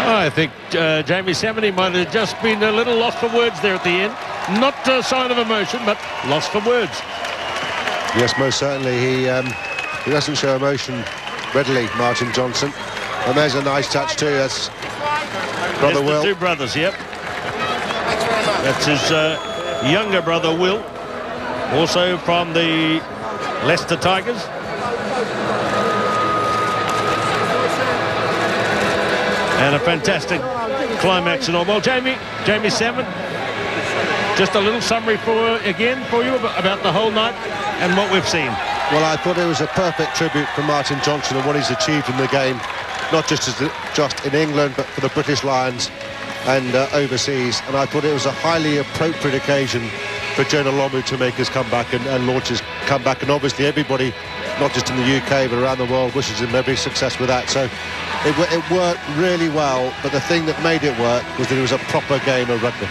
I think Jamie Salmon might have just been a little lost for words there at the end. Not a sign of emotion, but lost for words. Yes, most certainly. He doesn't show emotion readily, Martin Johnson. And there's a nice touch too. That's brother Will. The two brothers, yep. That's his younger brother Will, also from the Leicester Tigers. And a fantastic climax and all. Well, Jamie Salmon, just a little summary for you about the whole night and what we've seen. Well, I thought it was a perfect tribute for Martin Johnson and what he's achieved in the game, not just in England, but for the British Lions and overseas. And I thought it was a highly appropriate occasion for Jonah Lomu to make his comeback and launch his comeback. And obviously everybody, not just in the UK, but around the world, wishes him every success with that. So it worked really well, but the thing that made it work was that it was a proper game of rugby.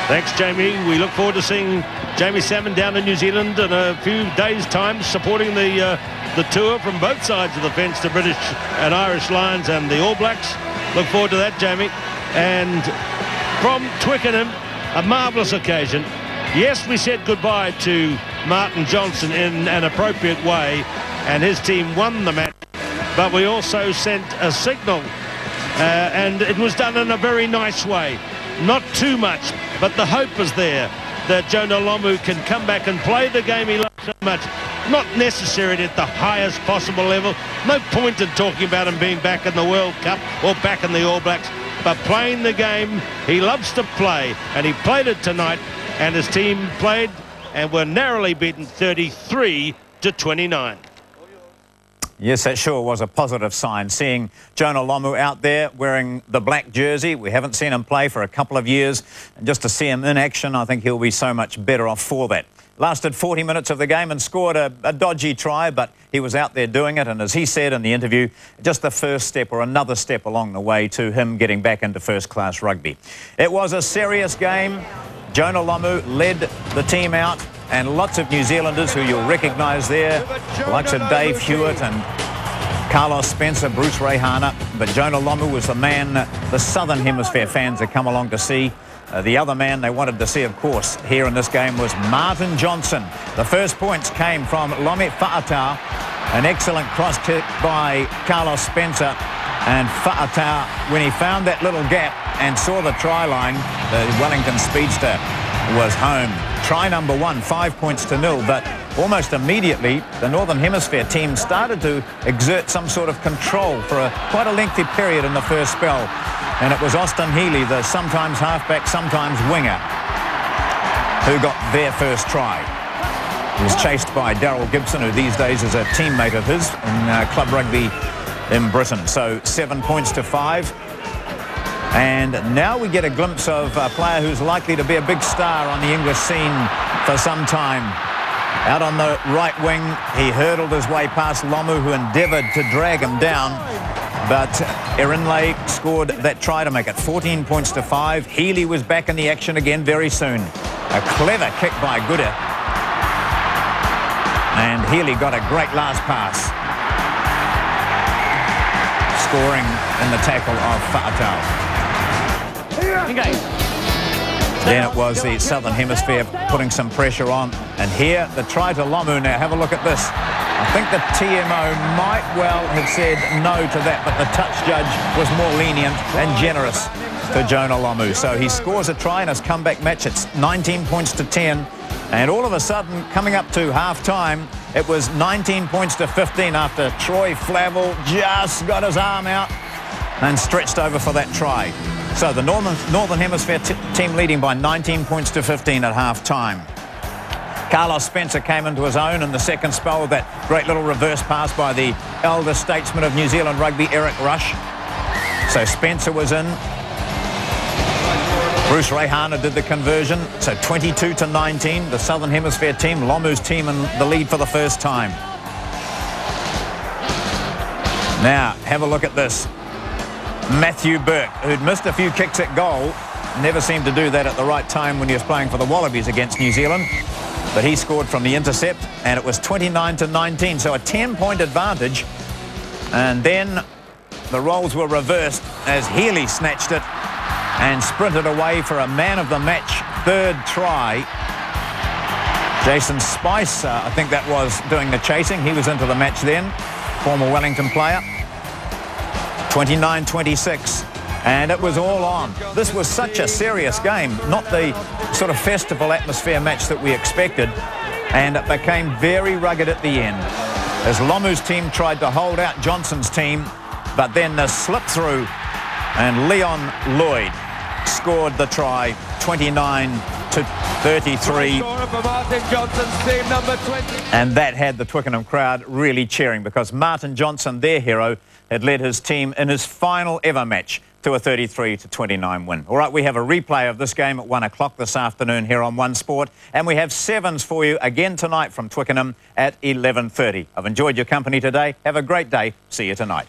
Thanks, Jamie. We look forward to seeing Jamie Salmon down in New Zealand in a few days' time, supporting the tour from both sides of the fence, the British and Irish Lions and the All Blacks. Look forward to that, Jamie. And from Twickenham, a marvellous occasion. Yes, we said goodbye to Martin Johnson in an appropriate way, and his team won the match, but we also sent a signal, and it was done in a very nice way. Not too much, but the hope is there that Jonah Lomu can come back and play the game he loves so much. Not necessarily at the highest possible level. No point in talking about him being back in the World Cup or back in the All Blacks, but playing the game he loves to play, and he played it tonight, and his team played and were narrowly beaten 33-29. Yes, that sure was a positive sign, seeing Jonah Lomu out there wearing the black jersey. We haven't seen him play for a couple of years, and just to see him in action, I think he'll be so much better off for that. Lasted 40 minutes of the game and scored a dodgy try, but he was out there doing it, and as he said in the interview, just the first step or another step along the way to him getting back into first-class rugby. It was a serious game. Jonah Lomu led the team out, and lots of New Zealanders who you'll recognise there, the likes of Dave Hewitt and Carlos Spencer, Bruce Reihana. But Jonah Lomu was the man the Southern Hemisphere fans had come along to see. The other man they wanted to see, of course, here in this game was Martin Johnson. The first points came from Lome Faatau, an excellent cross kick by Carlos Spencer. And Faatau, when he found that little gap and saw the try line, the Wellington speedster was home. Try number 1, 5-0, but almost immediately the Northern Hemisphere team started to exert some sort of control for quite a lengthy period in the first spell. And it was Austin Healey, the sometimes halfback, sometimes winger, who got their first try. He was chased by Daryl Gibson, who these days is a teammate of his in club rugby in Britain. So 7-5. And now we get a glimpse of a player who's likely to be a big star on the English scene for some time. Out on the right wing, he hurdled his way past Lomu, who endeavoured to drag him down. But Erinle scored that try to make it 14-5. Healey was back in the action again very soon. A clever kick by Goode. And Healey got a great last pass, scoring in the tackle of Faatau. Then it was the Southern Hemisphere putting some pressure on. And here, the try to Lomu. Now, have a look at this. I think the TMO might well have said no to that, but the touch judge was more lenient and generous to Jonah Lomu. So he scores a try in his comeback match. It's 19-10. And all of a sudden, coming up to half-time, it was 19 points to 15 after Troy Flavel just got his arm out and stretched over for that try. So the Northern Hemisphere team leading by 19 points to 15 at half-time. Carlos Spencer came into his own in the second spell with that great little reverse pass by the elder statesman of New Zealand rugby, Eric Rush. So Spencer was in. Bruce Reihana did the conversion. So 22 to 19, the Southern Hemisphere team, Lomu's team in the lead for the first time. Now, have a look at this. Matthew Burke, who'd missed a few kicks at goal, never seemed to do that at the right time when he was playing for the Wallabies against New Zealand. But he scored from the intercept, and it was 29 to 19, so a 10-point advantage. And then the roles were reversed as Healey snatched it and sprinted away for a man-of-the-match third try. Jason Spice, I think that was doing the chasing. He was into the match then, former Wellington player. 29-26, and it was all on. This was such a serious game, not the sort of festival atmosphere match that we expected, and it became very rugged at the end as Lomu's team tried to hold out Johnson's team, but then the slip through and Leon Lloyd scored the try, 29 to 33. And that had the Twickenham crowd really cheering because Martin Johnson, their hero, had led his team in his final ever match to a 33 to 29 win. All right, we have a replay of this game at 1 o'clock this afternoon here on One Sport, and we have sevens for you again tonight from Twickenham at 11:30. I've enjoyed your company today. Have a great day. See you tonight.